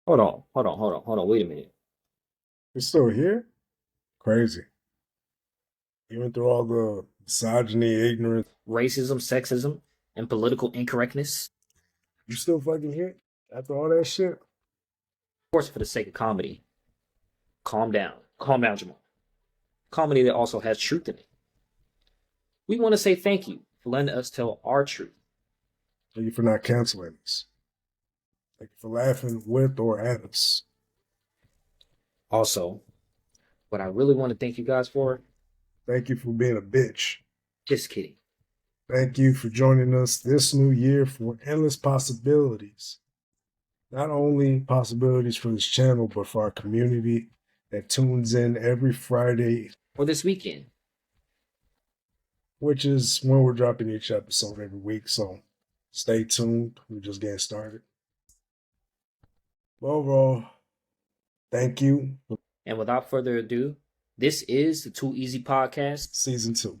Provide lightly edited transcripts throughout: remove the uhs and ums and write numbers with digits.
Hold on. Wait a minute. It's still here? Crazy. Even through all the misogyny, ignorance, Racism, sexism, and political incorrectness. you still fucking here? After all that shit? Of course, for the sake of comedy. Calm down. Calm down, Jamal. Comedy that also has truth in it. We want to say thank you for letting us tell our truth. Thank you for not canceling us. Thank you for laughing with or at us. Also, what I really want to thank you guys for, Thank you for being a bitch. just kidding. Thank you for joining us this new year for endless possibilities. Not only possibilities for this channel, but for our community that tunes in every Friday, Or this weekend. which is when we're dropping each episode every week. So stay tuned. We're just getting started. But overall, thank you. And without further ado, this is the Too Easy Podcast. Season 2.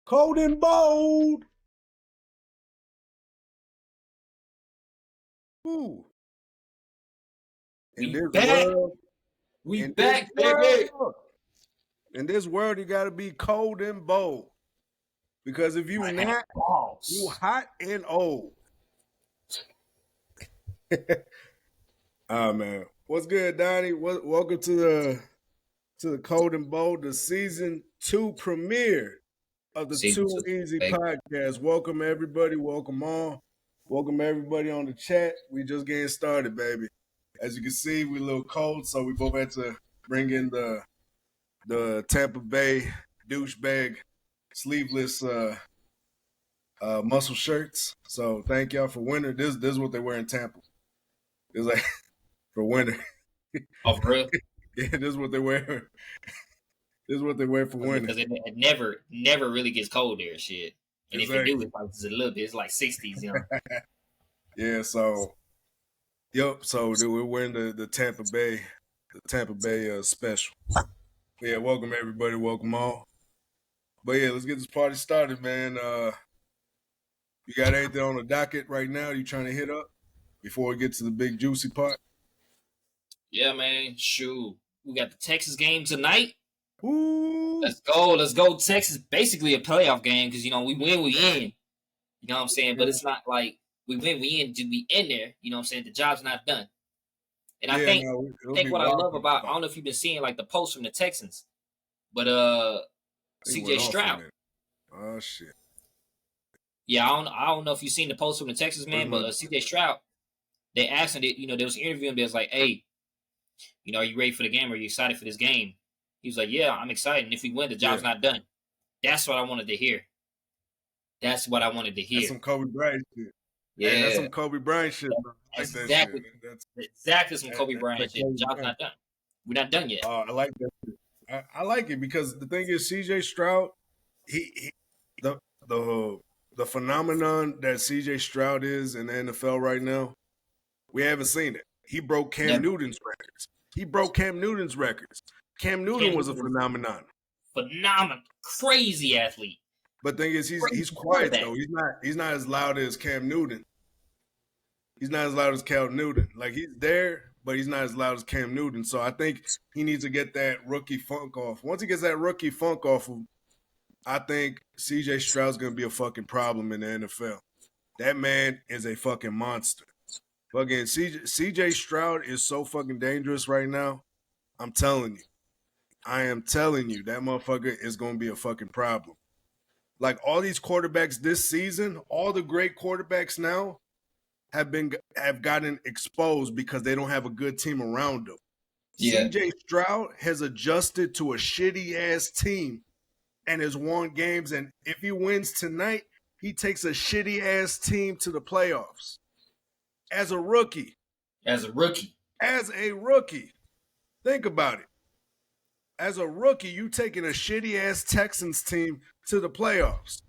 Cold and bold. Ooh. We In this back. world, We in back, this baby. world, in this world, you got to be cold and bold. Because if you I not, have balls. you hot and old. Man. What's good, Donnie? Welcome to the Cold and Bold, the season 2 premiere of the Season Too 2, Easy baby. Podcast. Welcome everybody. Welcome all. Welcome everybody on the chat. We just getting started, baby. As you can see, we a little cold, so we both had to bring in the Tampa Bay douchebag sleeveless muscle shirts. So thank y'all for winter. This is what they wear in Tampa. It's like for winter. Oh, for real? Yeah, this is what they wear. This is what they wear for winter. Because it never really gets cold there, shit. And Exactly. if it do, it's like a little bit. It's like 60s, you know. Yeah, so we're wearing the Tampa Bay special. Yeah, welcome everybody, welcome all. But yeah, let's get this party started, man. You got anything on the docket right now you trying to hit up before we get to the big juicy part? Yeah, man. Shoot. We got the Texas game tonight. Ooh. Let's go. Texas, basically a playoff game because, you know, we win, we in. You know what I'm saying? But it's not like we win, we in to be in there. You know what I'm saying? The job's not done. And I think what I love about, I don't know if you've been seeing like the posts from the Texans, but CJ Stroud. Oh shit. Yeah, I don't know if you've seen the post from the Texas man, but CJ Stroud, they asked him, you know, there was an interview and they was like, hey, you know, are you ready for the game? Are you excited for this game? He was like, yeah, I'm excited. And if we win, the job's not done. That's what I wanted to hear. That's what I wanted to hear. That's some Kobe Bryant shit. Yeah. Hey, that's some Kobe Bryant shit. That's exactly some Kobe Bryant shit. The job's not done. We're not done yet. I like that shit. I like it because the thing is, CJ Stroud, the phenomenon that CJ Stroud is in the NFL right now, we haven't seen it. He broke Cam Newton's records. Cam Newton was a phenomenon. Crazy athlete. But the thing is, he's quiet though. He's not as loud as Cam Newton. He's not as loud as Cam Newton. Like he's there, but he's not as loud as Cam Newton. So I think he needs to get that rookie funk off. Once he gets that rookie funk off him, I think CJ Stroud's gonna be a fucking problem in the NFL. That man is a fucking monster. Fucking CJ Stroud is so fucking dangerous right now. I'm telling you. I am telling you, that motherfucker is gonna be a fucking problem. Like all these quarterbacks this season, all the great quarterbacks now have gotten exposed because they don't have a good team around them. Yeah. CJ Stroud has adjusted to a shitty ass team and has won games. And if he wins tonight, he takes a shitty ass team to the playoffs. As a rookie. Think about it. As a rookie, you taking a shitty ass Texans team to the playoffs.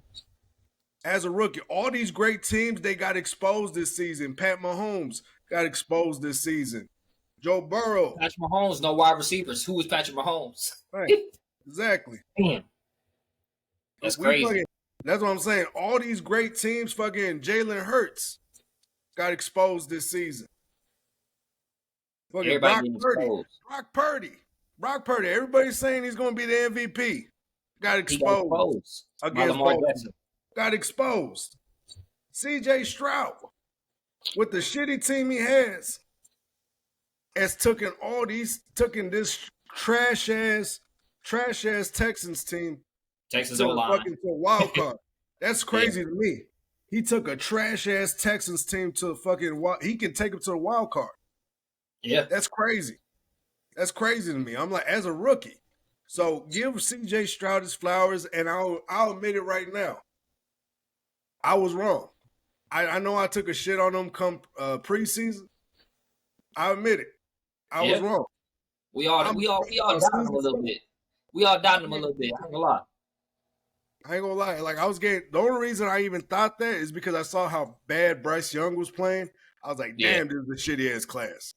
As a rookie, all these great teams, they got exposed this season. Pat Mahomes got exposed this season. Joe Burrow. Patrick Mahomes, no wide receivers. Who is Patrick Mahomes? Right. Exactly. Damn. That's crazy. That's what I'm saying. All these great teams, fucking Jalen Hurts got exposed this season. Fucking Brock Purdy. Brock Purdy. Everybody's saying he's going to be the MVP. Got exposed against Baltimore. Got exposed. C.J. Stroud, with the shitty team he has taken this trash ass Texans team to fucking to a wild card. That's crazy to me. He took a trash ass Texans team to fucking he can take them to the wild card. Yeah. That's crazy. That's crazy to me. I'm like, as a rookie. So give C.J. Stroud his flowers, and I'll admit it right now. I was wrong. I know I took a shit on them come preseason. I admit it. I was wrong. We all doubted him a little bit. We all doubted him a little bit. I ain't gonna lie. Like I was getting the only reason I even thought that is because I saw how bad Bryce Young was playing. I was like, damn, this is a shitty ass class.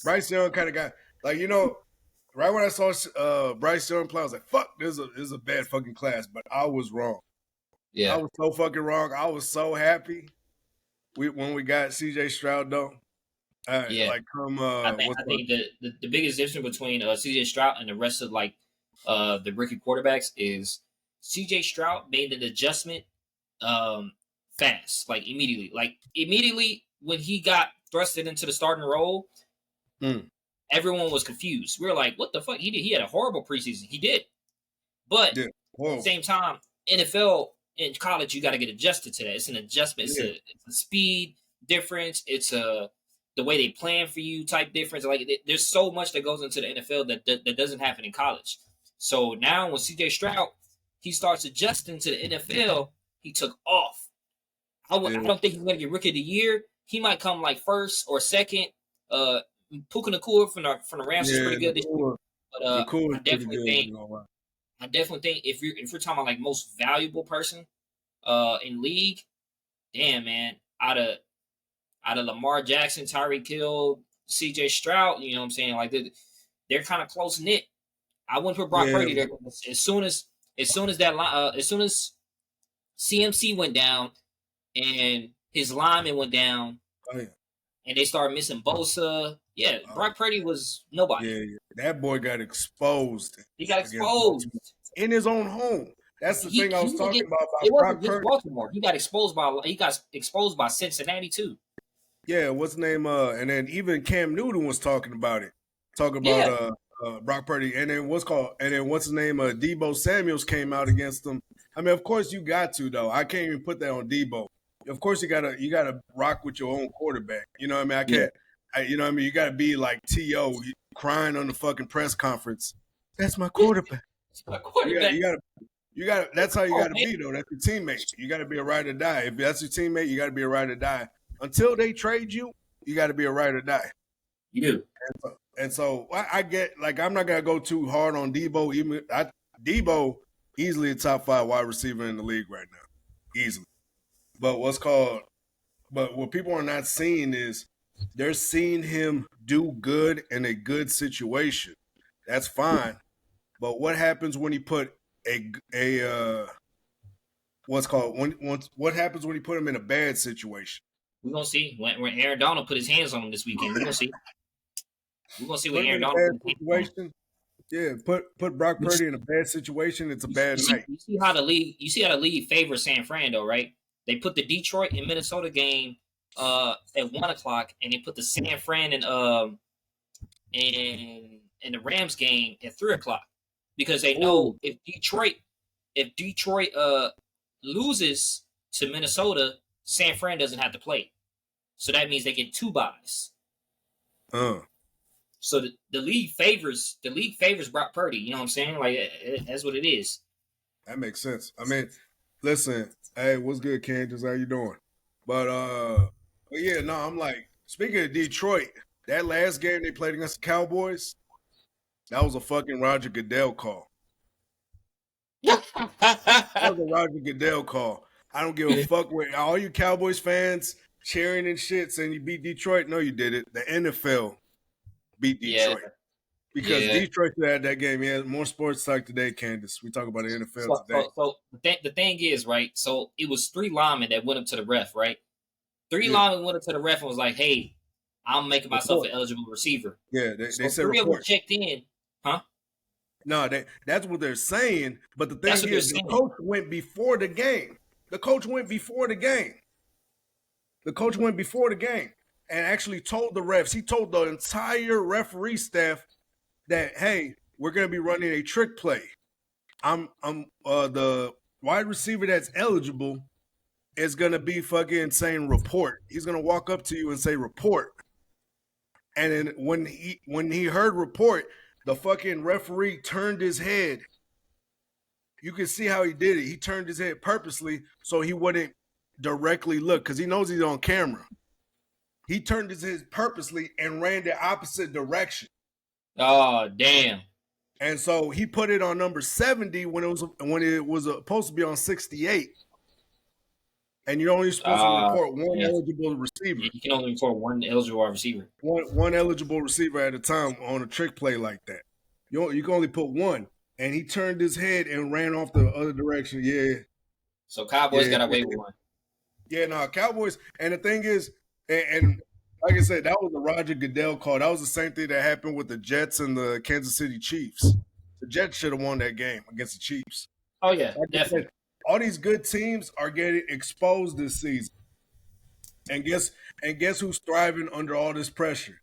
Bryce Young kind of got right when I saw Bryce Young play, I was like, fuck, this is a bad fucking class. But I was wrong. Yeah. I was so fucking wrong. I was so happy when we got C.J. Stroud though. I think the biggest difference between C.J. Stroud and the rest of the rookie quarterbacks is C.J. Stroud made an adjustment fast, immediately when he got thrusted into the starting role. Everyone was confused. We were like, "What the fuck?" He had a horrible preseason. He did, but at the same time, NFL in college, you got to get adjusted to that. It's an adjustment. It's a speed difference. It's the way they plan for you type difference. There's so much that goes into the NFL that doesn't happen in college. So now when C.J. Stroud he starts adjusting to the NFL, he took off. I don't think he's going to get Rookie of the Year. He might come first or second. Puka Nacua from the Rams is pretty good this year. But I definitely think if you're talking about most valuable person in league, damn man, out of Lamar Jackson, Tyreek Hill, C.J. Stroud, you know what I'm saying? They're kind of close knit. I wouldn't put Brock Purdy there. As soon as CMC went down and his lineman went down, and they started missing Bosa. Yeah, Brock Purdy was nobody. Yeah, that boy got exposed. He got exposed in his own home. That's the thing I was talking about. It wasn't just Baltimore. He got exposed by Cincinnati too. Yeah, what's the name? And then even Cam Newton was talking about it. Brock Purdy, and then what's his name? D.Y.O.R. Samuels came out against him. I mean, of course you got to though. I can't even put that on D.Y.O.R. Of course you gotta rock with your own quarterback. You know what I mean? I can't. You know what I mean? You gotta be like T.O. crying on the fucking press conference. That's my quarterback. That's my quarterback. You got. That's how you gotta be though. That's your teammate. You gotta be a ride or die. If that's your teammate, you gotta be a ride or die. Until they trade you, you gotta be a ride or die. You do. And so I get I'm not gonna go too hard on D.Y.O.R. Even D.Y.O.R. easily a top 5 wide receiver in the league right now, easily. But what people are not seeing is they're seeing him do good in a good situation. That's fine. But what happens when he put what happens when he put him in a bad situation? We're gonna see when Aaron Donald put his hands on him this weekend. We're gonna see. We're gonna see what Aaron Donald situation. Yeah, put Brock Purdy in a bad situation. It's a bad night. You see how the league favors San Fran though, right? They put the Detroit and Minnesota game at 1:00, and they put the San Fran and the Rams game at 3:00 because they know if Detroit loses to Minnesota, San Fran doesn't have to play. So that means they get 2 buys. So the league favors Brock Purdy. You know what I'm saying? That's what it is. That makes sense. I mean, listen, hey, what's good, Candace? How you doing? But yeah, no, I'm speaking of Detroit, that last game they played against the Cowboys, that was a fucking Roger Goodell call. That was a Roger Goodell call. I don't give a fuck with all you Cowboys fans cheering and shit saying you beat Detroit. No, you did it. The NFL beat Detroit. Yeah. Because Detroit had that game. Yeah, more sports talk today, Candace. We talk about the NFL today. So the thing is, right, so it was 3 linemen that went up to the ref, right? 3 linemen went up to the ref and was like, hey, I'm making myself an eligible receiver. Yeah, they said 3 report. of them checked in, huh? No, that's what they're saying. But the thing is, the coach went before the game. The coach went before the game. And actually told the refs. He told the entire referee staff that, hey, we're gonna be running a trick play. I'm the wide receiver that's eligible is gonna be fucking saying report. He's gonna walk up to you and say report. And then when he heard report, the fucking referee turned his head. You can see how he did it. He turned his head purposely so he wouldn't directly look because he knows he's on camera. He turned his head purposely and ran the opposite direction. Oh, damn. And so he put it on number 70 when it was supposed to be on 68. And you're only supposed to report one eligible receiver. You can only report one eligible receiver. One eligible receiver at a time on a trick play like that. You can only put one. And he turned his head and ran off the other direction. Yeah. So Cowboys got away with one. Yeah, no, Cowboys. And the thing is, and like I said, that was the Roger Goodell call. That was the same thing that happened with the Jets and the Kansas City Chiefs. The Jets should have won that game against the Chiefs. Oh, yeah, definitely. All these good teams are getting exposed this season. And guess who's thriving under all this pressure?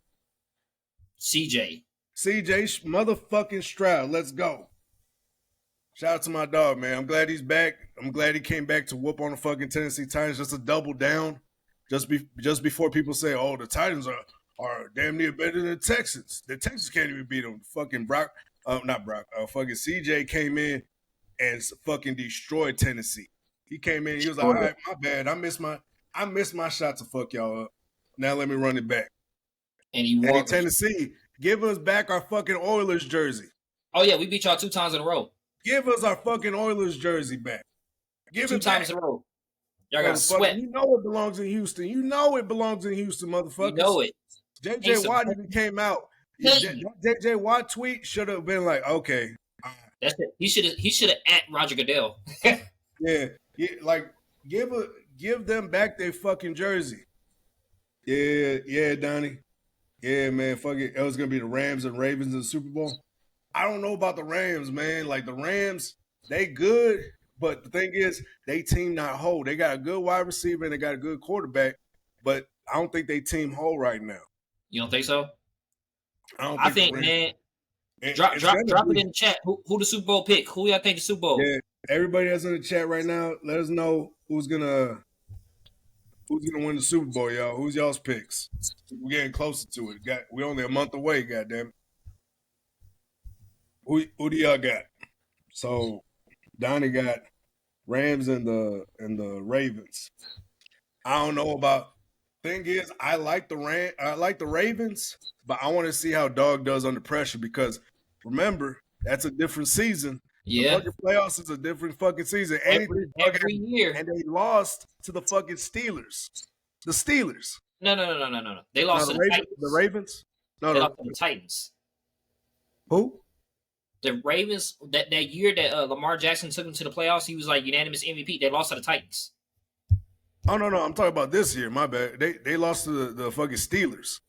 CJ motherfucking Stroud. Let's go. Shout out to my dog, man. I'm glad he's back. I'm glad he came back to whoop on the fucking Tennessee Titans just to double down. Just before people say, oh, the Titans are damn near better than the Texans. The Texans can't even beat them. Fucking fucking CJ came in and fucking destroyed Tennessee. He came in, he was like, all right, my bad. I missed my shot to fuck y'all up. Now let me run it back. And he won. Tennessee, give us back our fucking Oilers jersey. Oh, yeah, we beat y'all 2 times in a row. Give us our fucking Oilers jersey back. Give it 2 times in a row. Y'all got to sweat. You know it belongs in Houston. Motherfucker. You know it. J.J. Watt even came out. J.J. Watt tweet should have been like, okay. That's it. He should have at Roger Goodell. Yeah, like give them back their fucking jersey. Yeah, Donnie. Yeah, man, fuck it. It was gonna be the Rams and Ravens in the Super Bowl. I don't know about the Rams, man. Like the Rams, they good, but the thing is, they team not whole. They got a good wide receiver and they got a good quarterback, but I don't think they team whole right now. You don't think so? I think man. Drop it in the chat. Who the Super Bowl pick? Who y'all think the Super Bowl? Yeah, everybody that's in the chat right now, let us know who's gonna win the Super Bowl, y'all. Who's y'all's picks? We're getting closer to it. We're only a month away, goddamn. Who do y'all got? So Donnie got Rams and the Ravens. I don't know about. Thing is, I like the Ravens, but I want to see how Dog does under pressure because remember that's a different season. Yeah, the fucking playoffs is a different fucking season. Every year, and they lost to the fucking Steelers. The Steelers. No. They lost to the Titans. The Ravens. No, they lost to the Titans. Who? The Ravens. That year that Lamar Jackson took them to the playoffs, he was like unanimous MVP. They lost to the Titans. Oh no! I'm talking about this year. My bad. They lost to the fucking Steelers.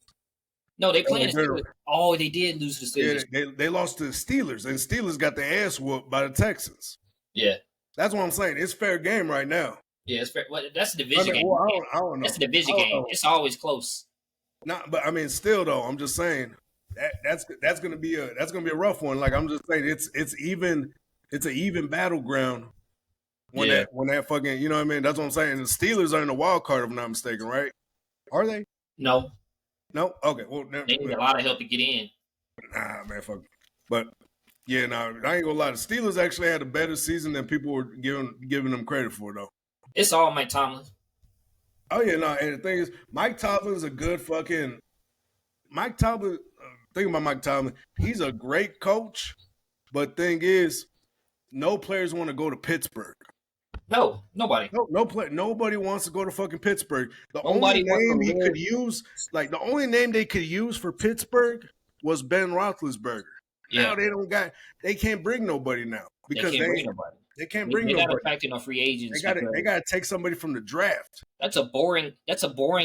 No, they played the Steelers. Oh, they did lose to the Steelers. Yeah, they lost to the Steelers, and Steelers got their ass whooped by the Texans. Yeah, that's what I'm saying. It's fair game right now. Yeah, it's fair. Well, that's a division game. I don't know. That's a division game. It's always close. But I mean, still though, I'm just saying that's gonna be a rough one. Like I'm just saying, it's an even battleground. When that fucking, you know what I mean? That's what I'm saying. The Steelers are in the wild card, if I'm not mistaken, right? Are they? No. Okay. Well, they need a lot of help to get in. Nah, man, fuck. But yeah, I ain't gonna lie. The Steelers actually had a better season than people were giving them credit for, though. It's all Mike Tomlin. Oh yeah, no. And the thing is, Mike Tomlin's a good fucking. Mike Tomlin. Think about Mike Tomlin. He's a great coach, but thing is, no players want to go to Pittsburgh. No, nobody. Nobody wants to go to fucking Pittsburgh. The only name they could use for Pittsburgh was Ben Roethlisberger. Yeah. Now they can't bring nobody now because They can't bring nobody. They nobody. got attracted no free agents. They got to take somebody from the draft. That's a boring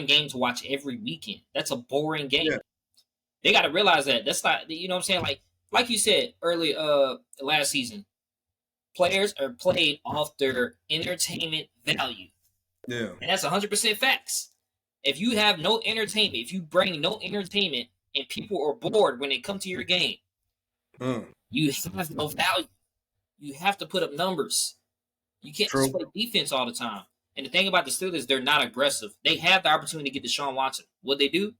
game to watch every weekend. That's a boring game. Yeah. They got to realize that. That's not, you know what I'm saying? Like you said early last season, players are played off their entertainment value. Yeah. And that's 100% facts. If you have no entertainment, if you bring no entertainment and people are bored when they come to your game, you have no value. You have to put up numbers. You can't just play defense all the time. And the thing about the Steelers, they're not aggressive. They have the opportunity to get Deshaun Watson. What they do?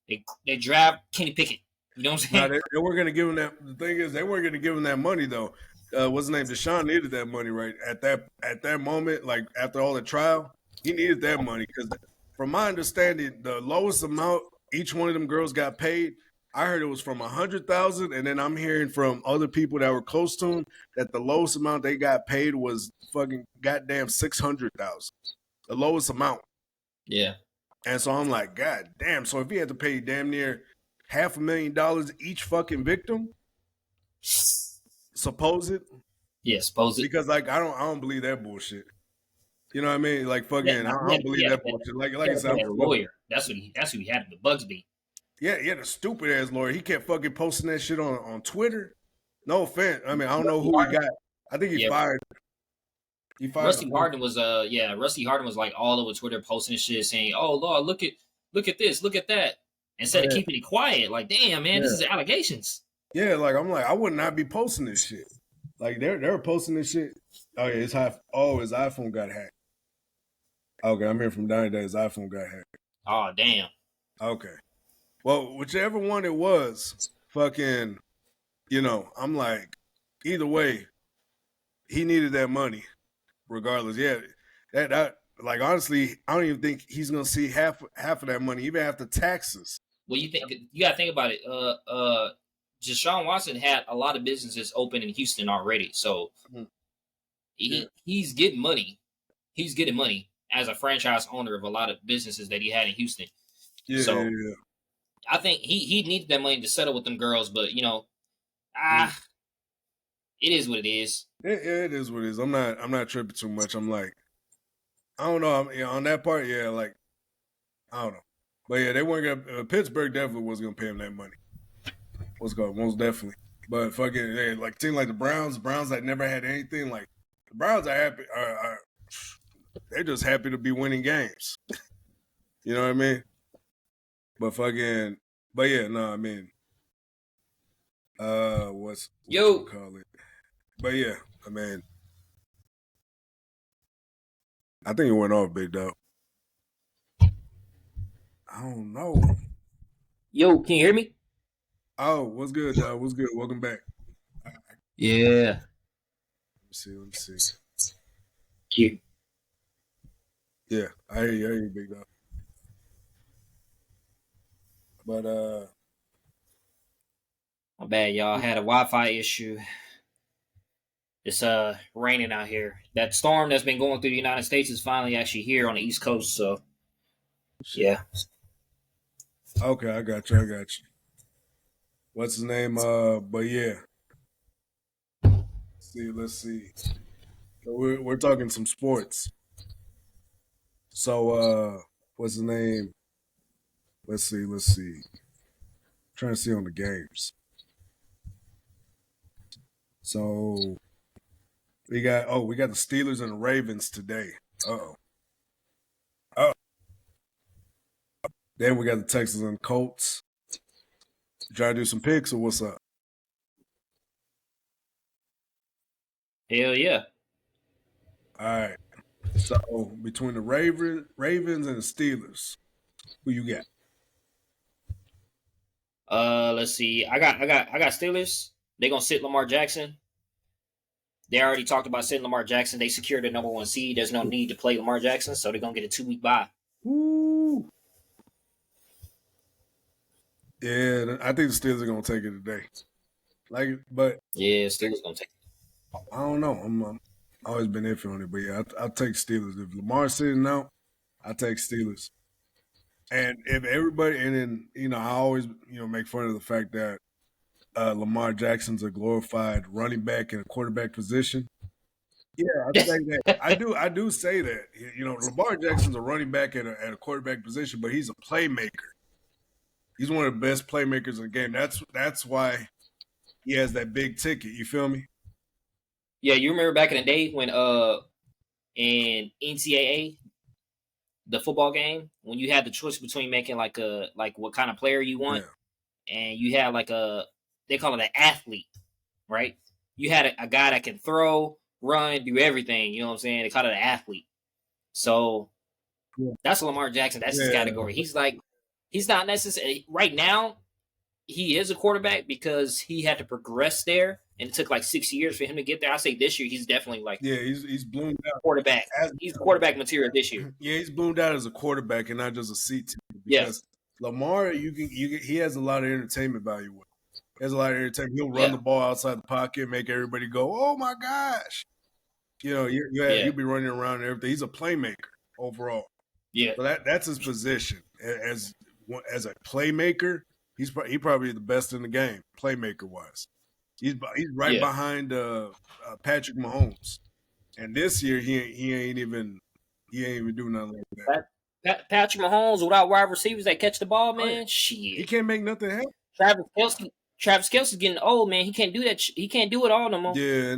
They draft Kenny Pickett. You know what I'm saying? No, they weren't going to give him that. The thing is, they weren't going to give him that money though. What's his name? Deshaun needed that money right at that moment. Like after all the trial, he needed that money because, from my understanding, the lowest amount each one of them girls got paid, I heard it was from $100,000, and then I'm hearing from other people that were close to him that the lowest amount they got paid was fucking goddamn $600,000, the lowest amount. Yeah. And so I'm like, God damn. So if he had to pay damn near $500,000 each fucking victim, supposed? Yeah, supposed. Because like I don't believe that bullshit. You know what I mean? Like fucking, I don't believe that bullshit. Like I said, a lawyer. That's what he had the Bugsby. Yeah, the stupid ass lawyer. He kept fucking posting that shit on Twitter. No offense. I mean, I don't know who he got. I think he fired. He fired. Rusty Harden was Rusty Harden was like all over Twitter posting shit saying, "Oh Lord, look at this, look at that," instead of keeping it quiet. Like, damn man, this is allegations. Yeah, like I'm like I would not be posting this shit. Like they were posting this shit. Oh yeah, his iPhone got hacked. Okay, I'm here from down there. His iPhone got hacked. Oh damn. Okay. Well, whichever one it was, fucking, you know, I'm like, either way, he needed that money, regardless. Yeah, that like honestly, I don't even think he's gonna see half of that money, even after taxes. Well, you gotta think about it. Deshaun Watson had a lot of businesses open in Houston already, so he's getting money. He's getting money as a franchise owner of a lot of businesses that he had in Houston. Yeah. I think he needed that money to settle with them girls, but you know, it is what it is. It is what it is. I'm not tripping too much. I'm like, I don't know. On that part, yeah, like, I don't know. But yeah, they weren't gonna. Pittsburgh definitely wasn't gonna pay him that money. Most definitely. But fucking, like team like the Browns that never had anything. Like the Browns are happy. They're just happy to be winning games. You know what I mean? But yeah, no, I mean, what you call it? But yeah, I mean, I think it went off, big dog. I don't know. Yo, can you hear me? Oh, what's good, dog? What's good? Welcome back. Yeah. Let me see. Cute. Yeah, I hear you, big dog. But my bad, y'all. Had a Wi-Fi issue. It's raining out here. That storm that's been going through the United States is finally actually here on the East Coast. So, yeah. Okay, I got you. What's his name? But yeah. Let's see. So we're talking some sports. So what's his name? Let's see. I'm trying to see on the games. So we got the Steelers and the Ravens today. Uh-oh. Then we got the Texans and Colts. You trying to do some picks or what's up? Hell yeah. All right. So between the Ravens and the Steelers, who you got? Let's see. I got Steelers. They're gonna sit Lamar Jackson. They already talked about sitting Lamar Jackson. They secured the number 1 seed. There's no need to play Lamar Jackson, so they're gonna get a 2-week bye. Ooh. Yeah, I think the Steelers are gonna take it today. Steelers gonna take it. I don't know. I'm always been iffy on it, but yeah, I'll take Steelers. If Lamar's sitting out, I take Steelers. And if everybody, and then I always make fun of the fact that Lamar Jackson's a glorified running back in a quarterback position. I say that. I do say that. You know, Lamar Jackson's a running back at a quarterback position, but he's a playmaker. He's one of the best playmakers in the game. That's why he has that big ticket. You feel me? Yeah, you remember back in the day when in NCAA, the football game, when you had the choice between making like what kind of player you want, and you had like they call it an athlete, right? You had a guy that can throw, run, do everything. You know what I'm saying? They call it an athlete. So that's Lamar Jackson. That's his category. He's not necessarily right now. He is a quarterback because he had to progress there, and it took like 6 years for him to get there. I say this year he's definitely like he's bloomed out quarterback. He's quarterback material this year. Yeah, he's bloomed out as a quarterback and not just a CT. Because Lamar, he has a lot of entertainment value with him. He has a lot of entertainment. He'll run the ball outside the pocket, make everybody go, "Oh my gosh!" You know, he'll be running around and everything. He's a playmaker overall. Yeah, so that's his position as a playmaker. He probably the best in the game, playmaker wise. He's right behind Patrick Mahomes, and this year he ain't even doing nothing like that. Patrick Mahomes without wide receivers that catch the ball, man, shit, he can't make nothing happen. Travis Kelce's getting old, man. He can't do that. He can't do it all no more. Yeah,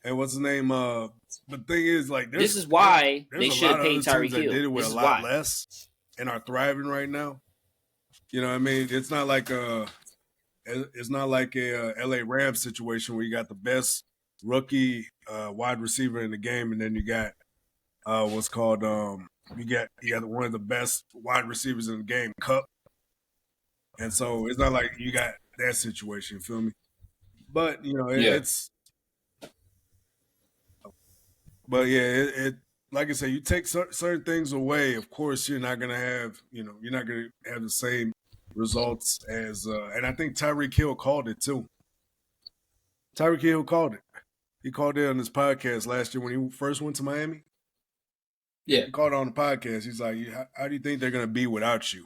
and what's his name? The thing is, like, this is why they should have paid Tyreek Hill. Did it with a lot less and are thriving right now. You know what I mean? It's not like a LA Rams situation where you got the best rookie wide receiver in the game, and then you got what's called you got one of the best wide receivers in the game, Cup. And so it's not like you got that situation, feel me? But you know, it's it like I said, you take certain things away, of course you're not gonna have the same results as and I think Tyreek Hill called it too. Tyreek Hill called it. He called it on his podcast last year when he first went to Miami. Yeah. He called it on the podcast. He's like, how do you think they're gonna be without you?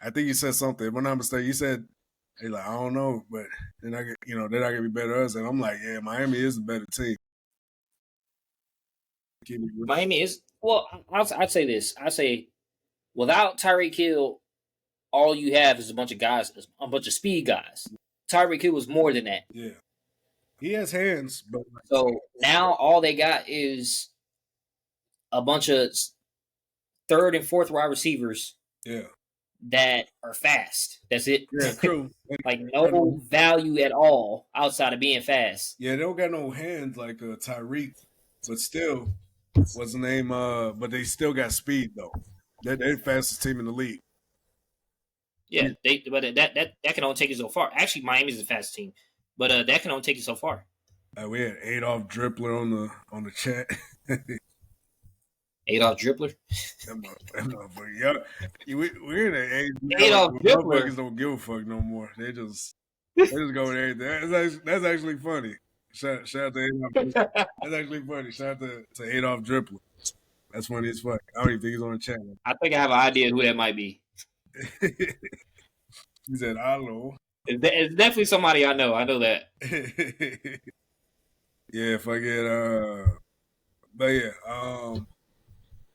I think he said something. If I'm not mistaken, he said, "Hey, like, I don't know, but they're not gonna be better than us." And I'm like, yeah, Miami is a better team. Miami is I'd say this. I say without Tyreek Hill, all you have is a bunch of guys, a bunch of speed guys. Tyreek Hill was more than that. Yeah, he has hands, but so now all they got is a bunch of third and fourth wide receivers. Yeah. That are fast. That's it. Yeah, true. Like no value at all outside of being fast. Yeah, they don't got no hands like Tyreek, but still, what's the name? But they still got speed though. They're the fastest team in the league. Yeah, but that can only take you so far. Actually, Miami's the fastest team, but that can only take you so far. We had Adolph Dribbler on the chat. Adolph Dribbler. We're in an age Adolph Dribbler. Motherfuckers don't give a fuck no more. They just go with everything. That's actually funny. Shout out to Adolph. That's actually funny. Shout out to Adolph Dribbler. That's funny as fuck. I don't even think he's on the channel. I think I have an idea who that might be. He said, "Hello." It's definitely somebody I know. I know that. Yeah, if I get but yeah,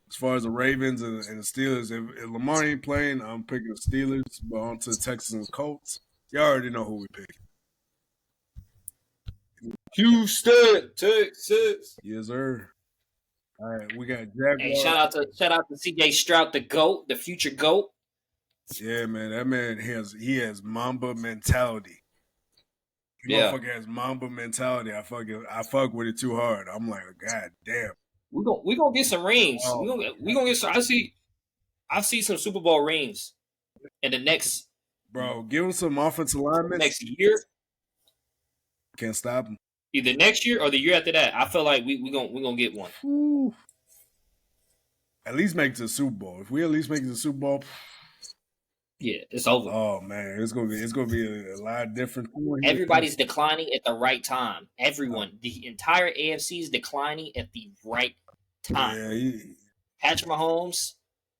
as far as the Ravens and the Steelers, if Lamar ain't playing, I'm picking the Steelers. But on to the Texans and Colts. Y'all already know who we pick. Houston, Texas. Yes, sir. All right, we got Jaguars. Hey, shout out to CJ Stroud, the GOAT, the future GOAT. Yeah, man, that man has Mamba mentality. Motherfucker has Mamba mentality. I fuck with it too hard. I'm like, God damn. We gonna get some rings. We gonna get some. I see some Super Bowl rings in the next. Bro, give him some offensive linemen next year. Can't stop him. Either next year or the year after that. I feel like we gonna get one. Whew. At least make it to the Super Bowl. If we at least make it to the Super Bowl, yeah, it's over. Oh man, it's gonna be a lot different. Everybody's declining at the right time. Everyone, the entire AFC is declining at the right time. Yeah, Patrick Mahomes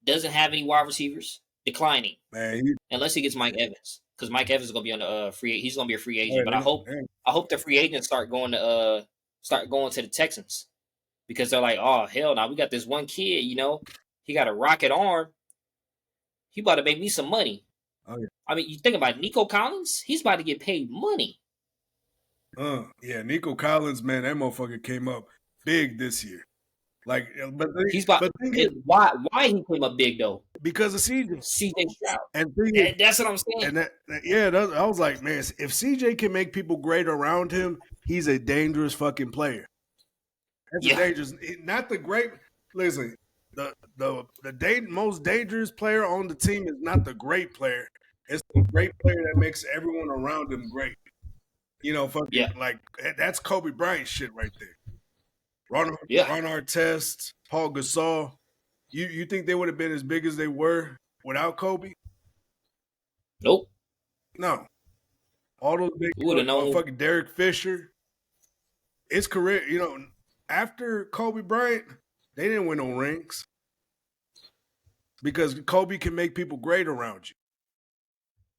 doesn't have any wide receivers. Declining, man. Unless he gets Mike Evans, because Mike Evans is gonna be on the free. He's gonna be a free agent. But I hope the free agents start going to the Texans. because they're like, oh hell no, we got this one kid, he got a rocket arm. He about to make me some money. Oh yeah. I mean, you think about Nico Collins, he's about to get paid money. Yeah, Nico Collins, man, that motherfucker came up big this year. Like, why he came up big though? Because of CJ Stroud, and that's what I'm saying. And I was like, man, if CJ can make people great around him, he's a dangerous fucking player. That's a dangerous, not the great. Listen, the most dangerous player on the team is not the great player. It's the great player that makes everyone around him great. Like that's Kobe Bryant shit right there. Ron Artest, Paul Gasol. You think they would have been as big as they were without Kobe? Nope. No. All those big fucking Derek Fisher. His career, after Kobe Bryant, they didn't win no rings. Because Kobe can make people great around you.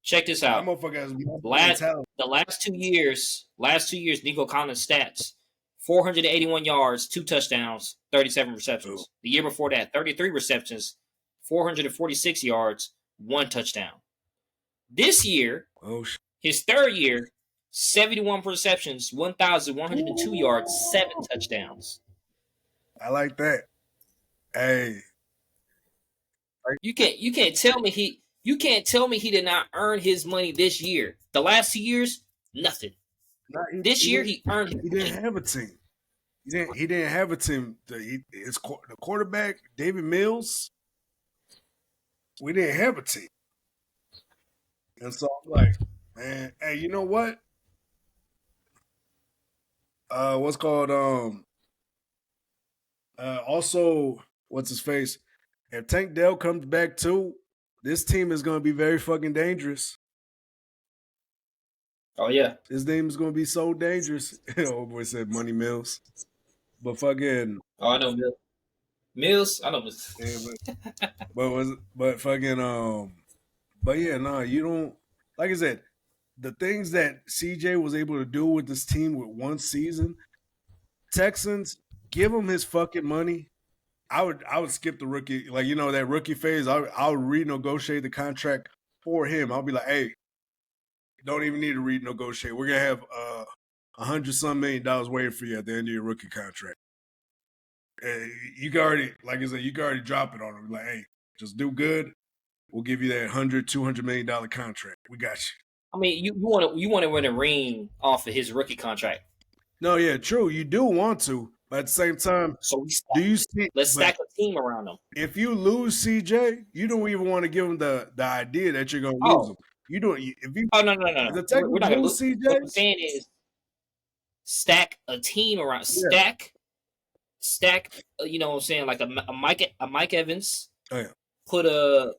Check this out. That motherfucker has the last 2 years, Nico Collins stats: 481 yards, 2 touchdowns, 37 receptions. Oh. The year before that, 33 receptions, 446 yards, 1 touchdown. This year, his third year, 71 receptions, 1,102 yards, 7 touchdowns. I like that. Hey, you can't tell me he did not earn his money this year. The last 2 years, nothing. This year he earned it. He didn't have a team. He didn't have a team. The quarterback, David Mills, we didn't have a team. And so I'm like, man, hey, you know what? What's called also, what's his face? If Tank Dell comes back too, this team is gonna be very fucking dangerous. Oh yeah. His name is gonna be so dangerous. Old boy said Money Mills. But fucking I know Mills. I know Mills. Yeah, but fucking but yeah, no, you don't, like I said, the things that CJ was able to do with this team with one season, Texans, give him his fucking money. I would skip the rookie, like, that rookie phase. I would renegotiate the contract for him. I'll be like, hey, don't even need to renegotiate. We're gonna have $100-some million waiting for you at the end of your rookie contract. You can already, like I said, you can already drop it on him. Like, hey, just do good. We'll give you that $100-200 million contract. We got you. I mean, you want to win a ring off of his rookie contract. No, yeah, true. You do want to, but at the same time, so let's stack a team around him. If you lose CJ, you don't even want to give him the idea that you're going to lose him. You don't. If you no. We're not going to lose CJ. What I'm saying is stack a team around. Stack. You know what I'm saying, like a Mike Evans. Oh yeah. Put Odell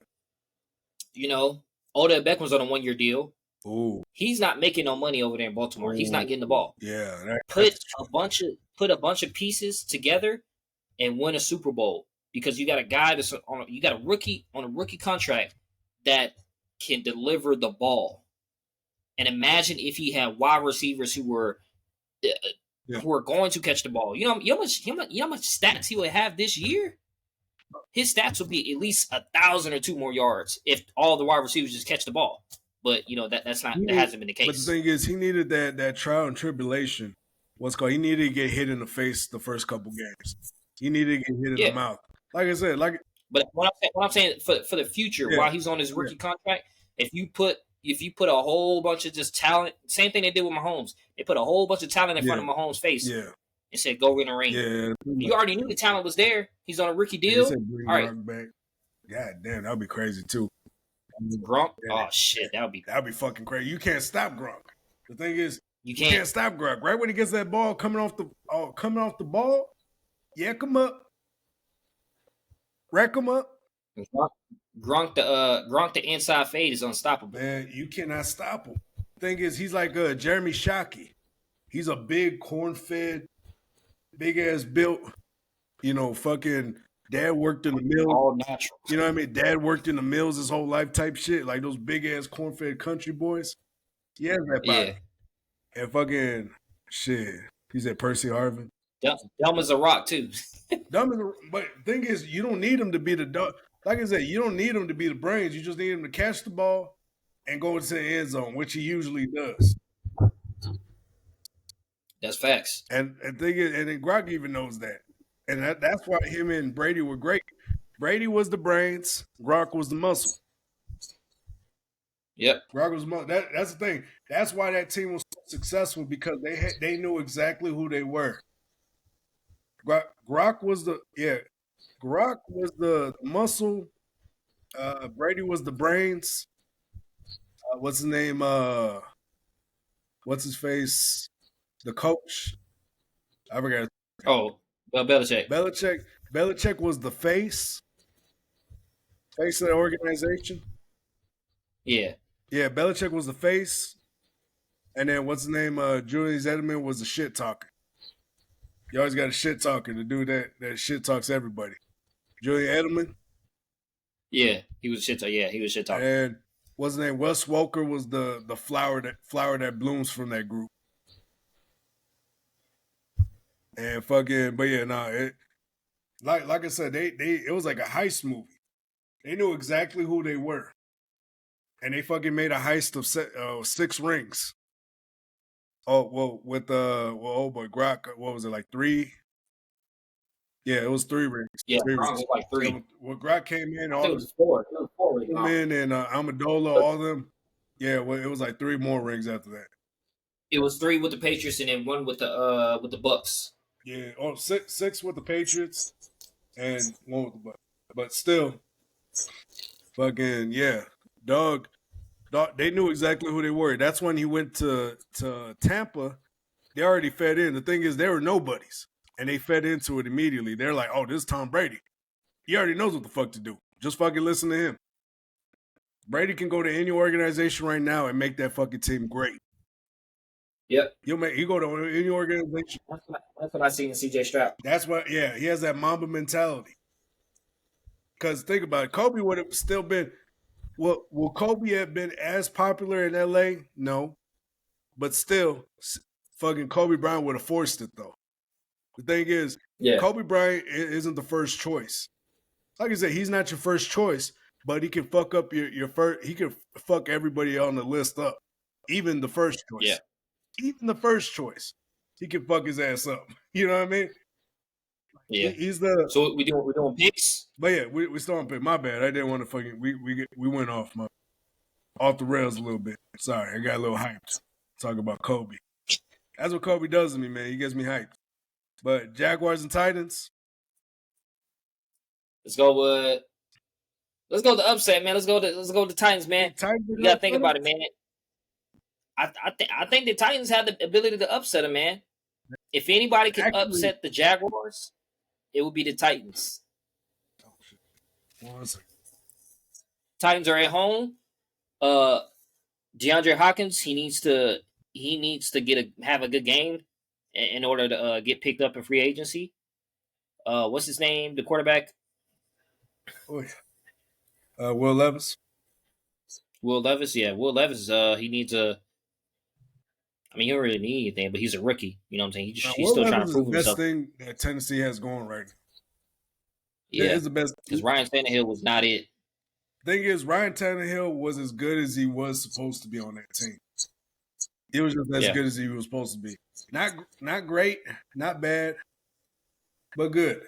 Beckham's on a 1-year deal. Ooh. He's not making no money over there in Baltimore. Ooh. He's not getting the ball. Yeah. Put a bunch of pieces together and win a Super Bowl, because you got a guy you got a rookie on a rookie contract that can deliver the ball. And imagine if he had wide receivers who were going to catch the ball. You know how much stats he would have this year? His stats would be at least 1,000 or 2 more yards if all the wide receivers just catch the ball. But that hasn't been the case. But the thing is, he needed that trial and tribulation. He needed to get hit in the face the first couple games. He needed to get hit in the mouth. Like I said, But what I'm saying for the future, while he's on his rookie contract, if you put a whole bunch of just talent, same thing they did with Mahomes. They put a whole bunch of talent in front of Mahomes' face. Yeah. And said, go win a ring. Yeah. You already knew the talent was there. He's on a rookie deal. All right. Back. God damn, that would be crazy too. Gronk? Oh shit, that would be fucking crazy. You can't stop Gronk. The thing is, you can't stop Gronk. Right when he gets that ball coming off the ball, yak him up. Rack him up. Gronk the inside fade is unstoppable. Man, you cannot stop him. The thing is, he's like Jeremy Shockey. He's a big corn-fed, big-ass built, fucking dad worked in the mill. All natural. You know what I mean? Dad worked in the mills his whole life type shit. Like those big-ass corn-fed country boys. He has that body. And fucking, shit. He said Percy Harvin. Dumb as a rock too. But the thing is, you don't need him to be the dog. Like I said, you don't need him to be the brains. You just need him to catch the ball and go into the end zone, which he usually does. That's facts. And thing is, and then Gronk even knows that, and that's why him and Brady were great. Brady was the brains, Gronk was the muscle. Yep. Gronk was that's the thing. That's why that team was so successful, because they knew exactly who they were. Gronk was the muscle. Brady was the brains. What's his name? What's his face? The coach. I forgot. Oh, well, Belichick. Belichick was the face of the organization. Yeah. Yeah, Belichick was the face. And then what's his name? Julian Edelman was the shit talker. You always got a shit talker, the dude that shit talks everybody. Julian Edelman. Yeah, he was shit talker. Yeah, he was shit talker. And what's his name? Wes Welker was the flower that blooms from that group. And fucking, but yeah, like I said, it was like a heist movie. They knew exactly who they were, and they fucking made a heist of 6 rings. Oh well, with oh boy, Gronk, what was it, like 3? Yeah, it was 3 rings. Yeah, Gronk was like 3. Yeah, when Gronk came in, all it was 4. It was 4 came in, and Amendola, all of them. Yeah, well, it was like 3 more rings after that. It was 3 with the Patriots and then 1 with the Bucks. Yeah, 6 with the Patriots and 1 with the Bucks. But still, fucking yeah, dog. They knew exactly who they were. That's when he went to Tampa. They already fed in. The thing is, they were nobodies, and they fed into it immediately. They're like, "Oh, this is Tom Brady. He already knows what the fuck to do. Just fucking listen to him." Brady can go to any organization right now and make that fucking team great. Yep. He go to any organization. That's what I see in CJ Stroud. That's what. Yeah, he has that Mamba mentality. Because think about it, Kobe would have still been. Well, will Kobe have been as popular in LA? No. But still, fucking Kobe Bryant would have forced it, though. The thing is, Kobe Bryant isn't the first choice. Like I said, he's not your first choice, but he can fuck up your first. He can fuck everybody on the list up, even the first choice. Yeah. Even the first choice, he can fuck his ass up. You know what I mean? Yeah. He's the. So we're doing picks. But yeah, we still on pick. My bad. I didn't want to fucking. We went off the rails a little bit. Sorry, I got a little hyped. Talking about Kobe. That's what Kobe does to me, man. He gets me hyped. But Jaguars and Titans. Let's go with the upset, man. Let's go to Titans, man. You gotta think about it, man. I think the Titans have the ability to upset them, man. If anybody can upset the Jaguars, it would be the Titans. Oh shit! 1 second. Titans are at home. DeAndre Hopkins, he needs to have a good game in order to get picked up in free agency. What's his name? The quarterback. Oh yeah. Will Levis. Will Levis, yeah. Will Levis, he needs a. I mean, he don't really need anything, but he's a rookie. You know what I'm saying? He's still trying to prove himself. The best thing that Tennessee has going right now. Yeah, it's the best. Because Ryan Tannehill was not it. Thing is, Ryan Tannehill was as good as he was supposed to be on that team. He was just as good as he was supposed to be. Not great, not bad, but good.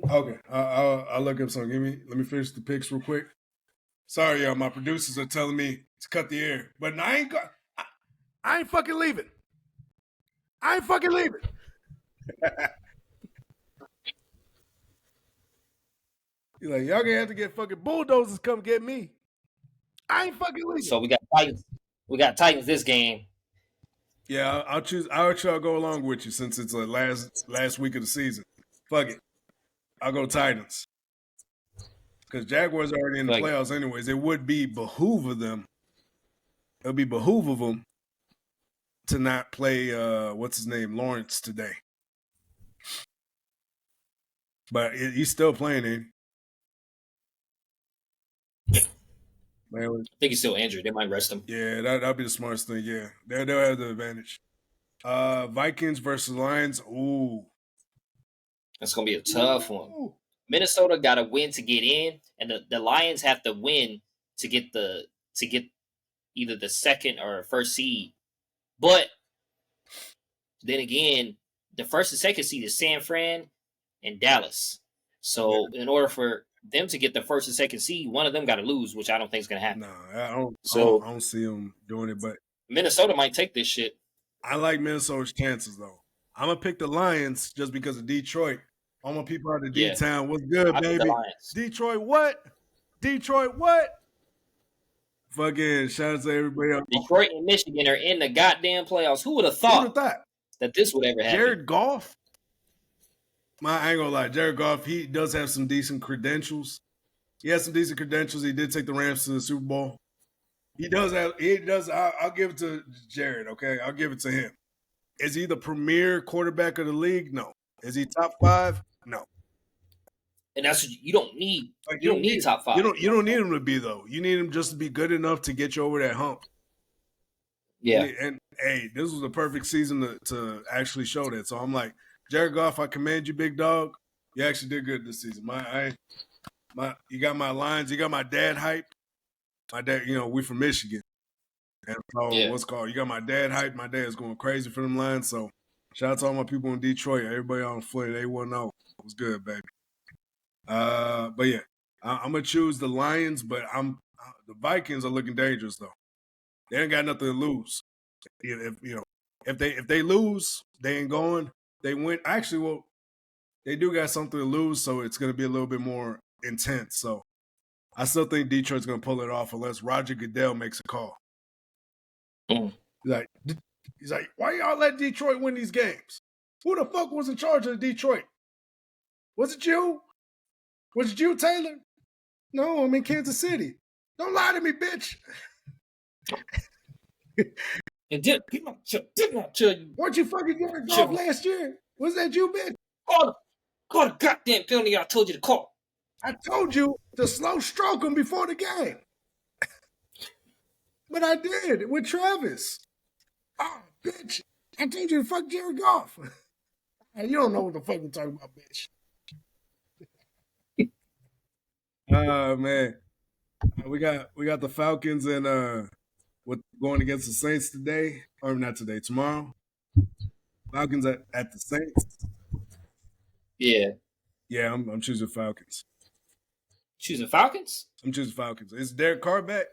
Okay, I'll look up something. Let me finish the picks real quick. Sorry, y'all. My producers are telling me to cut the air, but I ain't fucking leaving. I ain't fucking leaving. You're like, y'all gonna have to get fucking bulldozers come get me. I ain't fucking leaving. So we got Titans. We got Titans this game. Yeah, I'll choose. I'll try to go along with you since it's the last week of the season. Fuck it. I'll go Titans. Because Jaguars are already in the playoffs anyways. It would be behoove of them. It would be behoove of them to not play, what's his name, Lawrence today. But he's still playing, ain't he? Man, I think he's still injured. They might rest him. Yeah, that'll be the smartest thing. Yeah, they'll have the advantage. Vikings versus Lions. Ooh, that's gonna be a tough one. Minnesota got to win to get in, and the Lions have to win to get either the second or first seed. But then again, the first and second seed is San Fran and Dallas. So in order for them to get the first and second seed, one of them got to lose, which I don't think is going to happen. No, I don't see them doing it. But Minnesota might take this shit. I like Minnesota's chances though. I'm gonna pick the Lions just because of Detroit. All my people out of D-Town. What's good, baby? Detroit, what? Detroit, what? Fucking shout out to everybody else. Detroit and Michigan are in the goddamn playoffs. Who would have thought that this would ever happen? Jared Goff? I ain't gonna lie. Jared Goff, he does have some decent credentials. He has some decent credentials. He did take the Rams to the Super Bowl. He does. I'll give it to Jared, okay? I'll give it to him. Is he the premier quarterback of the league? No. Is he top 5? No. And that's what you don't need. Like, you don't need top 5. You don't need him to be, though. You need him just to be good enough to get you over that hump. Yeah. And hey, this was a perfect season to actually show that. So I'm like, Jared Goff, I commend you, big dog. You actually did good this season. You got my lines. You got my dad hype. My dad, we from Michigan. And so what's called? You got my dad hype. My dad's going crazy for them lines. So shout out to all my people in Detroit. Everybody on the flight. They 1-0. It was good, baby. But yeah, I'm gonna choose the Lions, but the Vikings are looking dangerous though. They ain't got nothing to lose. If they lose, they ain't going. They win. Actually, well, they do got something to lose, so it's gonna be a little bit more intense. So I still think Detroit's gonna pull it off unless Roger Goodell makes a call. He's like, why y'all let Detroit win these games? Who the fuck was in charge of Detroit? Was it you? Was it you, Taylor? No, I'm in Kansas City. Don't lie to me, bitch. And did not tell you. Weren't you fucking Jared Goff last year? Was that you, bitch? Call the goddamn penalty I told you to call. I told you to slow stroke him before the game. But I did with Travis. Oh, bitch. I told you to fuck Jared Goff. You don't know what the fuck we're talking about, bitch. Man. We got the Falcons and going against the Saints today. Or not today, tomorrow. Falcons at the Saints. Yeah. Yeah, I'm choosing Falcons. Choosing Falcons? I'm choosing Falcons. Is Derek Carr back?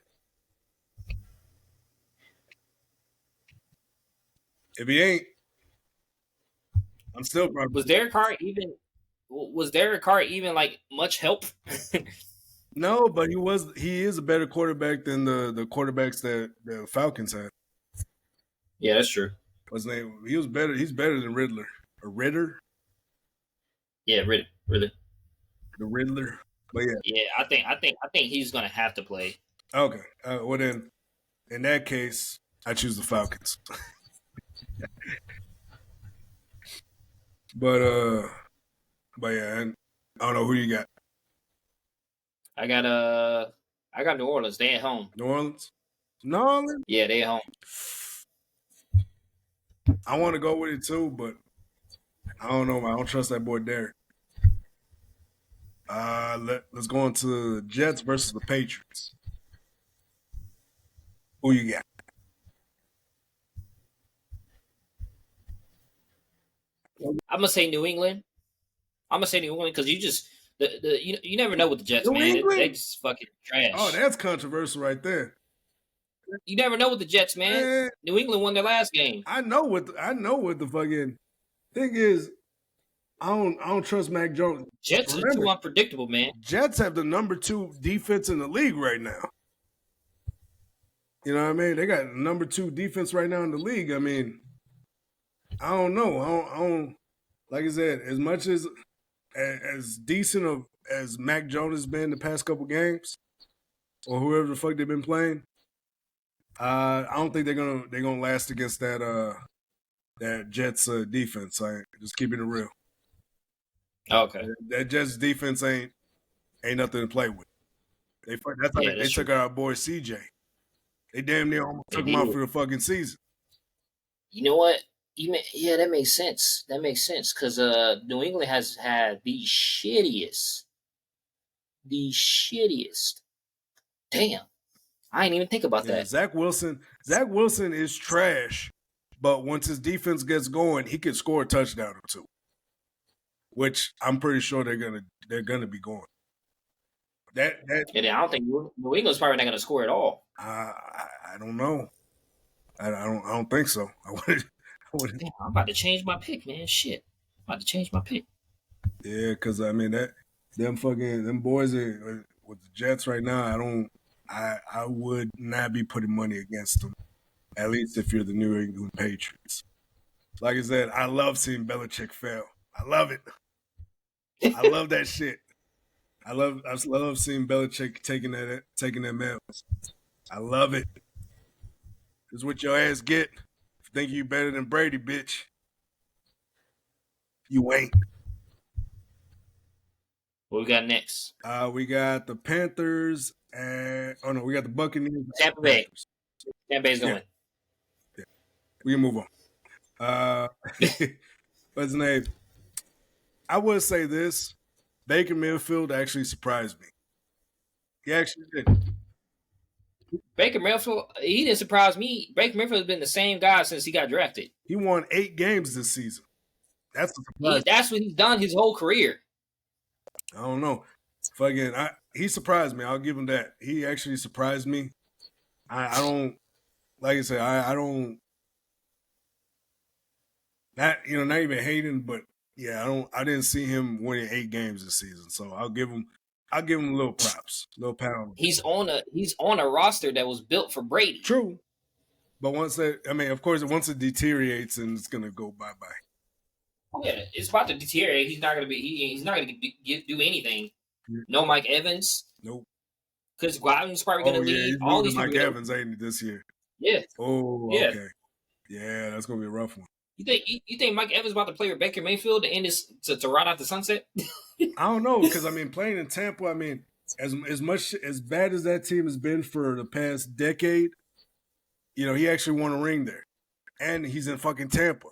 If he ain't, I'm still probably. Was Derek Carr even like much help? No, but he is a better quarterback than the quarterbacks that the Falcons had. Yeah, that's true. What's his name? He was better. He's better than Riddler. Or Ritter? Yeah, Riddler. The Riddler. But yeah. Yeah, I think he's gonna have to play. Okay. Well then, in that case, I choose the Falcons. But yeah, and I don't know who you got. I got New Orleans. They at home. New Orleans? Yeah, they at home. I want to go with it too, but I don't know, man. I don't trust that boy Derek. Let's go into the Jets versus the Patriots. Who you got? I'm gonna say New England. Because you never know with the Jets, man. They just fucking trash. Oh, that's controversial right there. You never know with the Jets, man. New England won their last game. I know what the fucking thing is. I don't trust Mac Jones. Jets are too unpredictable, man. Jets have the number 2 defense in the league right now. You know what I mean? They got number 2 defense right now in the league. I mean, I don't know. I don't like I said, as much as decent as Mac Jones has been the past couple games, or whoever the fuck they've been playing, I don't think they're gonna last against that Jets defense. Just keeping it real. Okay. That Jets defense ain't nothing to play with. That's how they took out our boy CJ. They damn near almost took him out for the fucking season. You know what? Yeah, that makes sense. That makes sense because New England has had the shittiest. Damn, I didn't even think about that. Zach Wilson is trash, but once his defense gets going, he could score a touchdown or two, which I'm pretty sure they're gonna be going. And I don't think New England's probably not gonna score at all. I don't know. I don't think so. Damn, I'm about to change my pick, man. Shit, I'm about to change my pick. Yeah, because I mean them boys are, with the Jets right now. I would not be putting money against them. At least if you're the New England Patriots. Like I said, I love seeing Belichick fail. I love it. I love that shit. I love seeing Belichick taking that man. I love it. It's what your ass get. If you think you better than Brady, bitch, you ain't. What we got next? We got the Panthers and we got the Buccaneers. Tampa Bay. Tampa Bay's going. Yeah. We can move on. What's his name? I would say this. Baker Mayfield actually surprised me. He actually did. Baker Mayfield, he didn't surprise me. Baker Mayfield has been the same guy since he got drafted. He won 8 games this season. That's a surprise. That's what he's done his whole career. I don't know. He surprised me. I'll give him that. He actually surprised me. I don't, like I said, I don't, not even hating, but yeah, I didn't see him winning 8 games this season. So I'll give him a little props, a little pound. He's on a roster that was built for Brady. True. But once of course, once it deteriorates, and it's gonna go bye-bye. Oh, yeah, it's about to deteriorate. He's not gonna do anything. No Mike Evans. Nope. Because Gladden's probably gonna leave. All these Mike Evans ain't this year. Yeah. Oh, yeah. Okay. Yeah, that's gonna be a rough one. You think Mike Evans about to play with Baker Mayfield to end this to ride out the sunset? I don't know, because playing in Tampa, as bad as that team has been for the past decade, he actually won a ring there, and he's in fucking Tampa.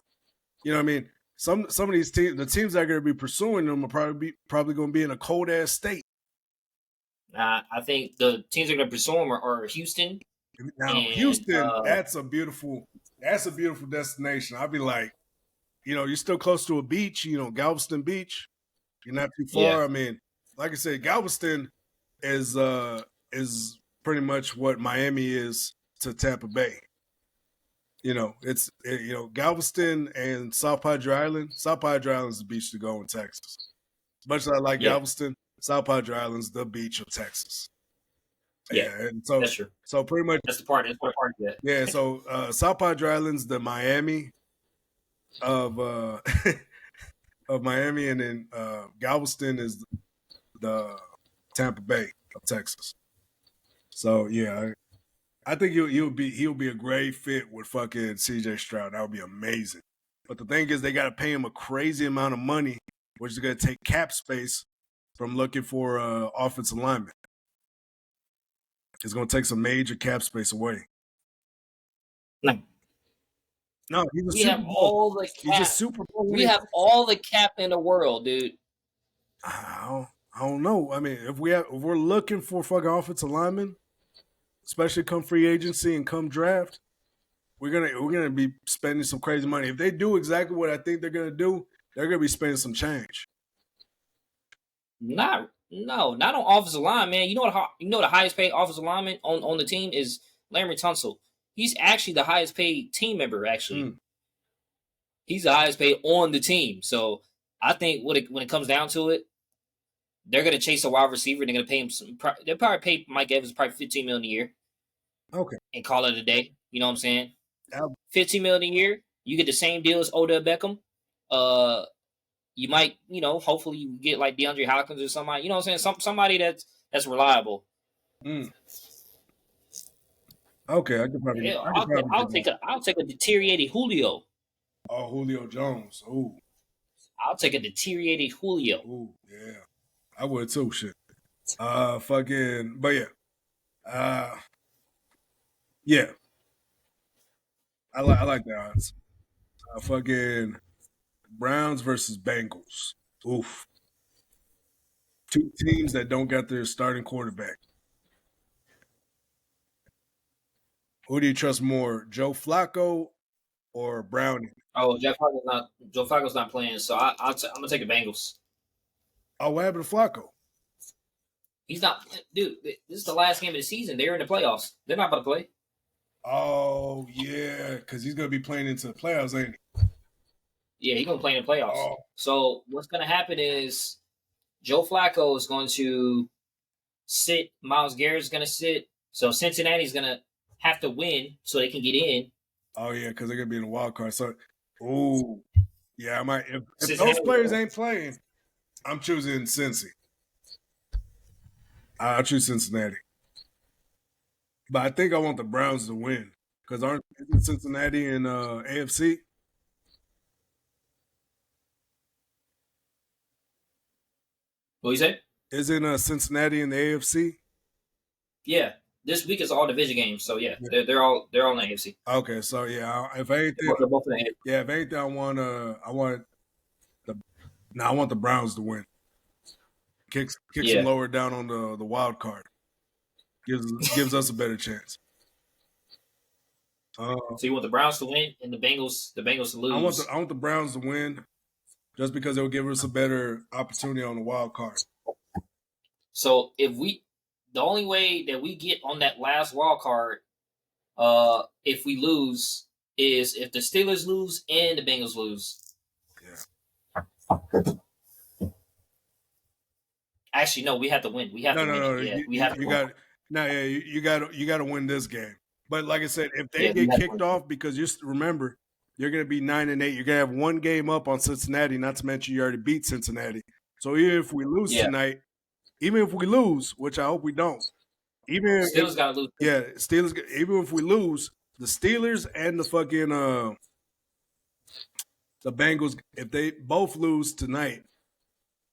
You know what I mean? Some of these teams, the teams that are going to be pursuing them, are probably going to be in a cold ass state. I think the teams that are going to pursue them are Houston. Now, Houston, that's a beautiful destination. I'd be like, you're still close to a beach, Galveston Beach. You're not too far. Yeah. Like I said, Galveston is pretty much what Miami is to Tampa Bay. It's Galveston and South Padre Island. South Padre Island is the beach to go in Texas. As much as I like Galveston, South Padre Island is the beach of Texas. Yeah, and so that's true. So pretty much that's the part of that. Yeah, so South Padre Island's the Miami of Miami, and then Galveston is the Tampa Bay of Texas. So yeah, I think he'll be a great fit with fucking CJ Stroud. That would be amazing. But the thing is, they got to pay him a crazy amount of money, which is going to take cap space from looking for offensive lineman. It's going to take some major cap space away. No, we have all the cap. He's a Super Bowl. We have all the cap in the world, dude. I don't know. If we're looking for fucking offensive linemen, especially come free agency and come draft, we're gonna be spending some crazy money. If they do exactly what I think they're gonna do, they're gonna be spending some change. Not on offensive line, man. You know the highest paid offensive lineman on the team is Larry Tunsil. He's actually the highest paid team member. Actually, he's the highest paid on the team. So I think when it comes down to it, they're gonna chase a wide receiver. They're gonna pay him they'll probably pay Mike Evans probably $15 million a year. Okay, and call it a day. You know what I'm saying? $15 million a year. You get the same deal as Odell Beckham. You might, hopefully you get like DeAndre Hopkins or somebody. You know what I'm saying? Somebody that's reliable. Okay, I could probably. Yeah, I'll take a deteriorated Julio. Oh, Julio Jones. Ooh. I'll take a deteriorated Julio. Ooh, yeah. I would too. Shit. But yeah. I like the odds. Fucking Browns versus Bengals. Oof. Two teams that don't got their starting quarterback. Who do you trust more, Joe Flacco or Browning? Oh, Joe Flacco's not playing, so I'm gonna take the Bengals. Oh, what happened to Flacco? He's not, dude. This is the last game of the season. They're in the playoffs. They're not about to play. Oh yeah, because he's gonna be playing into the playoffs, ain't he? Yeah, he's gonna play in the playoffs. Oh. So what's gonna happen is Joe Flacco is going to sit. Myles Garrett's gonna sit. So Cincinnati's gonna have to win so they can get in. Oh yeah, because they're gonna be in the wild card. So, yeah, I might. If those players ain't playing, I'm choosing Cincy. I'll choose Cincinnati. But I think I want the Browns to win because isn't Cincinnati in AFC? What you say? Isn't Cincinnati in the AFC? Yeah, this week is all division games, so yeah. They're all in the AFC. Okay, so yeah, if anything, they're both in the AFC. Yeah, if anything, I want the Browns to win. Kicks them lower down on the wild card. Gives us a better chance. So you want the Browns to win and the Bengals to lose? I want the Browns to win, just because it will give us a better opportunity on the wild card. So the only way that we get on that last wild card, if we lose, is if the Steelers lose and the Bengals lose. Yeah. Actually, no, we have to win. We have to win. No. Yeah, you got to win this game. But like I said, if they get kicked off, because remember, you're going to be 9-8. You're going to have one game up on Cincinnati. Not to mention you already beat Cincinnati. So even if we lose tonight, which I hope we don't, Steelers got to lose. Yeah, Steelers. Even if we lose, the Steelers and the fucking the Bengals, if they both lose tonight,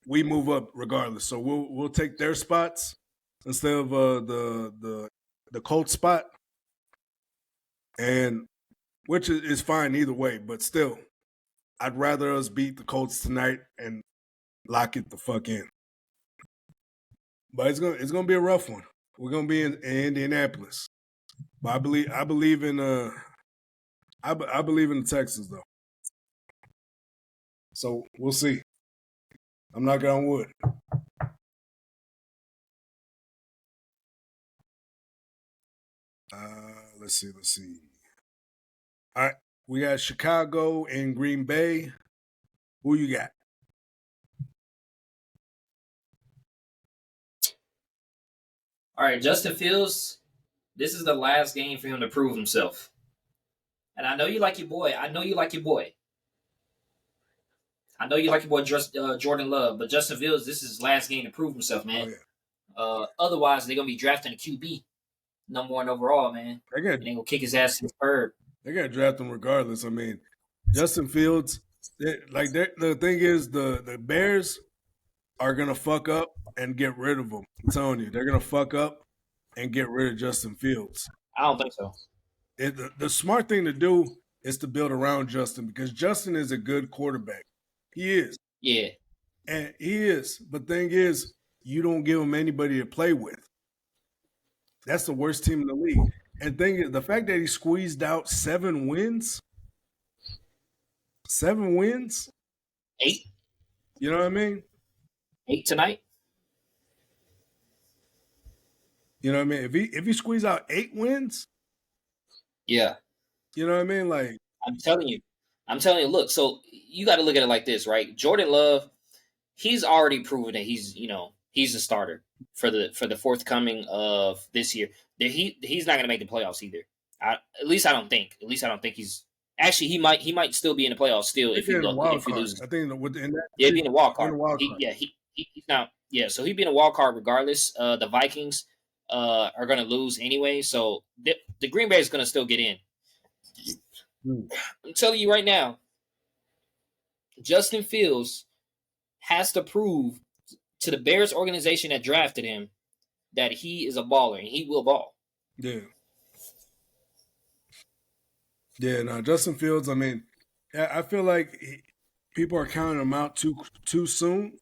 we move up regardless. So we'll take their spots instead of the Colts spot, and which is fine either way. But still, I'd rather us beat the Colts tonight and lock it the fuck in. But it's gonna be a rough one. We're gonna be in Indianapolis, but I believe in I believe in the Texans though. So we'll see. I'm knocking on wood. Let's see. All right, we got Chicago and Green Bay. Who you got? All right, Justin Fields, this is the last game for him to prove himself. And I know you like your boy. I know you like your boy, Jordan Love. But Justin Fields, this is his last game to prove himself, man. Oh, yeah. Otherwise, they're going to be drafting a QB, number 1 overall, man. They're going to kick his ass in the third. They're going to draft him regardless. I mean, Justin Fields, the thing is, the Bears are going to fuck up and get rid of him. I'm telling you, they're going to fuck up and get rid of Justin Fields. I don't think so. The smart thing to do is to build around Justin, because Justin is a good quarterback. He is. Yeah. And he is. But the thing is, you don't give him anybody to play with. That's the worst team in the league. And the fact that he squeezed out 7 wins. 7 wins? 8. You know what I mean? 8 tonight. You know what I mean? If he squeeze out 8 wins, yeah. You know what I mean? Like, I'm telling you, look, so you got to look at it like this, right? Jordan Love, he's already proven that he's a starter for the forthcoming of this year. He's not going to make the playoffs either. At least I don't think. He's actually he might still be in the playoffs still if he loses. I think he'd be in the wild card. He's not. Yeah, so he'd be in a wild card regardless. The Vikings are going to lose anyway, so the Green Bay is going to still get in. I'm telling you right now, Justin Fields has to prove to the Bears organization that drafted him that he is a baller and he will ball. Yeah. Yeah, no, Justin Fields, I mean, I feel like people are counting him out too soon.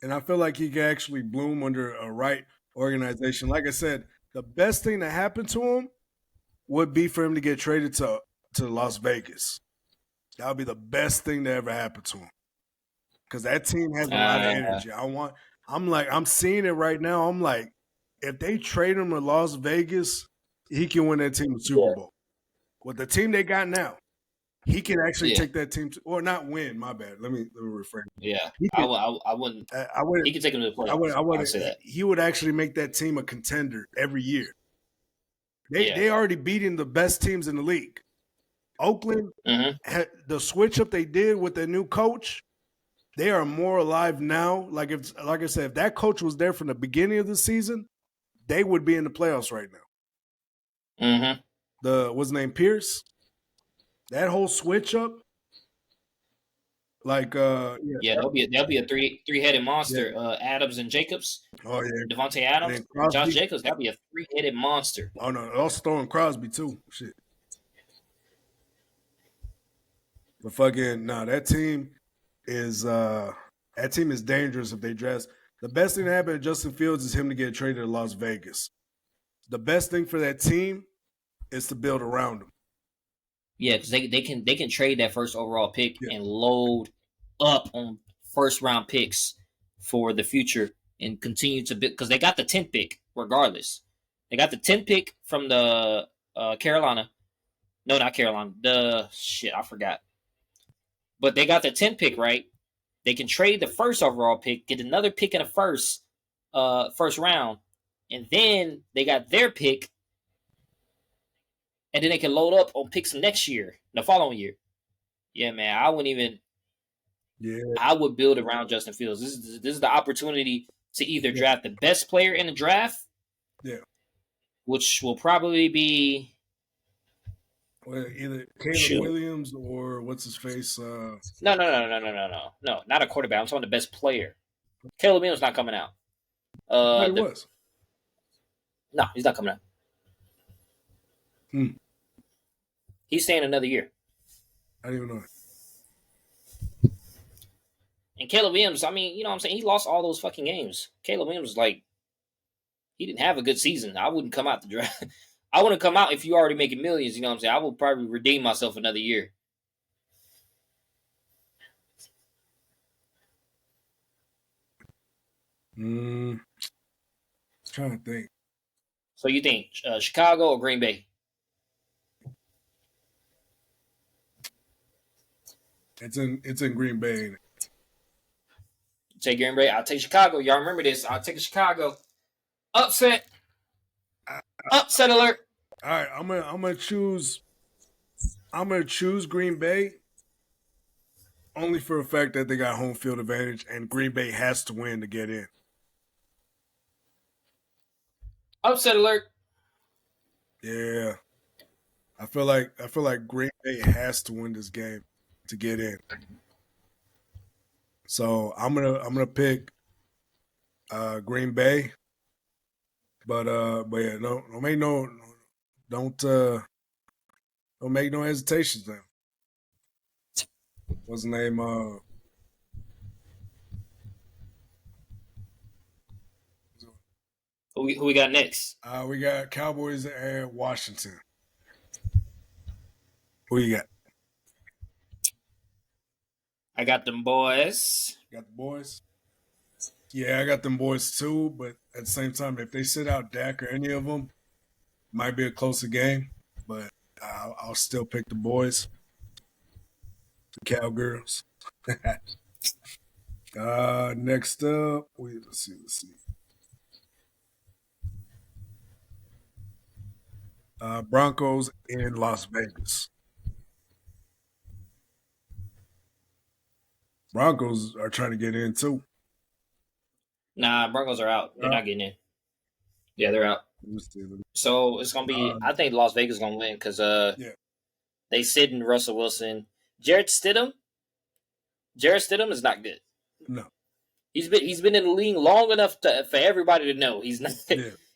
And I feel like he can actually bloom under a right organization. Like I said, the best thing that happened to him would be for him to get traded to Las Vegas. That would be the best thing that ever happened to him. Because that team has a lot of energy. I'm seeing it right now. I'm like, if they trade him to Las Vegas, he can win that team the Super Bowl. With the team they got now, he can actually take that team or not win. My bad. Let me reframe. Yeah, I wouldn't. He can take him to the playoffs. I wouldn't say that. He would actually make that team a contender every year. They already beating the best teams in the league. Oakland, the switch up they did with their new coach, they are more alive now. Like I said, if that coach was there from the beginning of the season, they would be in the playoffs right now. Mm-hmm. What's his name, Pierce? That whole switch up, like there'll be a three-headed monster. Adams and Jacobs. Oh yeah, Devontae Adams, Josh Jacobs. That'll be a three-headed monster. Oh no, also throwing Crosby too. Shit. But fucking that team is dangerous if they draft. The best thing that happened to Justin Fields is him to get traded to Las Vegas. The best thing for that team is to build around him. Yeah, because they can trade that first overall pick and load up on first round picks for the future and continue to build, because they got the 10th pick regardless. They got the 10th pick from the Carolina. No, not Carolina. I forgot. But they got the 10th pick, right? They can trade the first overall pick, get another pick in the first round, and then they got their pick, and then they can load up on picks next year, the following year. Yeah, man, I wouldn't even. Yeah, I would build around Justin Fields. This is the opportunity to either draft the best player in the draft, which will probably be. Well, either Caleb Williams or what's his face? No, not a quarterback. I'm talking the best player. Caleb Williams not coming out. He was. No, he's not coming out. He's staying another year. I didn't even know that. And Caleb Williams, I mean, you know what I'm saying? He lost all those fucking games. Caleb Williams, he didn't have a good season. I wouldn't come out the draft. I wouldn't come out if you already making millions, you know what I'm saying? I would probably redeem myself another year. I'm trying to think. So you think Chicago or Green Bay? It's in Green Bay, ain't it? Take Green Bay. I'll take Chicago. Y'all remember this. I'll take Chicago. Upset. Upset alert. All right, I'm gonna choose Green Bay only for the fact that they got home field advantage and Green Bay has to win to get in. Upset alert. Yeah. I feel like Green Bay has to win this game to get in. So I'm gonna pick Green Bay. But yeah, don't make no hesitations now. What's the name? Who we got next? We got Cowboys and Washington. Who you got? I got them boys. Got the boys? Yeah, I got them boys too, but at the same time, if they sit out Dak or any of them, might be a closer game, but I'll still pick the boys. The Cowgirls. Next up, let's see. Broncos in Las Vegas. Broncos are trying to get in too. Nah, Broncos are out. They're not getting in. Yeah, they're out. So it's gonna be. I think Las Vegas is gonna win because they sit in Russell Wilson. Jarrett Stidham is not good. No. He's been in the league long enough for everybody to know he's not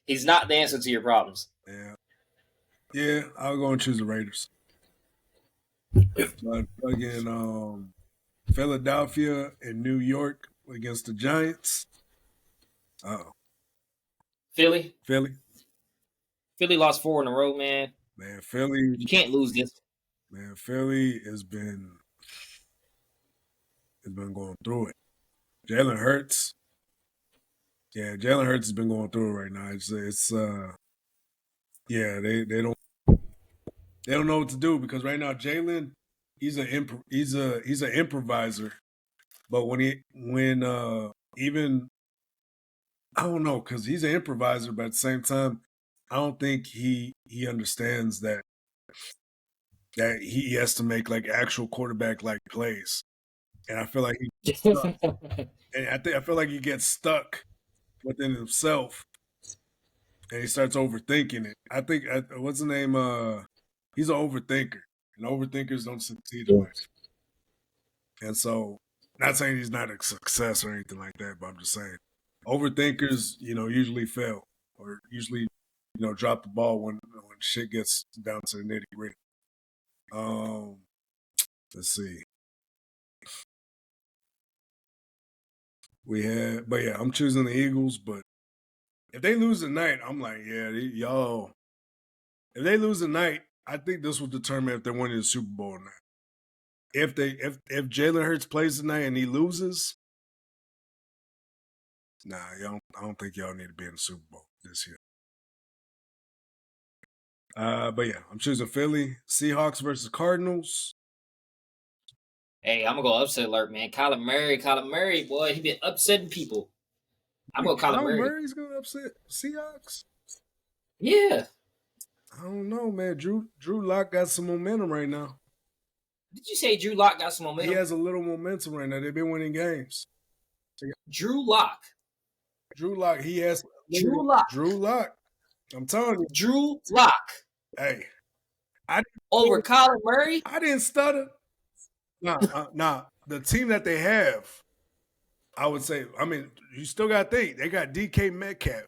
he's not the answer to your problems. Yeah, I'll go and choose the Raiders. But again, Philadelphia and New York against the Giants. Philly lost 4 in a row, man. Man, Philly. You can't lose this. Man, Philly has been going through it. Jalen Hurts. Yeah, Jalen Hurts has been going through it right now. They don't know what to do because right now Jalen, he's an improviser. But even I don't know, because he's an improviser, but at the same time, I don't think he understands that he has to make like actual quarterback like plays. And I feel like I feel like he gets stuck within himself and he starts overthinking it. I think what's the name? He's an overthinker. And overthinkers don't succeed in life. And so, not saying he's not a success or anything like that, but I'm just saying overthinkers, usually fail or usually, drop the ball when shit gets down to the nitty gritty. Let's see. I'm choosing the Eagles, but if they lose tonight, I'm like, y'all. If they lose tonight, I think this will determine if they're winning the Super Bowl or not. If Jalen Hurts plays tonight and he loses, I don't think y'all need to be in the Super Bowl this year. I'm choosing Philly. Seahawks versus Cardinals. Hey, I'm gonna go upset alert, man. Kyler Murray, boy, he been upsetting people. I'm going Kyler Murray. Murray's gonna upset Seahawks. Yeah. I don't know, man. Drew Lock got some momentum right now. Did you say Drew Lock got some momentum? He has a little momentum right now. They've been winning games. Drew Lock. He has Drew Lock. Drew Lock. I'm telling you. Drew Lock. Hey. Over Kyler Murray? I didn't stutter. Nah. The team that they have, I would say, you still got to think. They got DK Metcalf.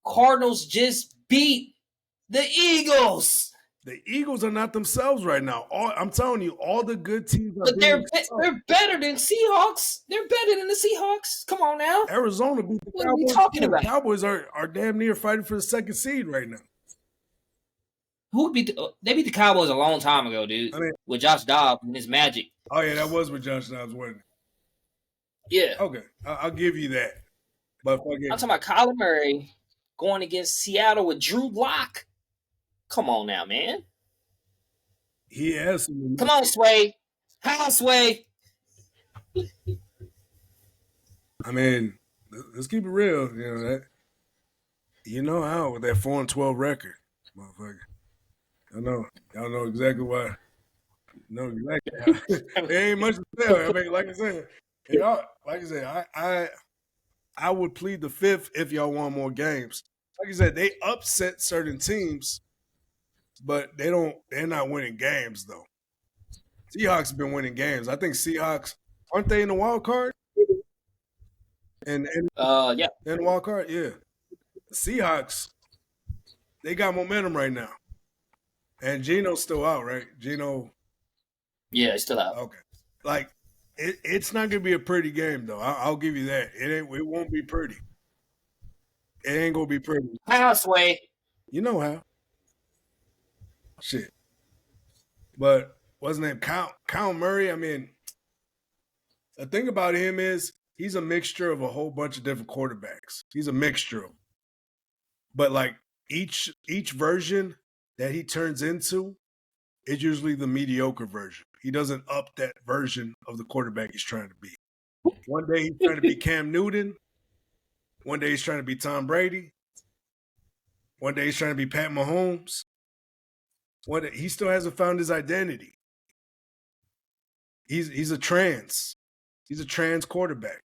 Cardinals just beat the Eagles. The Eagles are not themselves right now. I'm telling you, all the good teams are they're better than Seahawks. They're better than the Seahawks. Come on now. Arizona beat the Cowboys. What are we talking about? The Cowboys are damn near fighting for the second seed right now. They beat the Cowboys a long time ago, dude. With Josh Dobbs and his magic. Oh, yeah, that was with Josh Dobbs winning. Yeah. Okay, I'll give you that. But I'm talking about Kyler Murray going against Seattle with Drew Lock. Come on now, man. He has some. Come on, Sway. How, Sway? Let's keep it real. You know how with that 4-12 record, motherfucker. Y'all know exactly why. There ain't much to tell. Like I said, I would plead the fifth if y'all want more games. Like I said, they upset certain teams, but they're not winning games though. Seahawks have been winning games. I think Seahawks, aren't they in the wild card? Yeah. In the wild card, yeah. Seahawks, they got momentum right now. And Geno's still out, right? Geno. Yeah, he's still out. Okay. Like, it's not gonna be a pretty game though. I'll give you that. It won't be pretty. It ain't gonna be pretty. How, Sway? You know how. Shit. But what's his name? Kyle Murray, the thing about him is he's a mixture of a whole bunch of different quarterbacks. He's a mixture of them. But like each version that he turns into is usually the mediocre version. He doesn't up that version of the quarterback he's trying to be. One day he's trying to be Cam Newton. One day he's trying to be Tom Brady. One day he's trying to be Pat Mahomes. One day, he still hasn't found his identity. He's a trans quarterback.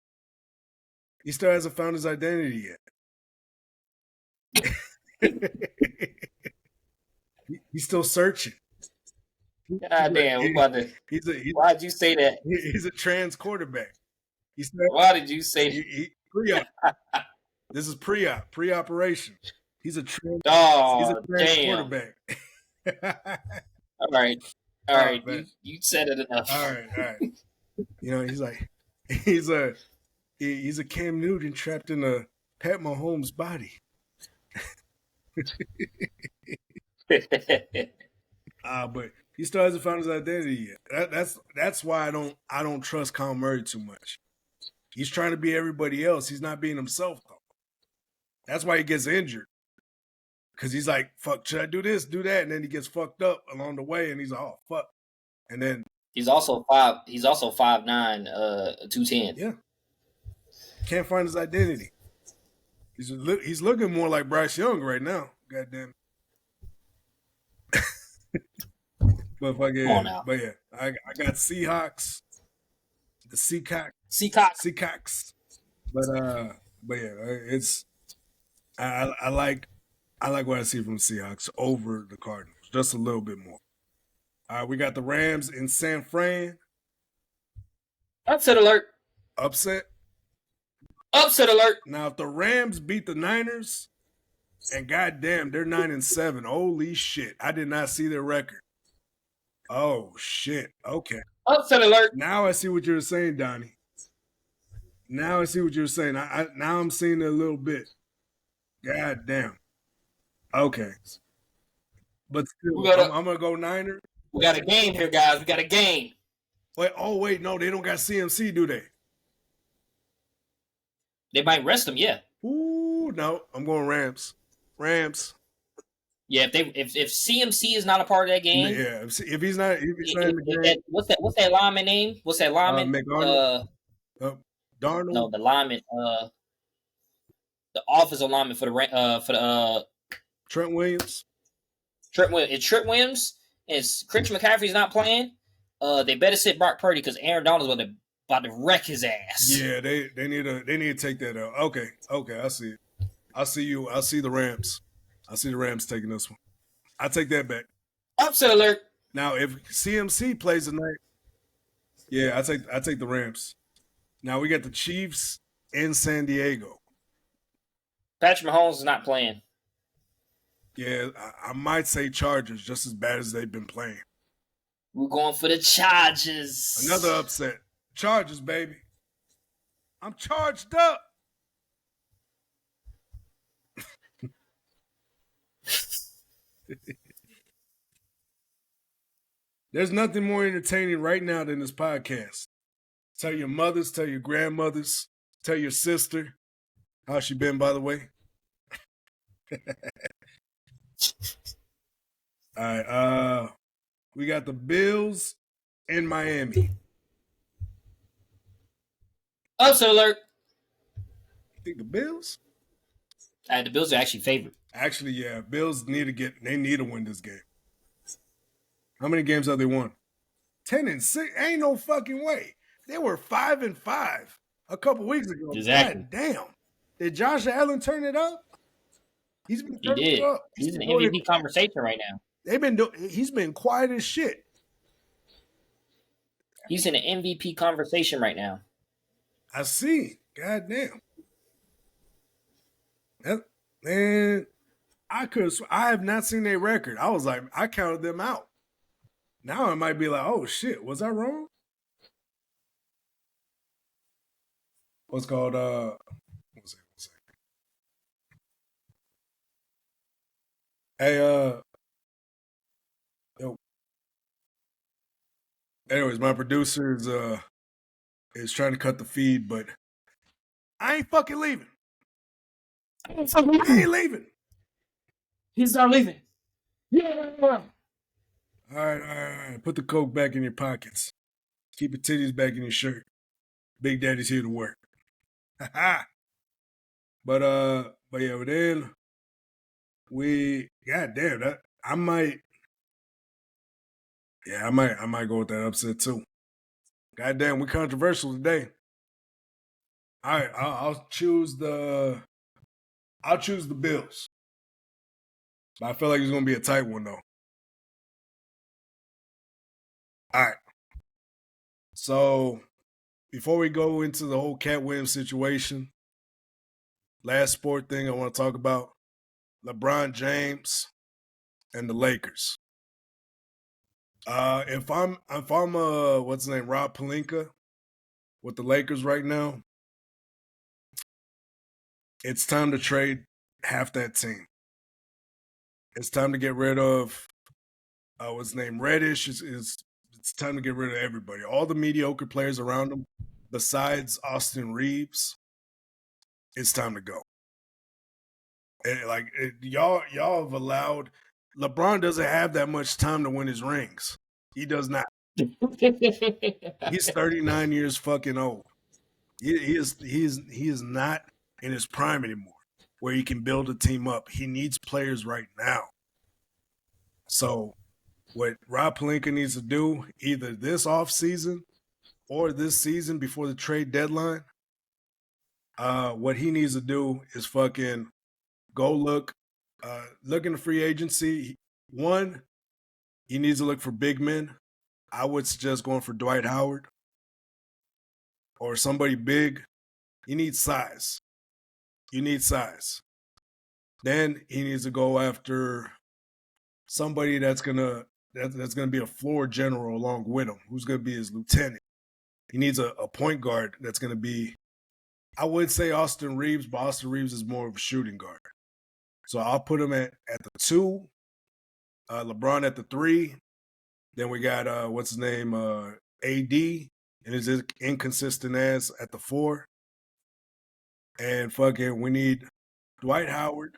He still hasn't found his identity yet. He's still searching. God damn, why'd you say that? He's a trans quarterback. He said, why did you say pre-op? This is pre-operation. He's a trans damn. quarterback. All right. All right. You said it enough. All right. You know, he's like, he's a Cam Newton trapped in a Pat Mahomes body. But he still hasn't found his identity yet. That's why I don't trust Kyle Murray too much. He's trying to be everybody else. He's not being himself though. That's why he gets injured. Cause he's like, fuck, should I do this, do that? And then he gets fucked up along the way and he's like, oh fuck. And then he's also 5'9", 210. Yeah. Can't find his identity. He's looking more like Bryce Young right now. Goddamn. But I got Seahawks. The Seacocks. But yeah, it's I like what I see from the Seahawks over the Cardinals, just a little bit more. All right, we got the Rams in San Fran. Upset alert. Upset alert. Now, if the Rams beat the Niners, and goddamn, they're 9-7. Holy shit! I did not see their record. Oh shit! Okay. Upset alert. Now I see what you're saying, Donnie. Now I see what you're saying. Now I'm seeing it a little bit. God damn. Okay. But still, I'm gonna go Niners. We got a game here, guys. We got a game. Wait, no, they don't got CMC, do they? They might rest him, yeah. Ooh, no, I'm going Rams. Yeah, if CMC is not a part of that game, yeah. If he's not in the game, what's that lineman name? What's that lineman? Darnold. No, the lineman. The offensive lineman for the Trent Williams. It's Trent Williams. It's Christian McCaffrey's not playing. They better sit Brock Purdy because Aaron Donald's about to wreck his ass. Yeah, they need to take that out. Okay, I see it. I see the Rams. I see the Rams taking this one. I take that back. Upset alert. Now, if CMC plays tonight, yeah, I take the Rams. Now we got the Chiefs in San Diego. Patrick Mahomes is not playing. Yeah, I might say Chargers, just as bad as they've been playing. We're going for the Chargers. Another upset. Chargers, baby. I'm charged up. There's nothing more entertaining right now than this podcast. Tell your mothers, tell your grandmothers, tell your sister. How's she been, by the way? All right. We got the Bills in Miami. Upset alert. You think the Bills? The Bills are actually favored. Actually, yeah. Bills need to win this game. How many games have they won? 10-6. Ain't no fucking way. They were 5-5 a couple weeks ago. Exactly. God damn. Did Josh Allen turn it up? He's been turning it up. He's in MVP conversation right now. He's been quiet as shit. He's in an MVP conversation right now. I see. God damn. Man, I have not seen their record. I was like, I counted them out. Now I might be like, oh shit, was I wrong? What's called Hey, yo. Anyways, my producer is trying to cut the feed, but I ain't fucking leaving. I ain't leaving. He's not leaving. Yeah. All right. Put the coke back in your pockets. Keep your titties back in your shirt. Big Daddy's here to work. But yeah, but then goddamn, that I might go with that upset too. Goddamn, we controversial today. All right, I'll choose the Bills. But I feel like it's gonna be a tight one though. All right. So before we go into the whole Cat Williams situation, last sport thing I want to talk about: LeBron James and the Lakers. If I'm what's his name, Rob Pelinka with the Lakers right now, it's time to trade half that team. It's time to get rid of what's his name, Reddish. It's time to get rid of everybody. All the mediocre players around him, besides Austin Reeves, it's time to go. Y'all have allowed. LeBron doesn't have that much time to win his rings. He does not. He's 39 years fucking old. He is not in his prime anymore, where he can build a team up. He needs players right now. So what Rob Pelinka needs to do, either this offseason or this season before the trade deadline, what he needs to do is fucking go look in the free agency. One, he needs to look for big men. I would suggest going for Dwight Howard or somebody big. He needs size. You need size. Then he needs to go after somebody that's gonna be a floor general along with him, who's gonna be his lieutenant. He needs a point guard that's gonna be, I would say Austin Reeves, but Austin Reeves is more of a shooting guard. So I'll put him at the 2, LeBron at the 3. Then we got what's his name, AD, and his inconsistent ass at the 4. And fucking we need Dwight Howard,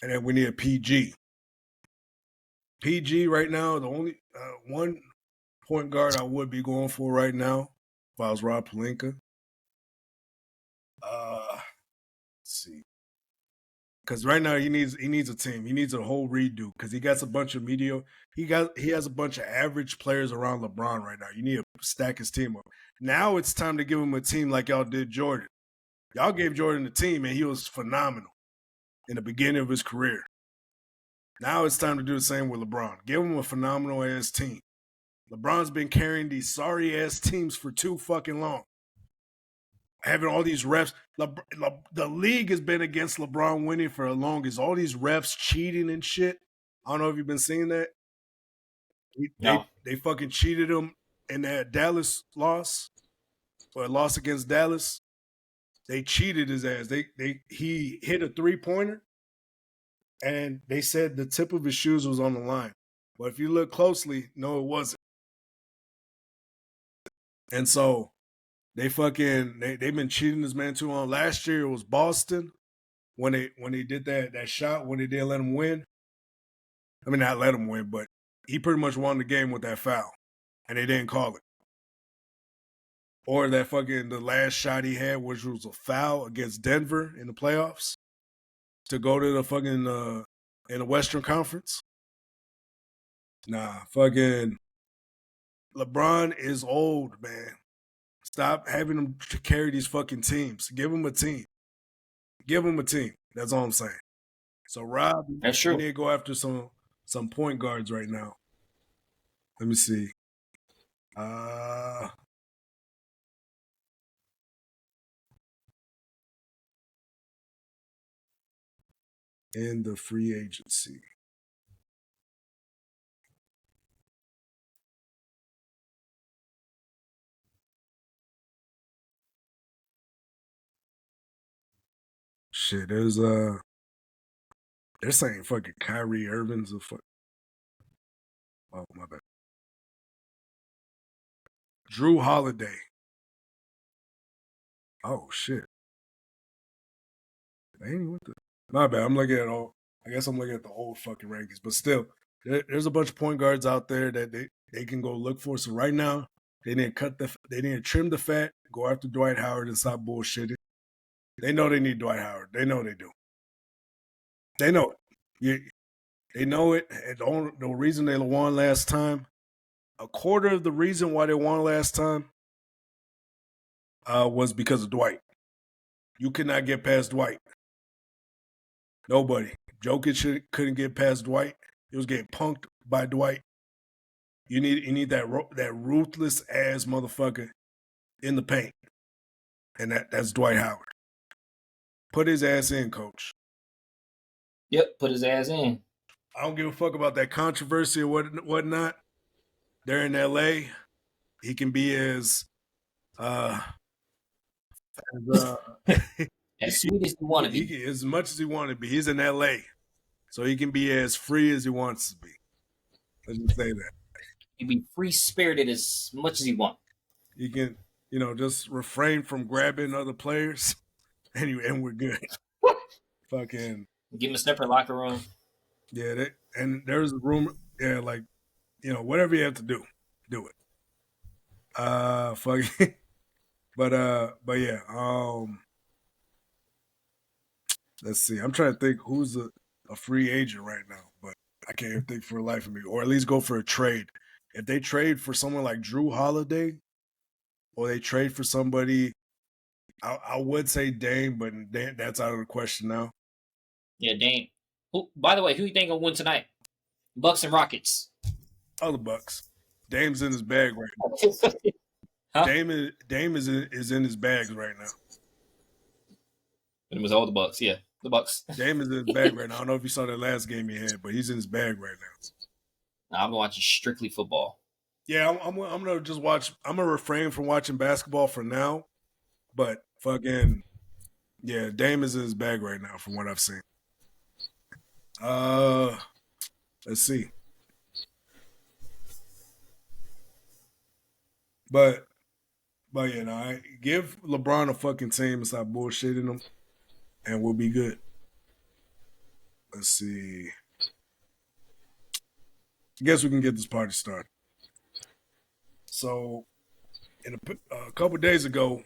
and then we need a PG. PG right now, the only one point guard I would be going for right now if I was Rob Pelinka. Let's see. Because right now he needs a team. He needs a whole redo because he got a bunch of he has a bunch of average players around LeBron right now. You need to stack his team up. Now it's time to give him a team like y'all did Jordan. Y'all gave Jordan a team and he was phenomenal in the beginning of his career. Now it's time to do the same with LeBron. Give him a phenomenal ass team. LeBron's been carrying these sorry ass teams for too fucking long. Having all these refs, the league has been against LeBron winning for the longest. All these refs cheating and shit. I don't know if you've been seeing that. They fucking cheated him in that Dallas loss, or a loss against Dallas. They cheated his ass. He hit a 3-pointer, and they said the tip of his shoes was on the line. But if you look closely, no, it wasn't. And so they've been cheating this man too long. Last year it was Boston when they did that shot when they didn't let him win. I mean, not let him win, but he pretty much won the game with that foul, and they didn't call it. Or that the last shot he had, which was a foul against Denver in the playoffs to go to the in the Western Conference. Nah, fucking LeBron is old, man. Stop having him to carry these fucking teams. Give him a team. Give him a team. That's all I'm saying. So Rob, that's true. We need to go after some point guards right now. Let me see. In the free agency. Shit, they're saying fucking Kyrie Irving's a fuck. Oh, my bad. Drew Holiday. Oh shit. Dang, what the? My bad. I'm looking at I guess I'm looking at the old fucking rankings, but still, there's a bunch of point guards out there that they can go look for. So right now, they didn't trim the fat, go after Dwight Howard and stop bullshitting. They know they need Dwight Howard. They know they do. They know it. They know it. And the reason they won last time, a quarter of the reason why they won last time was because of Dwight. You could not get past Dwight. Nobody. Jokic couldn't get past Dwight. He was getting punked by Dwight. You need that ruthless ass motherfucker in the paint. And that's Dwight Howard. Put his ass in, coach. Yep, put his ass in. I don't give a fuck about that controversy or whatnot. They're in LA. He can be as sweet as he want to be. As much as he want to be. He's in LA. So he can be as free as he wants to be. Let's just say that. He can be free spirited as much as he wants. He can, just refrain from grabbing other players, and we're good. Fucking give him a separate locker room. Yeah, and there's a rumor. Yeah, like, whatever you have to do it. Fucking, but yeah. Let's see. I'm trying to think who's a free agent right now, but I can't even think for the life of me. Or at least go for a trade. If they trade for someone like Drew Holiday, or they trade for somebody, I would say Dame, but that's out of the question now. Yeah, Dame. By the way, who you think will win tonight? Bucks and Rockets. Oh, the Bucks. Dame's in his bag right now. Huh? Dame is in his bags right now. It was all the Bucks, yeah. The Bucks. Dame is in his bag right now. I don't know if you saw that last game he had, but he's in his bag right now. I'm watching strictly football. Yeah, I'm gonna just watch. I'm gonna refrain from watching basketball for now, but fucking yeah, Dame is in his bag right now from what I've seen. Let's see. But I give LeBron a fucking team and stop bullshitting him, and we'll be good. Let's see. I guess we can get this party started. So, in a couple days ago,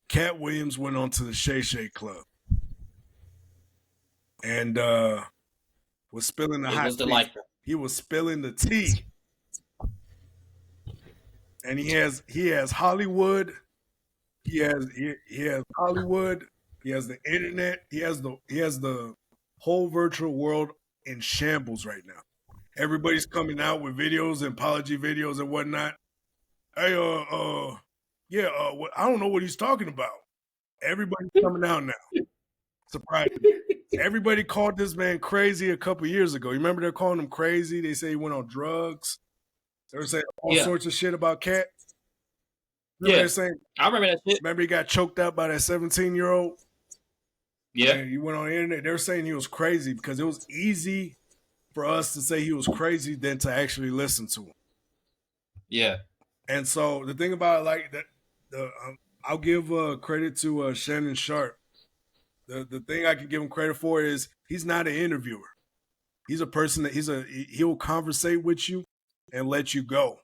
Cat Williams went on to the Shay Shay Club and was spilling the hot tea. He was spilling the tea, and he has Hollywood. He has Hollywood. He has the internet. He has the whole virtual world in shambles right now. Everybody's coming out with videos and apology videos and whatnot. Hey, I don't know what he's talking about. Everybody's coming out now. Surprising. Everybody called this man crazy a couple years ago. You remember they're calling him crazy? They say he went on drugs. They were saying all sorts of shit about Cat. I remember that shit. Remember he got choked out by that 17-year-old? Yeah. And he went on the internet. They were saying he was crazy because it was easy for us to say he was crazy than to actually listen to him. Yeah. And so the thing about it, like that, I'll give credit to Shannon Sharp. The thing I can give him credit for is he's not an interviewer. He's a person that he'll conversate with you and let you go.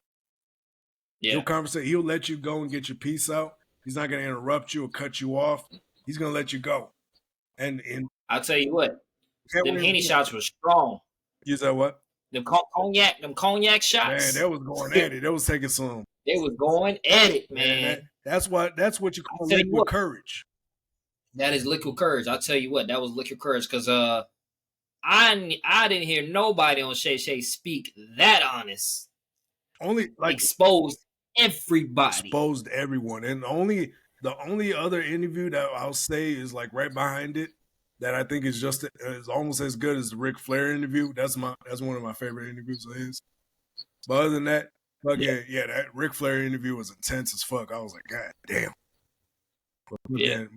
Yeah. He'll let you go and get your piece out. He's not going to interrupt you or cut you off. He's going to let you go. And I'll tell you what, them Henny shots were strong. You said what? Them cognac shots. Man, they was going at it. They was taking some. They was going at it, man. That's what you call liquid courage. That is liquid courage. I'll tell you what, that was liquid courage because I didn't hear nobody on Shay Shay speak that honest. Only like exposed everybody. Exposed everyone. And the only other interview that I'll say is like right behind it that I think is almost as good as the Ric Flair interview. That's one of my favorite interviews of his. But other than that, that Ric Flair interview was intense as fuck. I was like, God damn.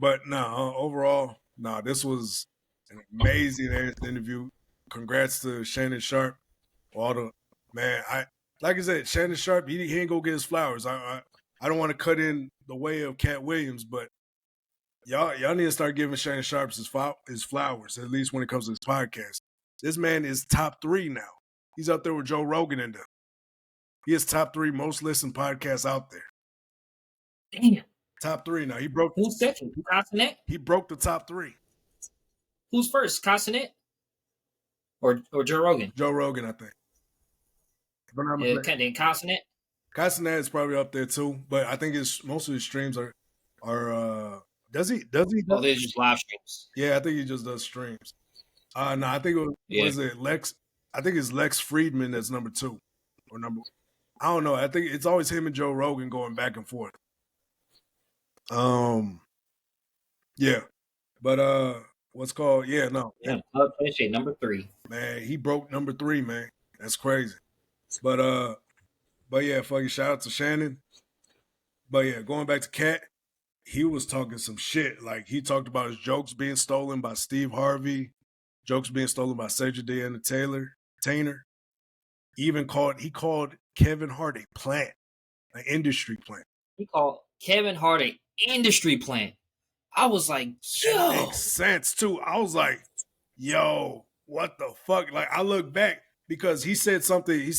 But overall, this was an amazing interview. Congrats to Shannon Sharp. Like I said, Shannon Sharp, he ain't go get his flowers. I don't want to cut in the way of Cat Williams, but y'all need to start giving Shannon Sharp his flowers, at least when it comes to his podcast. This man is top 3 now. He's up there with Joe Rogan and them. He is top 3 most listened podcasts out there. Damn. Top 3 now. He broke. Who's second? Consonant? He broke the top 3. Who's first? Consonant? Or Joe Rogan? Joe Rogan, I think. Then Consonant? Consonant is probably up there too, but I think most of his streams are does he? Oh, they're just live streams. Yeah, I think he just does streams. No, I think was it Lex? I think it's Lex Friedman that's number 2 or number. I don't know. I think it's always him and Joe Rogan going back and forth. Yeah, but what's called? Yeah, no. Yeah, Club Finishing number 3. Man, he broke number 3. Man, that's crazy. But yeah, fucking shout out to Shannon. But yeah, going back to Cat, he was talking some shit. Like he talked about his jokes being stolen by Steve Harvey, jokes being stolen by Cedric the Entertainer. He called Kevin Hart a plant, an industry plant. He called Kevin Hart an industry plant. I was like, yo. That makes sense too. I was like, yo, what the fuck? Like I look back because he said something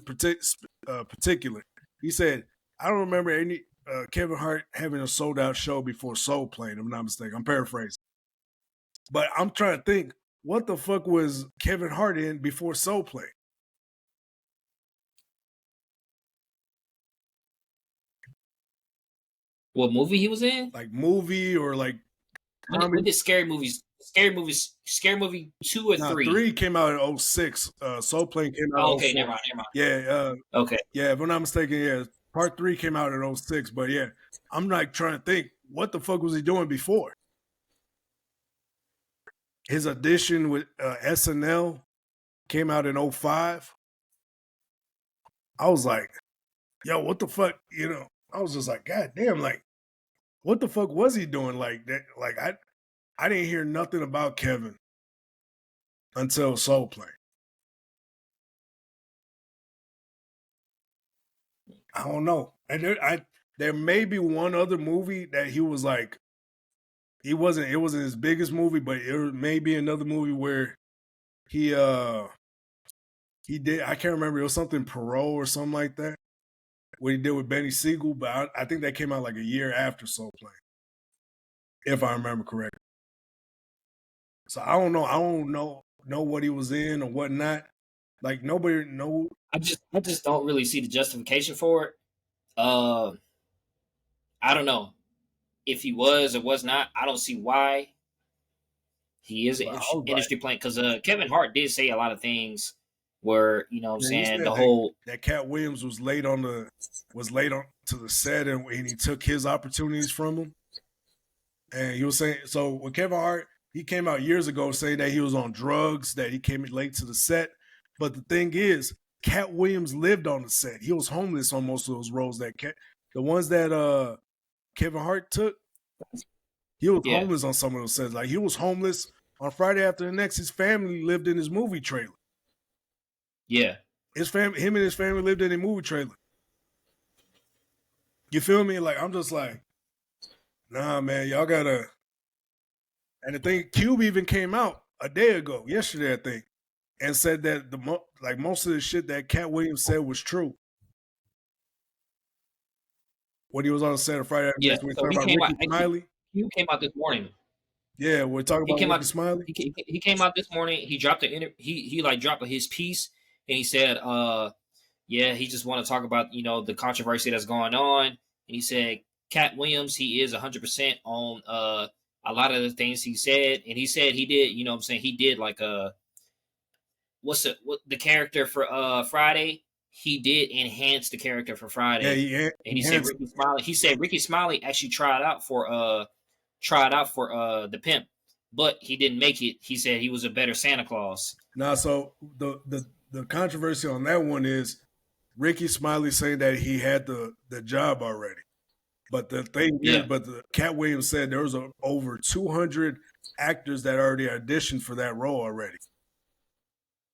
particular. He said, I don't remember any Kevin Hart having a sold out show before Soul Plane, if I'm not mistaken. I'm paraphrasing. But I'm trying to think, what the fuck was Kevin Hart in before Soul Plane? What movie he was in? Like movie or like when did Scary Movie 2 or 3? 3 came out in 06. Soul Plane came out. Okay, never mind. Yeah. Okay. Yeah, if I'm not mistaken, yeah. Part 3 came out in 06, but yeah, I'm like trying to think, what the fuck was he doing before? His audition with SNL came out in 05. I was like, yo, what the fuck? You know, I was just like, God damn, like, what the fuck was he doing like that? Like, I didn't hear nothing about Kevin until Soul Plane. I don't know. And there may be one other movie that he was like, it wasn't his biggest movie, but it may be another movie where he did, I can't remember, it was something Parole or something like that, what he did with Benny Siegel, but I think that came out like a year after Soul Plane, if I remember correctly. So I don't know what he was in or whatnot. Like nobody know. I just don't really see the justification for it. I don't know if he was or was not. I don't see why he is an industry plant, because Kevin Hart did say a lot of things where, you know what I'm saying, the whole that Cat Williams was late on to the set and he took his opportunities from him. And he was saying, so with Kevin Hart, he came out years ago saying that he was on drugs, that he came late to the set. But the thing is, Cat Williams lived on the set. He was homeless on most of those roles the ones that Kevin Hart took. He was homeless on some of those sets. Like he was homeless on Friday After the Next. His family lived in his movie trailer. Yeah. Him and his family lived in a movie trailer. You feel me? Like, I'm just like, nah, man, y'all gotta. And the thing, Cube even came out a day ago, yesterday, I think, and said that most of the shit that Cat Williams said was true. When he was on the set of Friday After Next, we talking about Ricky Smiley. He came out this morning. Yeah, we're talking about Ricky Smiley. He came out this morning. He dropped he dropped his piece, and he said, yeah, he just want to talk about, you know, the controversy that's going on. And he said, Cat Williams, he is 100% on a lot of the things he said. And he said he did, you know what I'm saying, he did like what the character for Friday, he did enhance the character for Friday. Yeah, and he said Ricky Smiley. He said Ricky Smiley actually tried out for the pimp, but he didn't make it. He said he was a better Santa Claus. Nah, so the controversy on that one is Ricky Smiley saying that he had the job already. But the thing is, the Cat Williams said there was over 200 actors that already auditioned for that role already.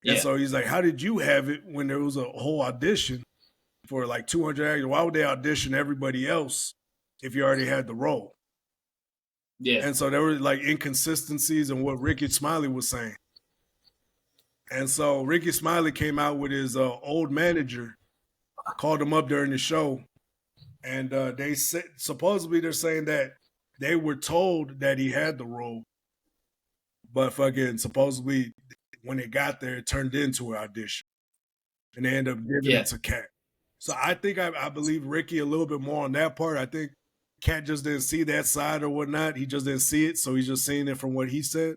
And so he's like, how did you have it when there was a whole audition for like 200 actors? Why would they audition everybody else if you already had the role? Yeah. And so there were like inconsistencies in what Ricky Smiley was saying. And so Ricky Smiley came out with his old manager, called him up during the show. And they said, supposedly they're saying that they were told that he had the role. But fucking supposedly when it got there, it turned into an audition. And they ended up giving it to Cat. So I think I believe Ricky a little bit more on that part. I think Cat just didn't see that side or whatnot. He just didn't see it. So he's just seeing it from what he said,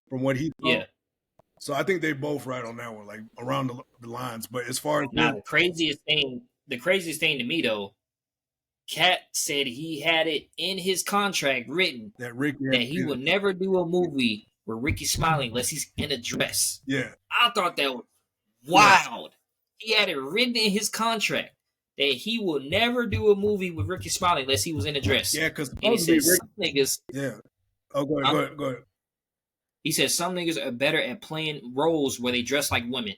from what he thought. Yeah. So I think they both right on that one, like around the lines. But as far as now, the craziest thing to me though, Cat said he had it in his contract written that he would never do a movie with Ricky Smiley unless he's in a dress. Yeah, I thought that was wild. Yeah. He had it written in his contract that he will never do a movie with Ricky Smiley unless he was in a dress. Yeah, because he said some niggas. Yeah. Oh, go ahead. He said some niggas are better at playing roles where they dress like women.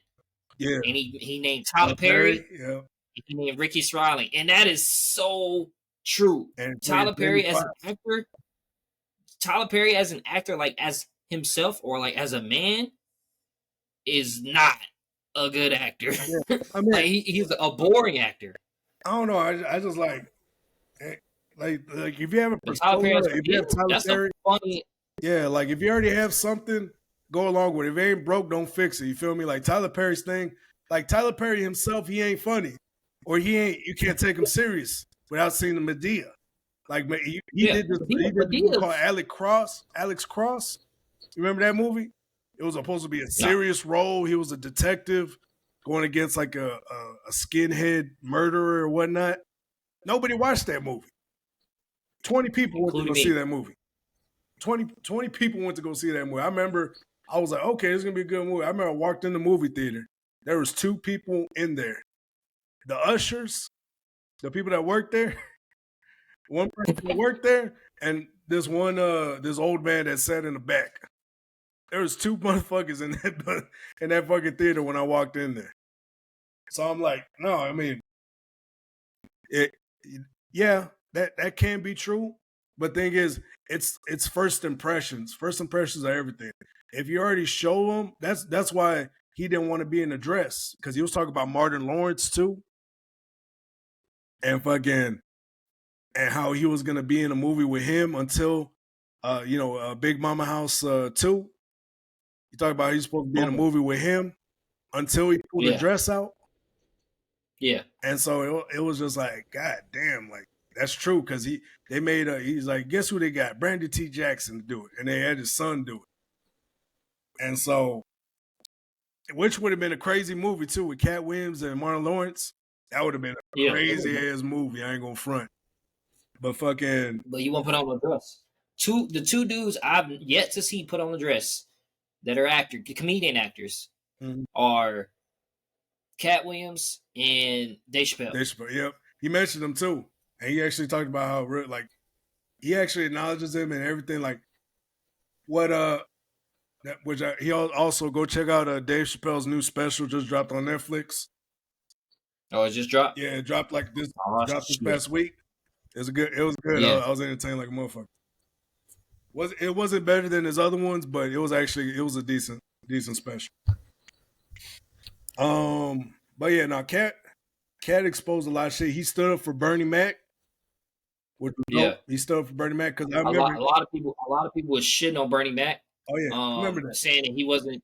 Yeah. And he named Tyler Perry. Yeah. He named Ricky Smiley. And that is so true. And Tyler Perry as an actor, like as himself or like as a man, is not a good actor. Yeah. I mean, like he's a boring actor. I don't know. I just like if you have a persona, if you have Tyler Perry, funny. Yeah, like if you already have something, go along with it. If it ain't broke, don't fix it. You feel me? Like Tyler Perry's thing, like Tyler Perry himself, he ain't funny, or you can't take him serious without seeing the Medea. Like he did this movie called Alex Cross. You remember that movie? It was supposed to be a serious role. He was a detective going against like a skinhead murderer or whatnot. Nobody watched that movie. 20 people went to go see that movie. 20 people went to go see that movie. I remember I was like, okay, this is going to be a good movie. I remember I walked in the movie theater. There was 2 people in there. The ushers, the people that worked there, one person that worked there, and this old man that sat in the back. There was 2 motherfuckers in that fucking theater when I walked in there. So I'm like, no, I mean, that can be true. But thing is, it's first impressions. First impressions are everything. If you already show them, that's why he didn't want to be in a dress, because he was talking about Martin Lawrence too, and how he was gonna be in a movie with him until Big Mama House 2. You talk about he's supposed to be in a movie with him until he pulled the dress out. Yeah, and so it was just like, God damn, like. That's true, because he's like, guess who they got? Brandon T. Jackson to do it. And they had his son do it. And so, which would have been a crazy movie too, with Cat Williams and Martin Lawrence. That would have been a crazy ass movie. I ain't gonna front. But you won't put on a dress. The 2 dudes I've yet to see put on a dress that are comedian actors are Cat Williams and Dave Chappelle. Dave Chappelle, yep. He mentioned them too. And he actually talked about how, like, he actually acknowledges him and everything. Like, he also go check out Dave Chappelle's new special just dropped on Netflix. Oh, it just dropped? Yeah, it dropped like this. Dropped this past week. It was good. Yeah. I was entertained like a motherfucker. It wasn't better than his other ones, but it was a decent special. But yeah, now Cat exposed a lot of shit. He stood up for Bernie Mac. He stood up for Bernie Mac because I remember a lot of people was shitting on Bernie Mac. Oh yeah, I remember that, saying that he wasn't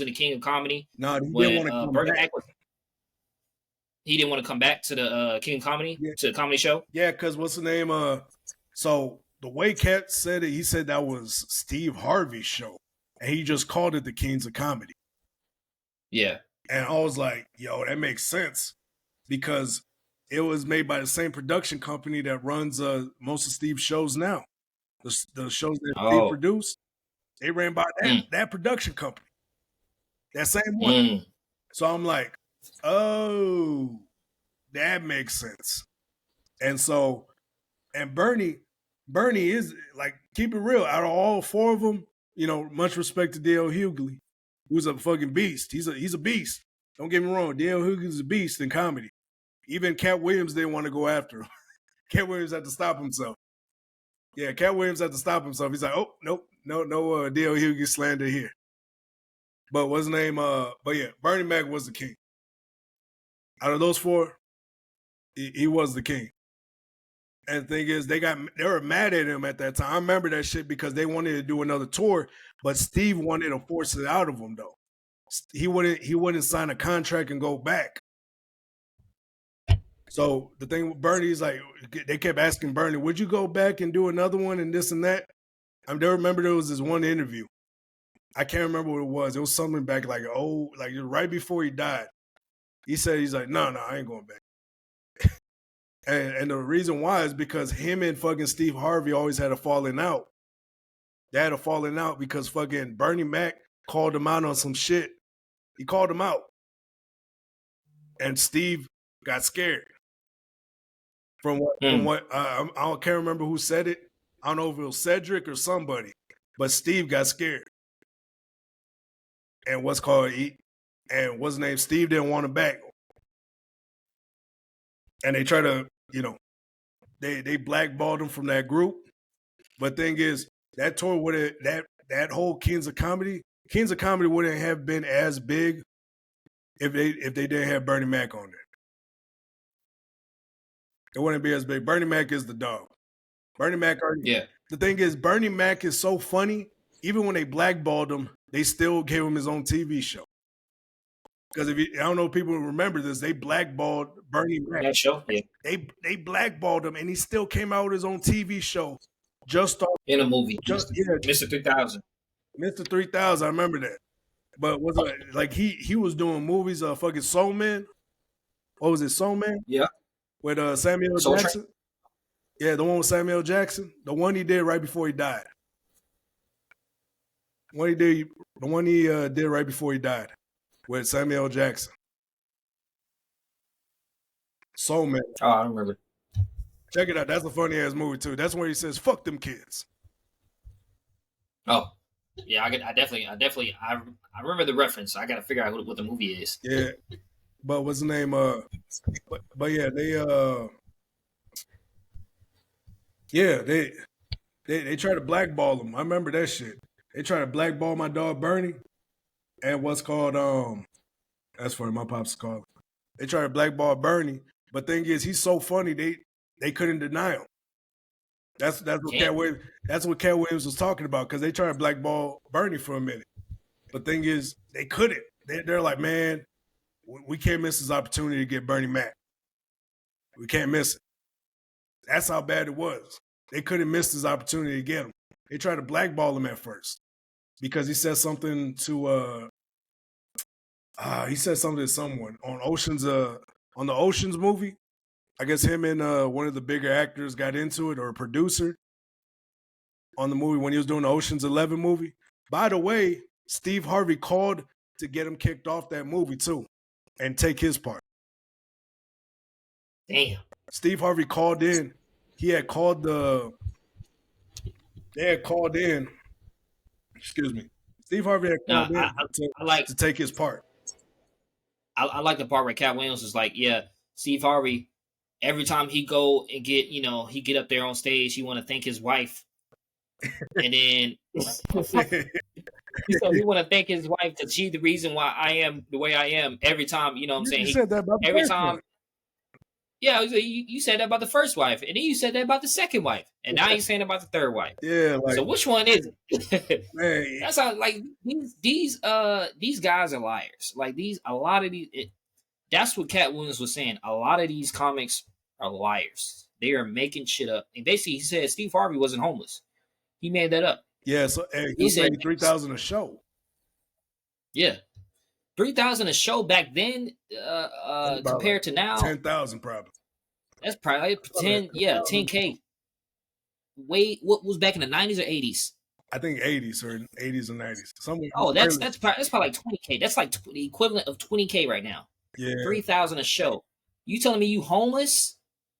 the king of comedy. No, he didn't want to come back. He didn't want to come back to the King of Comedy, to the comedy show. Yeah, because what's the name? So the way Cat said it, he said that was Steve Harvey's show, and he just called it the Kings of Comedy. Yeah, and I was like, yo, that makes sense, because it was made by the same production company that runs most of Steve's shows now. The shows that Steve produced, they ran by that production company. That same one. So I'm like, oh, that makes sense. And so, and Bernie is, like, keep it real, out of all 4 of them, much respect to D.L. Hughley, who's a fucking beast. He's a beast. Don't get me wrong, D.L. Hughley's a beast in comedy. Even Cat Williams didn't want to go after him. Cat Williams had to stop himself. Yeah, Cat Williams had to stop himself. He's like, oh, nope, no D.L. Hughley slander here. But what's his name? But yeah, Bernie Mac was the king. Out of those 4, he was the king. And the thing is, they were mad at him at that time. I remember that shit because they wanted to do another tour, but Steve wanted to force it out of him though. He wouldn't sign a contract and go back. So the thing with Bernie is, like, they kept asking Bernie, would you go back and do another one and this and that? I remember there was this one interview I can't remember what it was. It was something back like right before he died. He said he's like, no, I ain't going back. and the reason why is because him and fucking Steve Harvey always had a falling out. They had a falling out because fucking Bernie Mac called him out on some shit. He called him out. And Steve got scared. From what I can't remember who said it. I don't know if it was Cedric or somebody, but Steve got scared. And what's his name? Steve didn't want him back. And they try to, they blackballed him from that group. But thing is, that tour would have that whole Kings of Comedy wouldn't have been as big if they didn't have Bernie Mac on there. It wouldn't be as big. Bernie Mac is the dog. Bernie Mac Yeah. The thing is, Bernie Mac is so funny. Even when they blackballed him, they still gave him his own TV show. Because I don't know if people remember this, they blackballed Bernie Mac. That show, yeah. They blackballed him, and he still came out with his own TV show. Just in a movie, Mr. 3000. Mr. 3000, I remember that. But was it like he was doing movies? Fucking Soul Man. What was it, Soul Man? Yeah. With Samuel Jackson. Yeah, the one with Samuel Jackson. The one he did right before he died. The one he did right before he died with Samuel Jackson. Soul Man. Oh, I don't remember. Check it out. That's a funny ass movie too. That's where he says, "Fuck them kids." Oh, yeah. I remember the reference. I got to figure out what the movie is. Yeah, but what's the name? But yeah, they try to blackball him. I remember that shit. They try to blackball my dog Bernie, and what's called that's funny. My pops called him. They try to blackball Bernie, but thing is, he's so funny. They couldn't deny him. That's what Cat Williams was talking about, because they tried to blackball Bernie for a minute. But thing is, they couldn't. They're like, man, we can't miss this opportunity to get Bernie Mac. We can't miss it. That's how bad it was. They couldn't miss this opportunity to get him. They tried to blackball him at first because he said something to someone on the Oceans movie. I guess him and one of the bigger actors got into it, or a producer on the movie when he was doing the Ocean's 11 movie. By the way, Steve Harvey called to get him kicked off that movie too and take his part. Damn. Steve Harvey called in. They had called in. Excuse me. Steve Harvey had called in to take his part. I like the part where Cat Williams is like, yeah, Steve Harvey, every time he go and he get up there on stage, he want to thank his wife. And then so he want to thank his wife because she's the reason why I am the way I am every time, you know what I'm saying? You said that about every time. Wife. Yeah, you said that about the first wife, and then you said that about the second wife, and now you're saying about the third wife. Yeah, so which one is it? Man, that's how these guys are liars. Like a lot of these. That's what Cat Williams was saying. A lot of these comics are liars. They are making shit up. And basically, he said Steve Harvey wasn't homeless. He made that up. Yeah, so he said 3,000 a show. Yeah. 3,000 a show back then, compared to now. 10,000 probably. That's probably 10K. Wait, what was back in the 90s or 80s? I think 80s or 80s and 90s. That's probably like 20K. That's like the equivalent of 20K right now. Yeah. 3,000 a show. You telling me you homeless?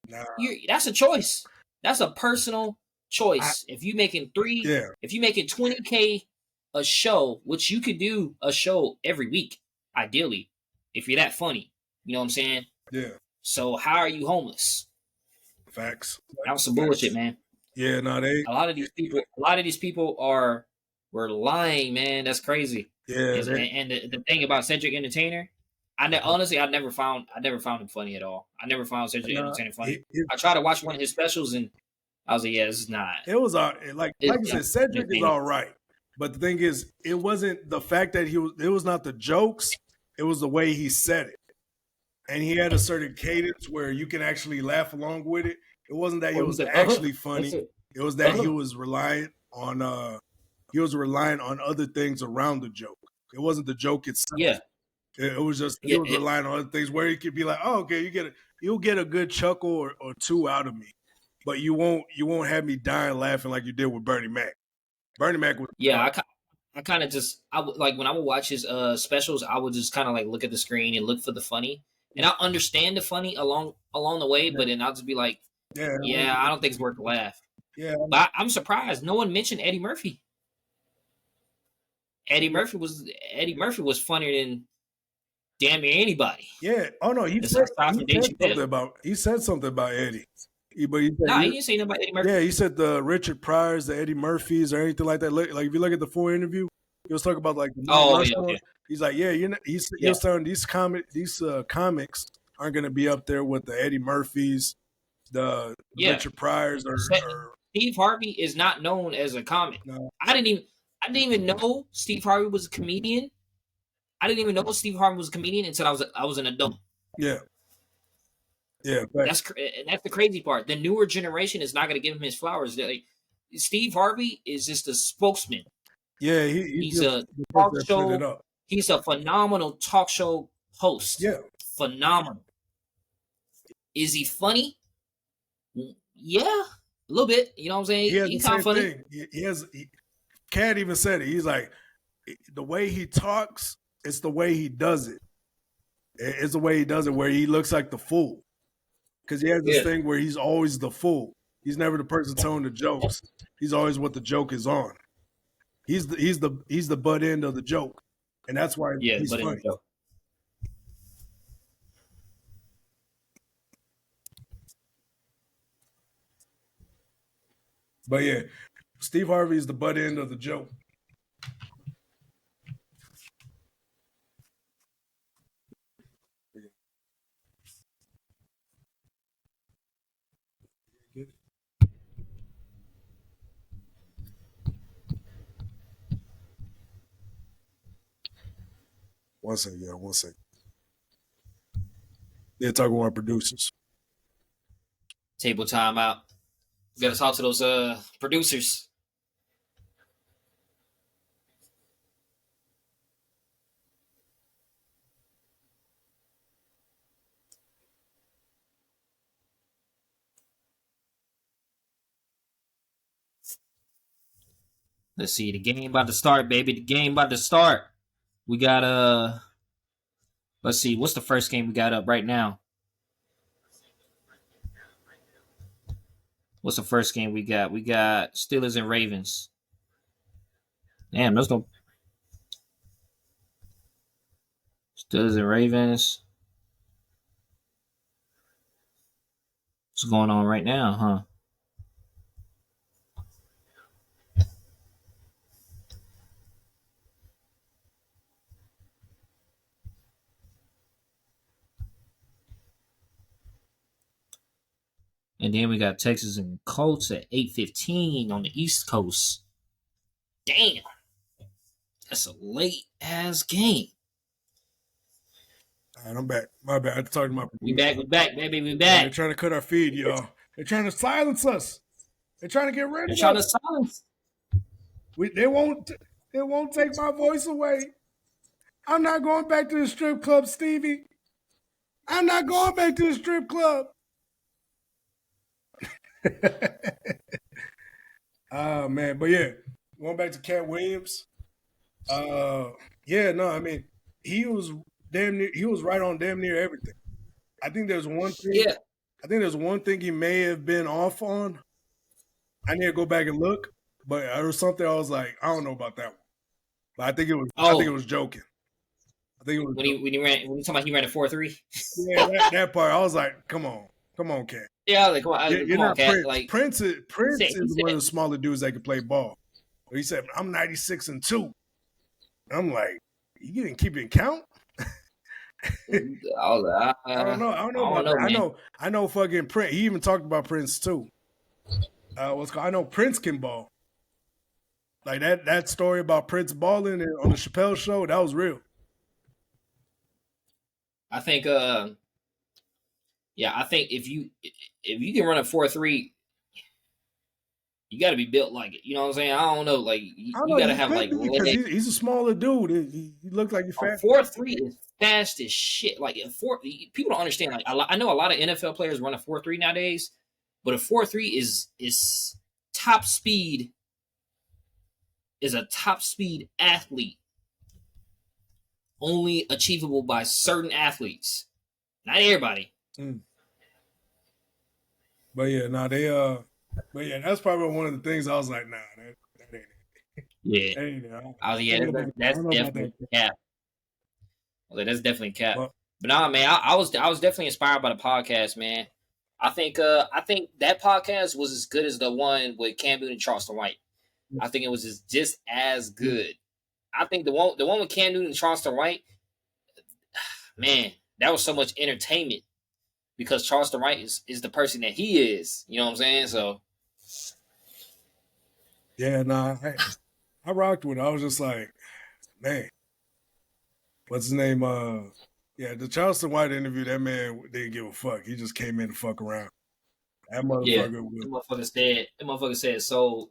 Nah. That's a choice. That's a personal choice. If you making 20K a show, which you could do a show every week, ideally, if you're that funny. You know what I'm saying? Yeah. So how are you homeless? Facts. That was some bullshit, man. Yeah, a lot of these people were lying, man. That's crazy. Yeah. And the thing about Cedric Entertainer, honestly, I never found him funny at all. I never found Cedric Entertainer funny. I tried to watch one of his specials and I was like, yeah, this is not. It was like you said, Cedric is all right. But the thing is, it wasn't the fact that it was not the jokes, it was the way he said it. And he had a certain cadence where you can actually laugh along with it. It wasn't that he was actually funny. It was that he was reliant on he was relying on other things around the joke. It wasn't the joke itself. Yeah. It was just he was relying on other things where he could be like, oh, okay, you'll get a good chuckle or two out of me, but you won't have me dying laughing like you did with Bernie Mac. Bernie Mac was I kind of just like when I would watch his specials, I would just kind of like look at the screen and look for the funny, and I understand the funny along the way, but then I'll just be like, I don't think it's worth the laugh. Yeah, but I'm surprised no one mentioned Eddie Murphy. Eddie Murphy was funnier than damn near anybody. Yeah. Oh no, he said something about Eddie. He didn't say nothing about Eddie Murphy. Yeah, he said the Richard Pryors, the Eddie Murphys, or anything like that. Like if you look at the full interview, he was talking about like the He's like, he was telling these comics aren't going to be up there with the Eddie Murphys, the Richard Pryors, or Steve Harvey is not known as a comic. No. I didn't even know Steve Harvey was a comedian. I didn't even know Steve Harvey was a comedian until I was an adult. Yeah. Yeah, that's the crazy part. The newer generation is not going to give him his flowers. Steve Harvey is just a spokesman. Yeah, he's a talk show. He's a phenomenal talk show host. Yeah, phenomenal. Is he funny? Yeah, a little bit. You know what I'm saying? He's kind of funny. Cat even said it. He's like, the way he talks, it's the way he does it. It's the way he does it, where he looks like the fool. Because he has this thing where he's always the fool. He's never the person telling the jokes. He's always what the joke is on. He's the butt end of the joke, and that's why he's funny. But yeah, Steve Harvey is the butt end of the joke. One second. They're talking with our producers. Table time out. We got to talk to those producers. Let's see. The game about to start, baby. The game about to start. We got let's see. What's the first game we got up right now? What's the first game we got? We got Steelers and Ravens. Damn, there's no Steelers and Ravens. What's going on right now, huh? And then we got Texas and Colts at 8:15 on the East Coast. Damn. That's a late-ass game. All right, I'm back. My bad. I had to talk to my producer. We back, baby. We back. They're trying to cut our feed, y'all. They're trying to silence us. They're trying to get rid of us. They're trying to silence. They won't take my voice away. I'm not going back to the strip club, Stevie. I'm not going back to the strip club. Oh man, but yeah, going back to Cat Williams. I mean, he was right on damn near everything. I think there's one thing. Yeah. I think there's one thing he may have been off on. I need to go back and look, but there was something I was like, I don't know about that one. But I think it was. I think it was joking. I think it was when he talking about he ran a 4.3. Yeah, that part. I was like, come on, Cat. Yeah, like come on, you're not Cat. Prince. Like Prince is one of the smaller dudes that can play ball. But he said, I'm 96-2. I'm like, you didn't keep it in count? I don't know. I know fucking Prince. He even talked about Prince too. I know Prince can ball. Like that story about Prince balling on the Chappelle show, that was real. I think I think if you can run a 4.3, you got to be built like it. You know what I'm saying? I don't know. Like you got to have like because he's a smaller dude. He looks like he's fast. 4.3 is fast as shit. Like people don't understand. Like I know a lot of NFL players run a 4.3 nowadays, but a 4.3 is top speed. Is a top speed athlete only achievable by certain athletes, not everybody. But yeah, but yeah, that's probably one of the things I was like, nah, that ain't it. Yeah, that ain't it. That's definitely cap. Well, that's definitely cap. But nah, man, I was definitely inspired by the podcast, man. I think that podcast was as good as the one with Cam Newton and Charleston White. I think it was just as good. I think the one with Cam Newton and Charleston White, man, that was so much entertainment because Charleston White is the person that he is. You know what I'm saying? So yeah, nah, I rocked with it. I was just like, man, what's his name? Yeah, the Charleston White interview, that man didn't give a fuck. He just came in to fuck around. That motherfucker that motherfucker said, so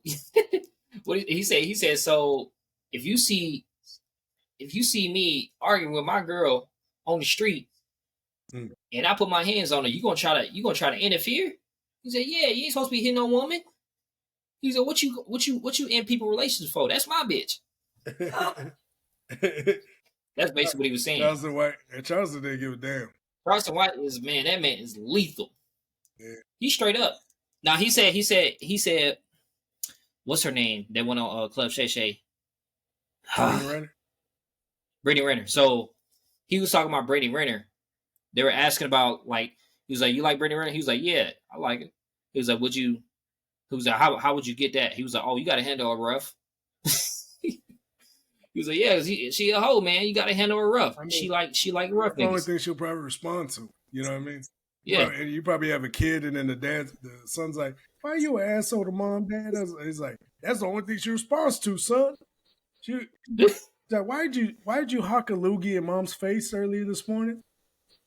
what he said? He said, so if you see me arguing with my girl on the street and I put my hands on her, you gonna try to interfere? He said, yeah, you ain't supposed to be hitting no woman. He said, what you in people relations for? That's my bitch. That's basically what he was saying. Charleston White, and Charleston didn't give a damn. Charleston White is, man, that man is lethal. Yeah. He's straight up. Now he said, what's her name that went on Club Shay Shay? Brittany Renner. So he was talking about Brittany Renner. They were asking about, like, he was like, you like Brittany Renner? He was like, yeah, I like it. He was like, he was like, how would you get that? He was like, oh, you got to handle her rough. He was like, yeah, she a hoe, man. You got to handle her rough. I mean, she like rough. The only thing she'll probably respond to. You know what I mean? Yeah. And you probably have a kid, and then the son's like, why are you an asshole to mom, dad? He's like, that's the only thing she responds to, son. She's like, why did you hock a loogie in mom's face earlier this morning?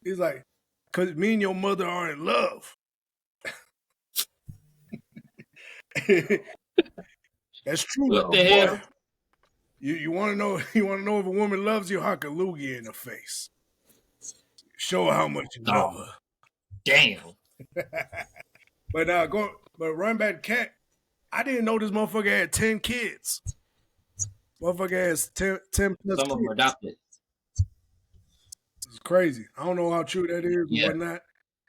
He's like, because me and your mother are in love. That's true. What the hell? You want to know? You want to know if a woman loves you? Hock a loogie in her face. Show her how much you love her. Damn. But run back cat. I didn't know this motherfucker had 10 kids. Motherfucker has 10 plus Some of them are adopted. It's crazy. I don't know how true that is or whatnot,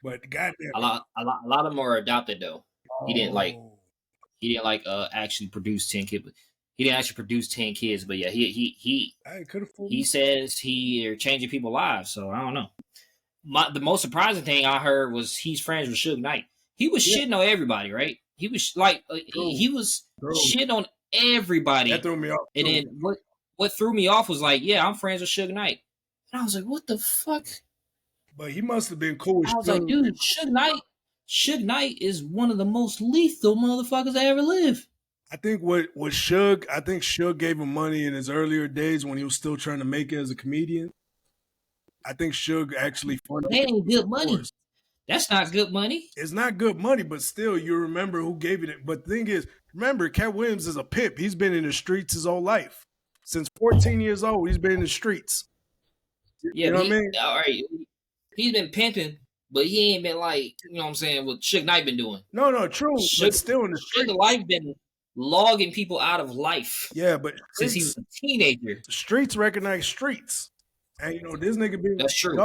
but goddamn. A lot of them are adopted though. He didn't actually produce 10 kids. He didn't actually produce 10 kids, but yeah, he says they're changing people's lives. So I don't know. The most surprising thing I heard was he's friends with Suge Knight. He was shitting on everybody, right? He was like, he was shitting on everybody. That threw me off. And then what threw me off was like, yeah, I'm friends with Suge Knight. And I was like, what the fuck? But he must have been cool. I was like, dude, Suge Knight is one of the most lethal motherfuckers that ever lived. I think Suge gave him money in his earlier days when he was still trying to make it as a comedian. I think Suge actually funded. That ain't good money. That's not good money. It's not good money, but still, you remember who gave it. But the thing is, remember, Cat Williams is a pimp. He's been in the streets his whole life. Since 14 years old, he's been in the streets. Yeah, you know what I mean? All right. He's been pimping, but he ain't been like, you know what I'm saying, what Suge Knight been doing. No, true. But still in the streets. Suge Knight been logging people out of life. Yeah, but since he was a teenager. Streets recognize streets. And, this nigga been... That's true.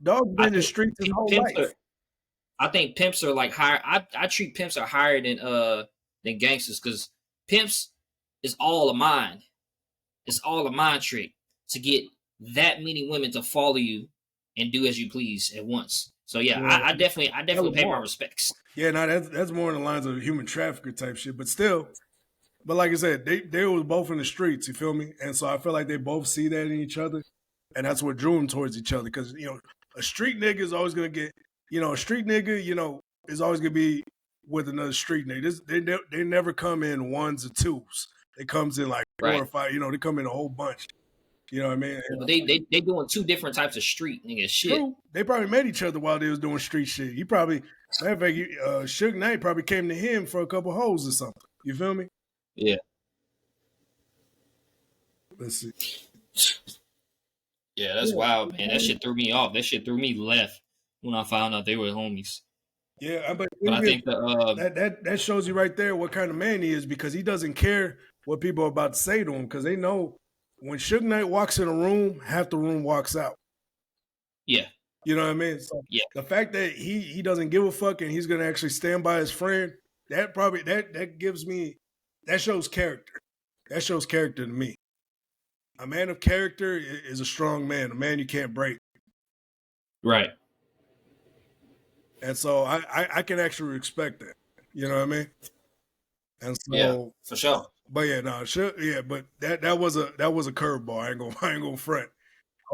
Dog been in the streets his whole life. I think pimps are like higher. I treat pimps are higher than gangsters because pimps is all a mind. It's all a mind trick to get that many women to follow you and do as you please at once. So yeah. I definitely pay my respects. Yeah, that's more in the lines of human trafficker type shit. But still, like I said, they was both in the streets. You feel me? And so I feel like they both see that in each other, and that's what drew them towards each other. Because a street nigga is always gonna get. A street nigga, is always gonna be with another street nigga. They never come in ones or twos. They comes in like 4 or 5. They come in a whole bunch. You know what I mean? But they doing 2 different types of street nigga shit. True. They probably met each other while they was doing street shit. He probably, matter of fact, Suge Knight probably came to him for a couple hoes or something. You feel me? Yeah. Let's see. Yeah, that's wild, man. That shit threw me off. That shit threw me left when I found out they were homies. Yeah, but I think that shows you right there what kind of man he is, because he doesn't care what people are about to say to him, because they know when Suge Knight walks in a room, half the room walks out. Yeah. You know what I mean? So yeah. The fact that he doesn't give a fuck and he's gonna actually stand by his friend, that shows character. That shows character to me. A man of character is a strong man, a man you can't break. Right. And so I can actually respect that. You know what I mean? And so yeah, for sure. But yeah, no, but that was a curveball. I ain't gonna front.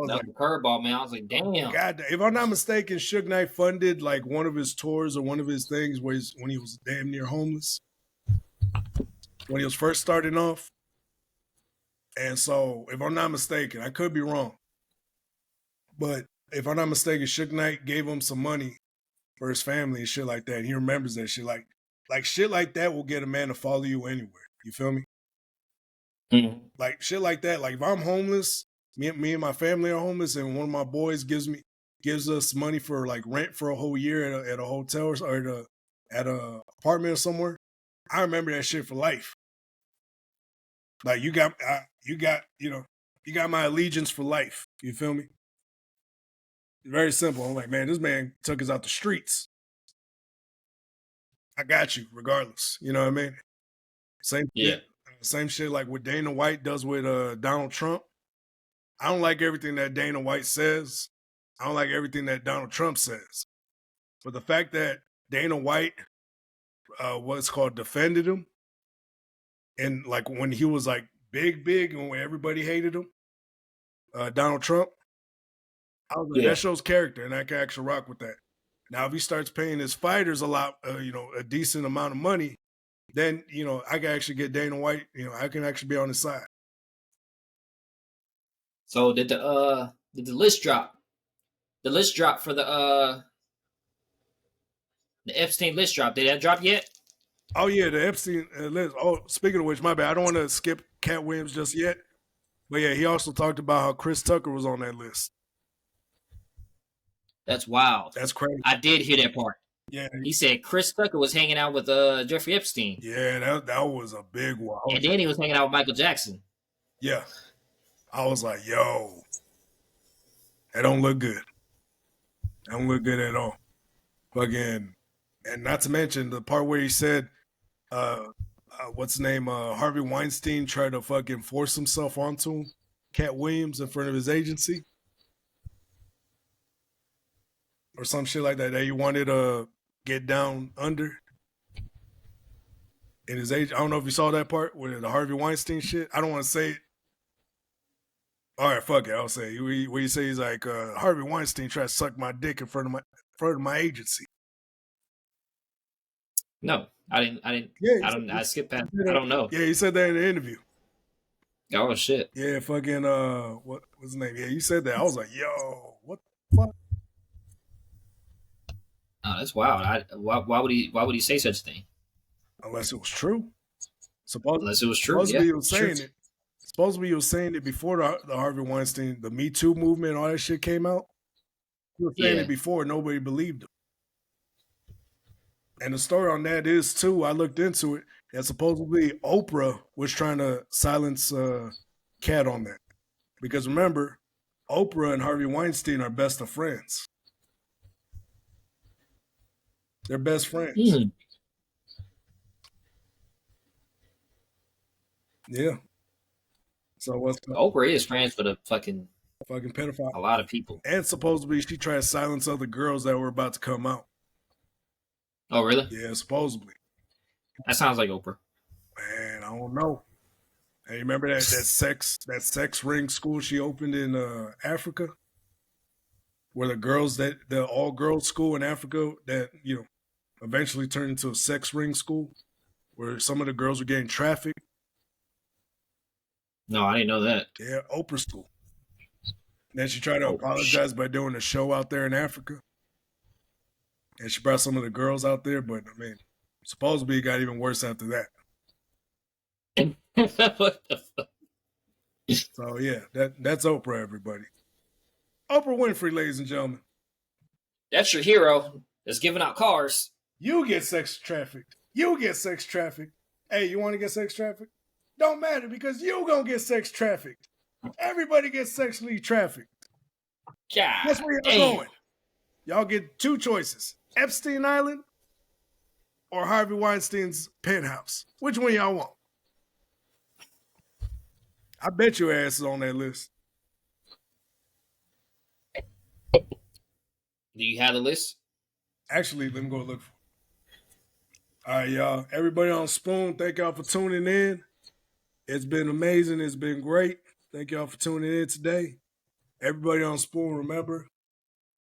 That was a curveball, man. I was like, damn. God, if I'm not mistaken, Suge Knight funded like one of his tours or one of his things when he was damn near homeless, when he was first starting off. And so, if I'm not mistaken, I could be wrong, but if I'm not mistaken, Suge Knight gave him some money for his family and shit like that. And he remembers that shit. Like shit like that will get a man to follow you anywhere. You feel me? Mm-hmm. Like shit like that. Like if I'm homeless, me and my family are homeless, and one of my boys gives us money for like rent for a whole year at a hotel or at a apartment or somewhere, I remember that shit for life. Like you got my allegiance for life. You feel me? Very simple. I'm like, man, this man took us out the streets. I got you regardless. You know what I mean? Same shit like what Dana White does with Donald Trump. I don't like everything that Dana White says. I don't like everything that Donald Trump says. But the fact that Dana White, what's called, defended him, and like when he was like big, and when everybody hated him, Donald Trump, I was like, that shows character, and I can actually rock with that. Now, if he starts paying his fighters a decent amount of money, then, I can actually get Dana White, I can actually be on his side. So did the list drop? The list drop for the Epstein list drop. Did that drop yet? Oh yeah, the Epstein list. Oh, speaking of which, my bad. I don't want to skip Cat Williams just yet. But yeah, he also talked about how Chris Tucker was on that list. That's wild. That's crazy. I did hear that part. Yeah. He said Chris Tucker was hanging out with Jeffrey Epstein. Yeah, that was a big one. And then he was hanging out with Michael Jackson. Yeah. I was like, yo, that don't look good. That don't look good at all. Again, and not to mention the part where he said, what's his name? Harvey Weinstein tried to fucking force himself onto him, Cat Williams, in front of his agency. Or some shit like that he wanted to get down under in his age. I don't know if you saw that part with the Harvey Weinstein shit. I don't want to say it. All right, fuck it. I'll say where you say he's like Harvey Weinstein tried to suck my dick in front of my agency. No, I didn't. Yeah, I skipped that. I don't know. Yeah, he said that in the interview. Oh shit. Yeah, fucking what's his name? Yeah, you said that. I was like, yo, what the fuck? Oh, that's wild. Why would he say such a thing? Unless it was true. Unless it was true. Supposedly he was saying it. Supposedly he was saying it before the Harvey Weinstein, the Me Too movement, all that shit came out. He was saying it before, nobody believed him. And the story on that is too, I looked into it, that supposedly Oprah was trying to silence Cat on that. Because remember, Oprah and Harvey Weinstein are best of friends. They're best friends. Mm. Yeah. So what's Oprah is friends with a fucking pedophile. A lot of people. And supposedly she tried to silence other girls that were about to come out. Oh, really? Yeah, supposedly. That sounds like Oprah. Man, I don't know. Hey, remember that sex ring school she opened in Africa? Where the all girls school in Africa that, eventually turned into a sex ring school where some of the girls were getting trafficked. No, I didn't know that. Yeah, Oprah school. Then she tried to apologize by doing a show out there in Africa. And she brought some of the girls out there, but I mean, supposedly it got even worse after that. What the fuck? So yeah, that's Oprah, everybody. Oprah Winfrey, ladies and gentlemen. That's your hero that's giving out cars. You get sex trafficked. You get sex trafficked. Hey, you want to get sex trafficked? Don't matter because you gonna get sex trafficked. Everybody gets sexually trafficked. God, That's where y'all going. Y'all get two choices: Epstein Island or Harvey Weinstein's penthouse. Which one y'all want? I bet your ass is on that list. Do you have the list? Actually, let me go look for it. All right, y'all. Everybody on Spoon, thank y'all for tuning in. It's been amazing. It's been great. Thank y'all for tuning in today. Everybody on Spoon, remember,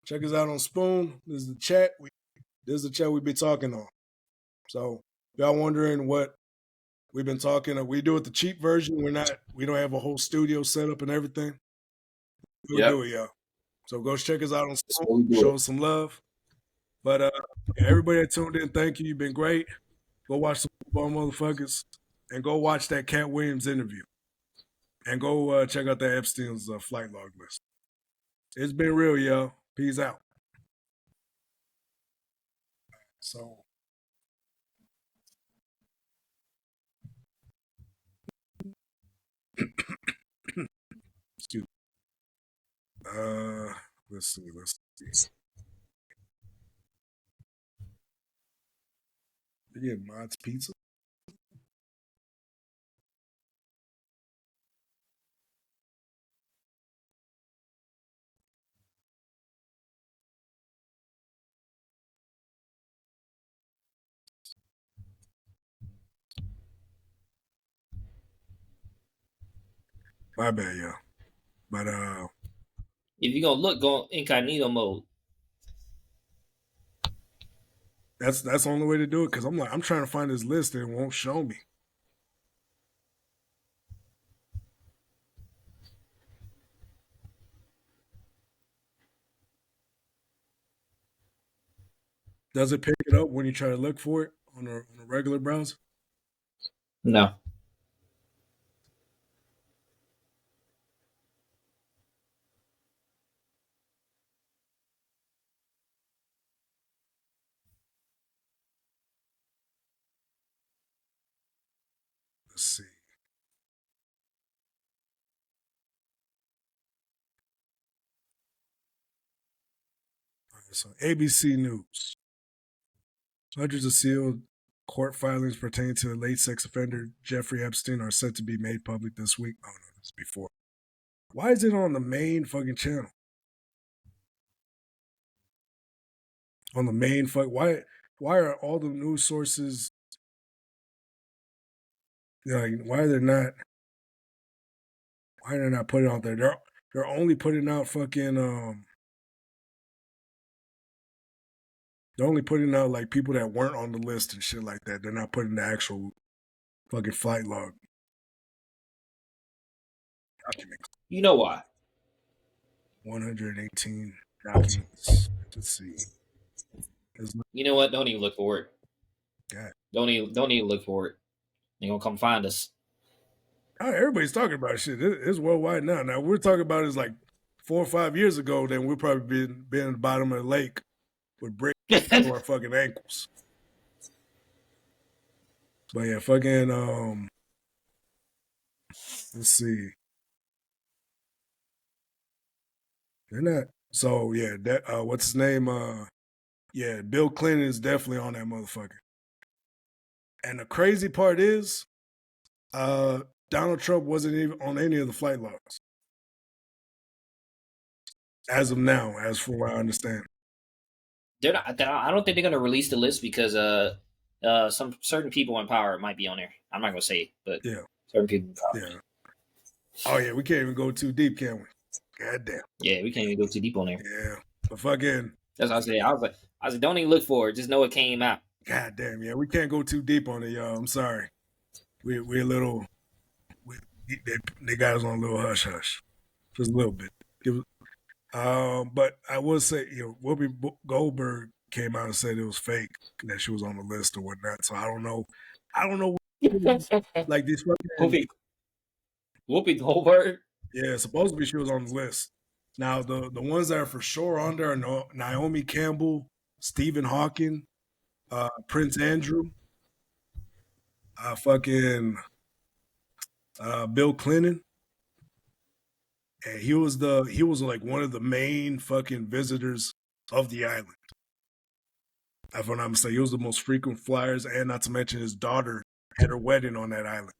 check us out on Spoon. This is the chat. This is the chat we've been talking on. So, y'all wondering what we've been talking. We do it the cheap version. We don't have a whole studio set up and everything. We'll do it, y'all. So go check us out on Spoon. Show us some love. But everybody that tuned in, thank you. You've been great. Go watch some football, motherfuckers, and go watch that Cat Williams interview. And go check out that Epstein's flight log list. It's been real, y'all. Peace out. So. Excuse me. Let's see. They get Mod's Pizza. My bad, y'all. But if you're gonna look, go incognito mode. That's the only way to do it because I'm trying to find this list and it won't show me. Does it pick it up when you try to look for it on a regular browser? No. Let's see. All right, so ABC News. Hundreds of sealed court filings pertaining to the late sex offender Jeffrey Epstein are set to be made public this week. Oh, no, this is before. Why is it on the main fucking channel? On the main why are all the news sources why are they not putting it out there? They're only putting out fucking they're only putting out like people that weren't on the list and shit like that. They're not putting the actual fucking flight log documents. You know why? 118 documents. Let's see. You know what? Don't even look for it. God. Don't even look for it. They're gonna come find us. Oh, everybody's talking about shit. It's worldwide now. Now we're talking about it like 4 or 5 years ago. Then we'll probably been at the bottom of the lake with bricks to our fucking ankles. But yeah, fucking let's see. They're not. So yeah, that what's his name? Yeah, Bill Clinton is definitely on that motherfucker. And the crazy part is, Donald Trump wasn't even on any of the flight logs. As of now, as for what I understand. They're not, I don't think they're going to release the list because some certain people in power might be on there. I'm not going to say it, but yeah, certain people in power. Yeah. Oh yeah, we can't even go too deep, can we? God damn. Yeah, we can't even go too deep on there. Yeah, but fucking. That's what I said. I was like, don't even look for it. Just know it came out. God damn, yeah, we can't go too deep on it, y'all. I'm sorry. We're a little. They got us on a little hush hush, just a little bit. But I will say, Whoopi Goldberg came out and said it was fake that she was on the list or whatnot. So I don't know like these fucking Whoopi Goldberg. Yeah, supposedly she was on the list. Now the ones that are for sure on there are Naomi Campbell, Stephen Hawking, Prince Andrew, fucking Bill Clinton, and he was like one of the main fucking visitors of the island. If I'm not mistaken, he was the most frequent flyers, and not to mention his daughter had her wedding on that island,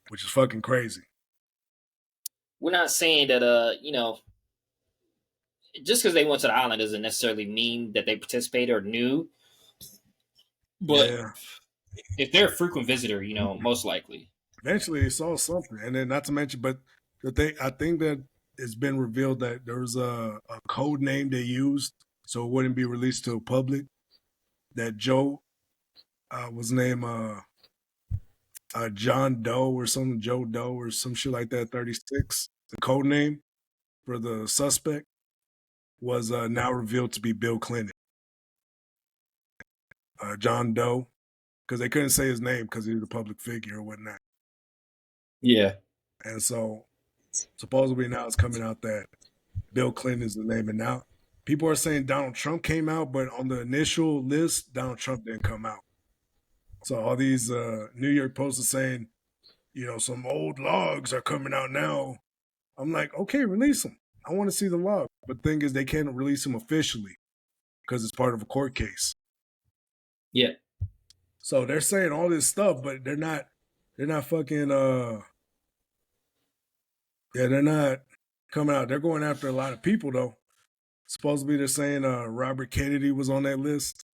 which is fucking crazy. We're not saying that just because they went to the island doesn't necessarily mean that they participated or knew. But yeah, if they're a frequent visitor, most likely. Eventually they saw something. And then not to mention, but the thing, I think that it's been revealed that there was a code name they used so it wouldn't be released to the public. That Joe was named John Doe or something, Joe Doe or some shit like that, 36. The code name for the suspect was now revealed to be Bill Clinton. John Doe, because they couldn't say his name because he was a public figure or whatnot. Yeah. And so supposedly now it's coming out that Bill Clinton is the name. And now people are saying Donald Trump came out, but on the initial list, Donald Trump didn't come out. So all these New York Post are saying, some old logs are coming out now. I'm like, okay, release them. I want to see the log. But the thing is, they can't release them officially because it's part of a court case. Yeah. So they're saying all this stuff, but they're not fucking they're not coming out. They're going after a lot of people though. Supposedly they're saying Robert Kennedy was on that list.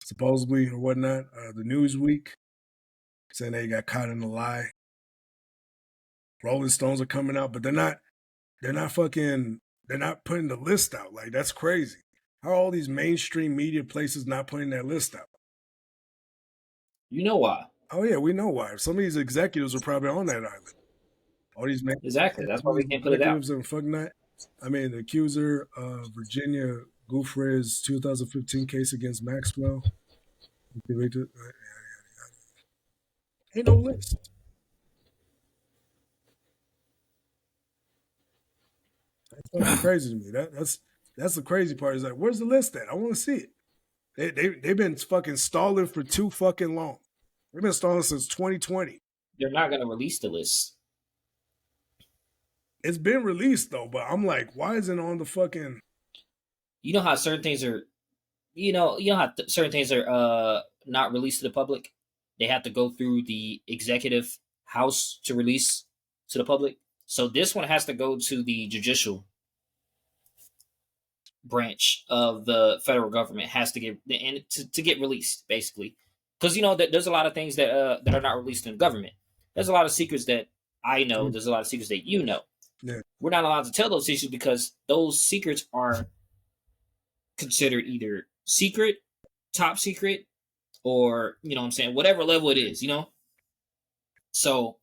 Supposedly or whatnot. The Newsweek saying they got caught in a lie. Rolling Stones are coming out, but they're not putting the list out. Like, that's crazy. How are all these mainstream media places not putting that list out? You know why? Oh yeah, we know why. Some of these executives are probably on that island. All these exactly. That's why we can't put it out. And fuck that. I mean, the accuser, Virginia Giuffre's 2015 case against Maxwell. Ain't no list. That's fucking crazy to me. That's the crazy part. Is like, where's the list at? I want to see it. They've been fucking stalling for too fucking long. They've been stalling since 2020. They're not going to release the list. It's been released though, but I'm like, why isn't it on the fucking? You know how certain things are, how certain things are not released to the public. They have to go through the executive house to release to the public. So this one has to go to the judicial branch of the federal government. Has to get to get released, basically, because there's a lot of things that that are not released in government. There's a lot of secrets that I know. There's a lot of secrets that you know. Yeah. We're not allowed to tell those secrets because those secrets are considered either secret, top secret, or whatever level it is. So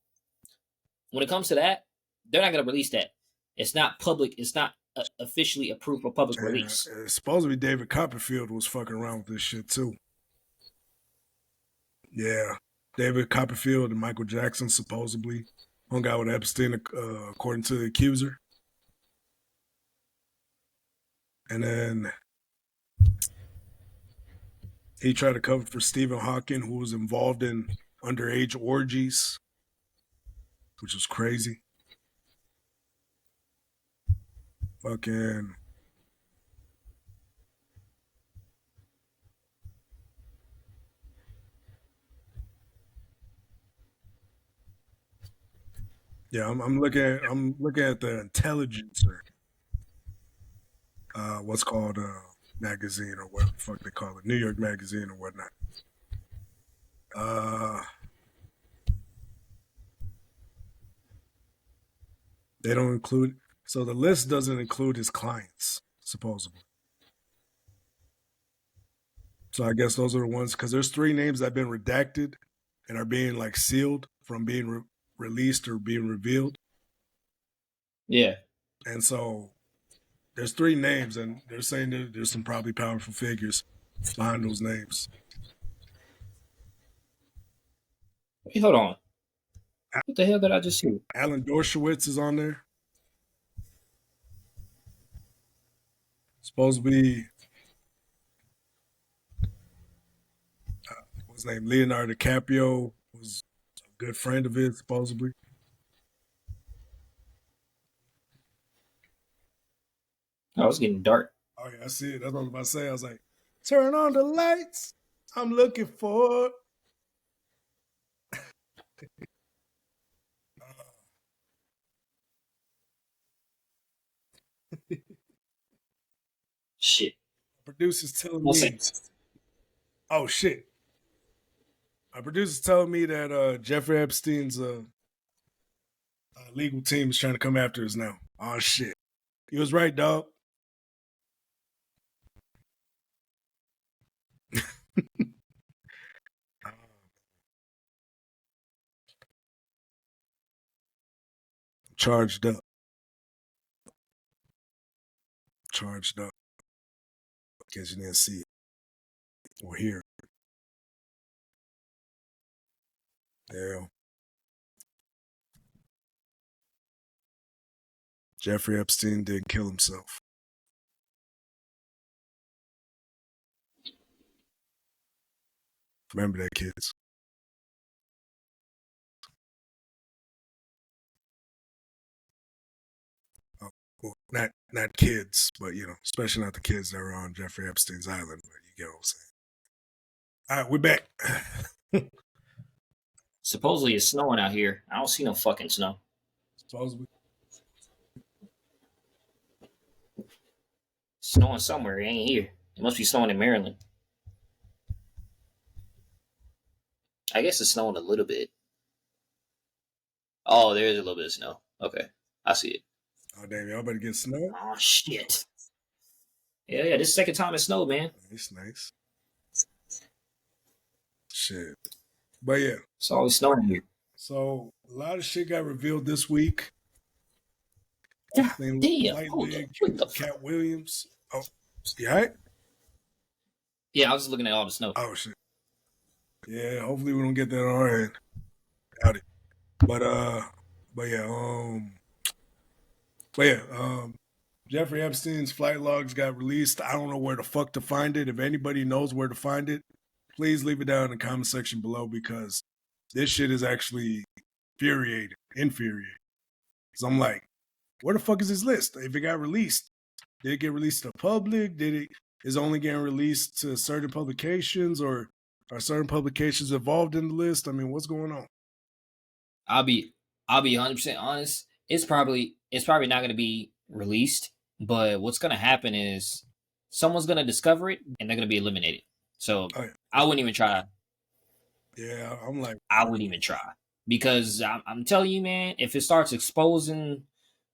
when it comes to that, they're not going to release that. It's not public. It's not officially approved for public release. Supposedly David Copperfield was fucking around with this shit too. Yeah, David Copperfield and Michael Jackson supposedly hung out with Epstein, according to the accuser. And then he tried to cover for Stephen Hawking, who was involved in underage orgies, which was crazy. Fucking. I'm looking at the Intelligencer. What's called magazine or what the fuck they call it, New York Magazine or whatnot. They don't include, so the list doesn't include his clients, supposedly. So I guess those are the ones, because there's 3 names that have been redacted and are being like sealed from being released or being revealed. Yeah. And so there's 3 names, and they're saying that there's some probably powerful figures behind those names. Wait, hold on. What the hell did I just see? Alan Dershowitz is on there. Supposed to be what's his name? Leonardo DiCaprio was a good friend of his, supposedly. Oh, it's getting dark. Oh yeah, I see it. That's what I was about to say. I was like, turn on the lights. I'm looking for. Shit. Producer's telling me. Oh shit. My producer's telling me that Jeffrey Epstein's legal team is trying to come after us now. Oh shit. He was right, dog. Charged up. Charged up. In case you didn't see it or hear it. Damn. Jeffrey Epstein didn't kill himself. Remember that, kids. Oh, well, not kids, but especially not the kids that were on Jeffrey Epstein's island. But you get what I'm saying. All right, we're back. Supposedly it's snowing out here. I don't see no fucking snow. Supposedly. Snowing somewhere. It ain't here. It must be snowing in Maryland. I guess it's snowing a little bit. Oh, there is a little bit of snow. Okay. I see it. Oh, damn. Y'all better get snow. Oh, shit. Yeah. This is the second time it snowed, man. It's nice. Shit. But yeah. It's always snowing here. So a lot of shit got revealed this week. God damn. Cat Williams. Oh, you all right? Yeah, I was just looking at all the snow. Oh, shit. Yeah, hopefully we don't get that on our end. Doubt it. But yeah, Jeffrey Epstein's flight logs got released. I don't know where the fuck to find it. If anybody knows where to find it, please leave it down in the comment section below, because this shit is actually infuriating. Because I'm like, where the fuck is this list? If it got released, did it get released to the public? Is it only getting released to certain publications, or are certain publications involved in the list? I mean, what's going on? I'll be 100% honest. It's probably not going to be released, but what's going to happen is someone's going to discover it and they're going to be eliminated. So I wouldn't even try. Yeah, I'm like, I wouldn't even try, because I'm telling you, man, if it starts exposing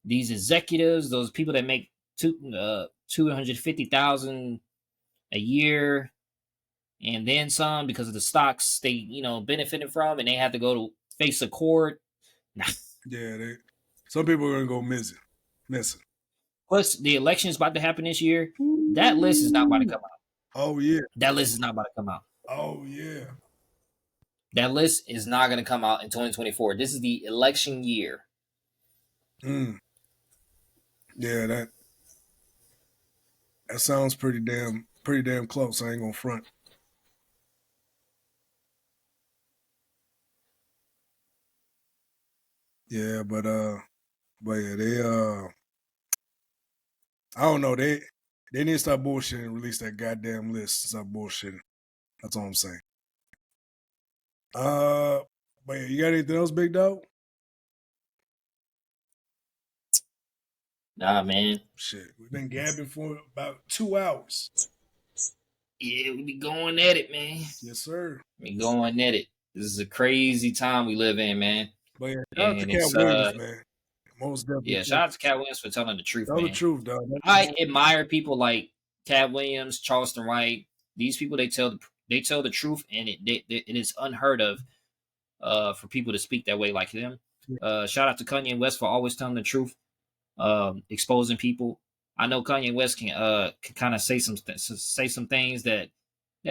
these executives, those people that make $250,000 a year and then some, because of the stocks they benefited from, and they have to go to face a court. Nah. Yeah, some people are gonna go missing. Plus, the election is about to happen this year. That list is not about to come out. Oh yeah, that list is not about to come out. Oh yeah, that list is not going to come out in 2024. This is the election year. Yeah, that sounds pretty damn close. I ain't gonna front. Yeah, but yeah, they I don't know, they need to stop bullshitting and release that goddamn list. Stop bullshitting. That's all I'm saying. But yeah, you got anything else, big dog? Nah, man. Shit, we've been gabbing for about 2 hours. Yeah, we be going at it, man. Yes, sir. We going at it. This is a crazy time we live in, man. But yeah, shout out to Cat Williams, man. Most definitely. Yeah, shout out to Cat Williams for telling the truth, man. Tell the truth, dog. I admire people like Cat Williams, Charleston White. These people, they tell the truth, and it is unheard of for people to speak that way like them. Shout out to Kanye West for always telling the truth, exposing people. I know Kanye West can kind of say some things that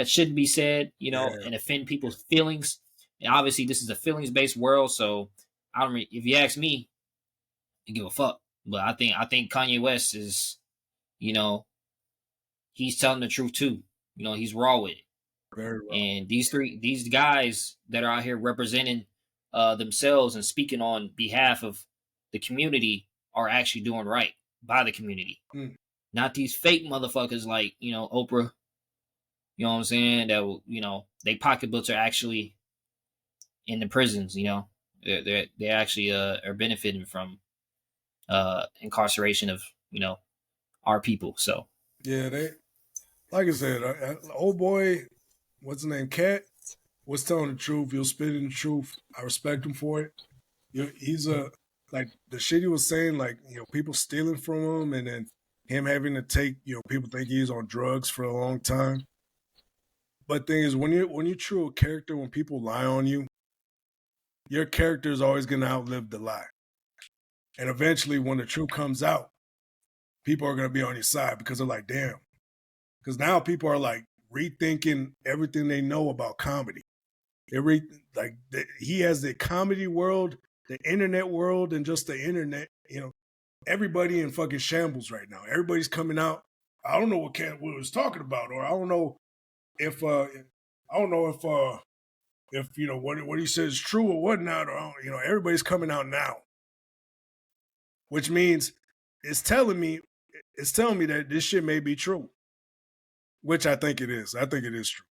shouldn't be said, and offend people's feelings. And obviously, this is a feelings-based world, so I don't. If you ask me, I give a fuck. But I think Kanye West is, you know, he's telling the truth too. He's raw with it. Very well. And these guys that are out here representing themselves and speaking on behalf of the community are actually doing right by the community. Not these fake motherfuckers like, Oprah. You know what I'm saying? That they pocketbooks are actually in the prisons. They actually are benefiting from incarceration of our people. So yeah, they like I said, old boy, what's his name, Cat, was telling the truth. He was spitting the truth. I respect him for it. He's like the shit he was saying, like people stealing from him, and then him having to take people think he's on drugs for a long time. But thing is, when you're true a character, when people lie on you, your character is always going to outlive the lie. And eventually, when the truth comes out, people are going to be on your side because they're like, damn. Because now people are like rethinking everything they know about comedy. He has the comedy world, the internet world, and just the internet. Everybody in fucking shambles right now. Everybody's coming out. I don't know what Cat was talking about, or I don't know if what he says is true or whatnot, or everybody's coming out now, which means it's telling me that this shit may be true, which I think it is. I think it is true.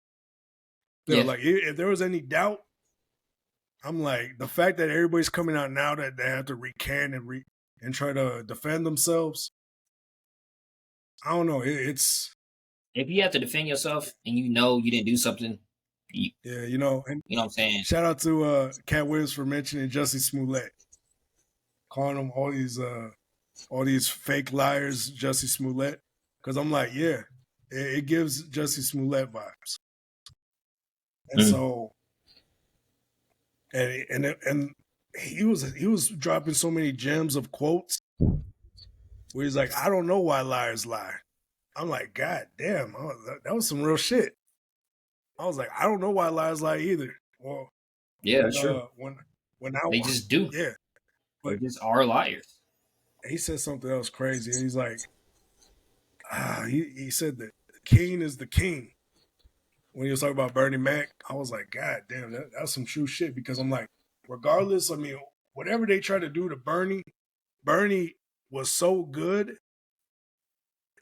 Like if there was any doubt, I'm like, the fact that everybody's coming out now that they have to recant and try to defend themselves. I don't know. It's if you have to defend yourself and you didn't do something. And you know what I'm saying. Shout out to Cat Williams for mentioning Jussie Smollett, calling them all these fake liars, Jussie Smollett. Because I'm like, yeah, it gives Jussie Smollett vibes, and so, and he was dropping so many gems of quotes where he's like, I don't know why liars lie. I'm like, God damn, that was some real shit. I was like, I don't know why liars lie either. Well, yeah, sure. When they just do, yeah, but they just are liars. He said something else crazy. He's like, he said that king is the king. When he was talking about Bernie Mac, I was like, God damn, that's some true shit. Because I'm like, regardless, I mean, whatever they try to do to Bernie was so good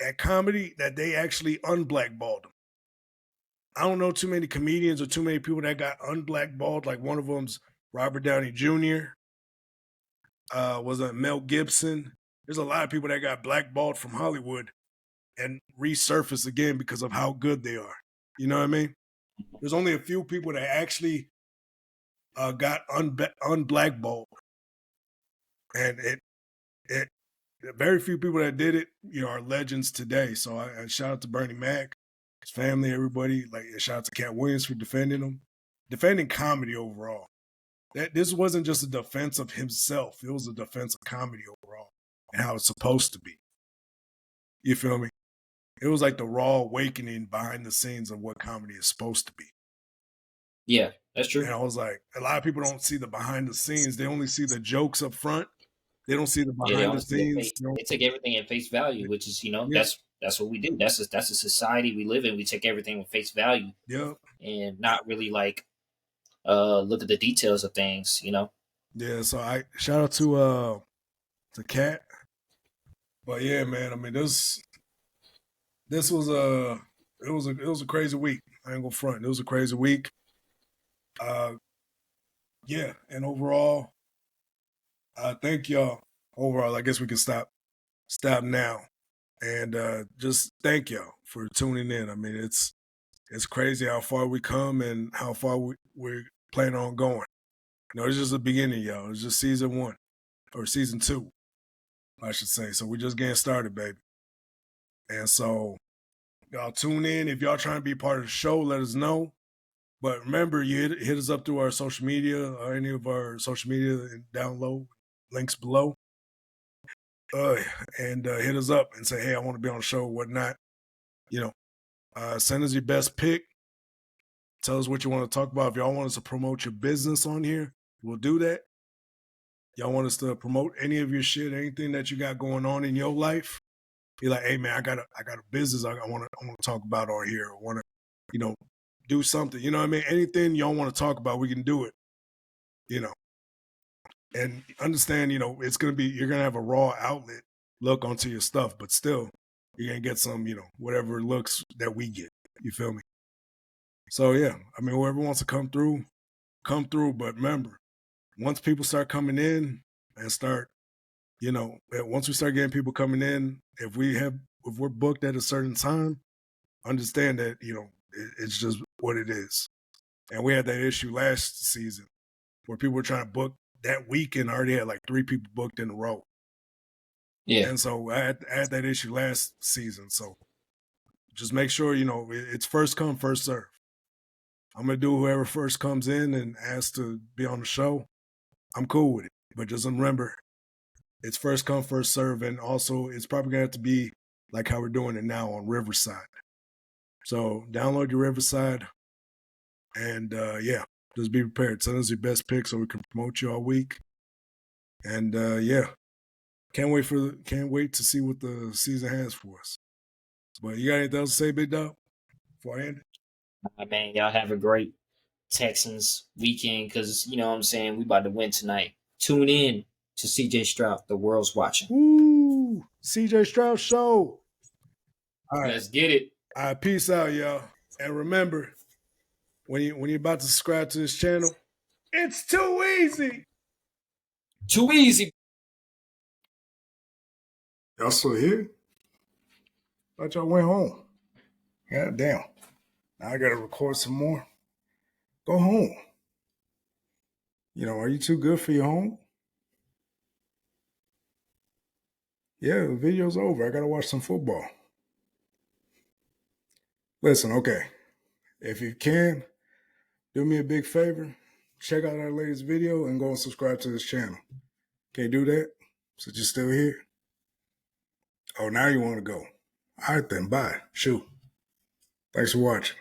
at comedy that they actually unblackballed him. I don't know too many comedians or too many people that got unblackballed. Like one of them's Robert Downey Jr. Was Mel Gibson. There's a lot of people that got blackballed from Hollywood and resurfaced again because of how good they are. You know what I mean? There's only a few people that actually got unblackballed, and it very few people that did it, are legends today. So I shout out to Bernie Mac, his family, everybody. Like shout out to Cat Williams for defending comedy overall. This wasn't just a defense of himself; it was a defense of comedy overall and how it's supposed to be. You feel me? It was like the raw awakening behind the scenes of what comedy is supposed to be. Yeah, that's true. And I was like, a lot of people don't see the behind the scenes. They only see the jokes up front. They don't see the behind the scenes. They take everything at face value, which is, that's what we do. That's a society we live in. We take everything with face value. Yeah. And not really like look at the details of things, Yeah, so I shout out to Cat. But yeah, man, I mean this was it was a crazy week. I ain't gonna front. It was a crazy week. Yeah, and overall, thank y'all. Overall, I guess we can stop now, and just thank y'all for tuning in. I mean, it's crazy how far we come and how far we're planning on going. It's just the beginning, y'all. It's just season 1 or season 2, I should say. So we're just getting started, baby. And so y'all tune in. If y'all trying to be part of the show, let us know. But remember, you hit us up through our social media or any of our social media and download links below. And hit us up and say, hey, I want to be on the show or whatnot. Send us your best pick. Tell us what you want to talk about. If y'all want us to promote your business on here, we'll do that. Y'all want us to promote any of your shit, anything that you got going on in your life? Be like, hey man, I got a business I want to talk about on here. I want to, do something. You know what I mean? Anything y'all want to talk about, we can do it. And understand, it's gonna be, you're gonna have a raw outlet look onto your stuff, but still, you're gonna get some, whatever looks that we get. You feel me? So yeah, I mean, whoever wants to come through. But remember, once people start coming in and start, once we start getting people coming in, if we're booked at a certain time, understand that, it's just what it is. And we had that issue last season where people were trying to book that weekend. I already had like 3 people booked in a row. Yeah. And so I had that issue last season. So just make sure, it's first come, first serve. I'm going to do whoever first comes in and asks to be on the show. I'm cool with it. But just remember, it's first come, first serve. And also, it's probably going to have to be like how we're doing it now on Riverside. So download your Riverside. And yeah, just be prepared. Send us your best picks so we can promote you all week. And yeah, can't wait to see what the season has for us. But you got anything else to say, Big Dog, before I end it? Man, y'all have a great Texans weekend because, you know what I'm saying, we about to win tonight. Tune in to CJ Stroud. The world's watching. Woo! CJ Stroud Show. All right. Let's get it. All right, peace out, y'all. And remember, when you're about to subscribe to this channel, it's too easy. Too easy. Y'all still here? Thought y'all went home. God damn. Now I gotta record some more. Go home. Are you too good for your home? Yeah, the video's over. I gotta watch some football. Listen, okay. If you can, do me a big favor. Check out our latest video and go and subscribe to this channel. Can't do that? Since you're still here? Oh, now you want to go. All right then, bye. Shoot. Thanks for watching.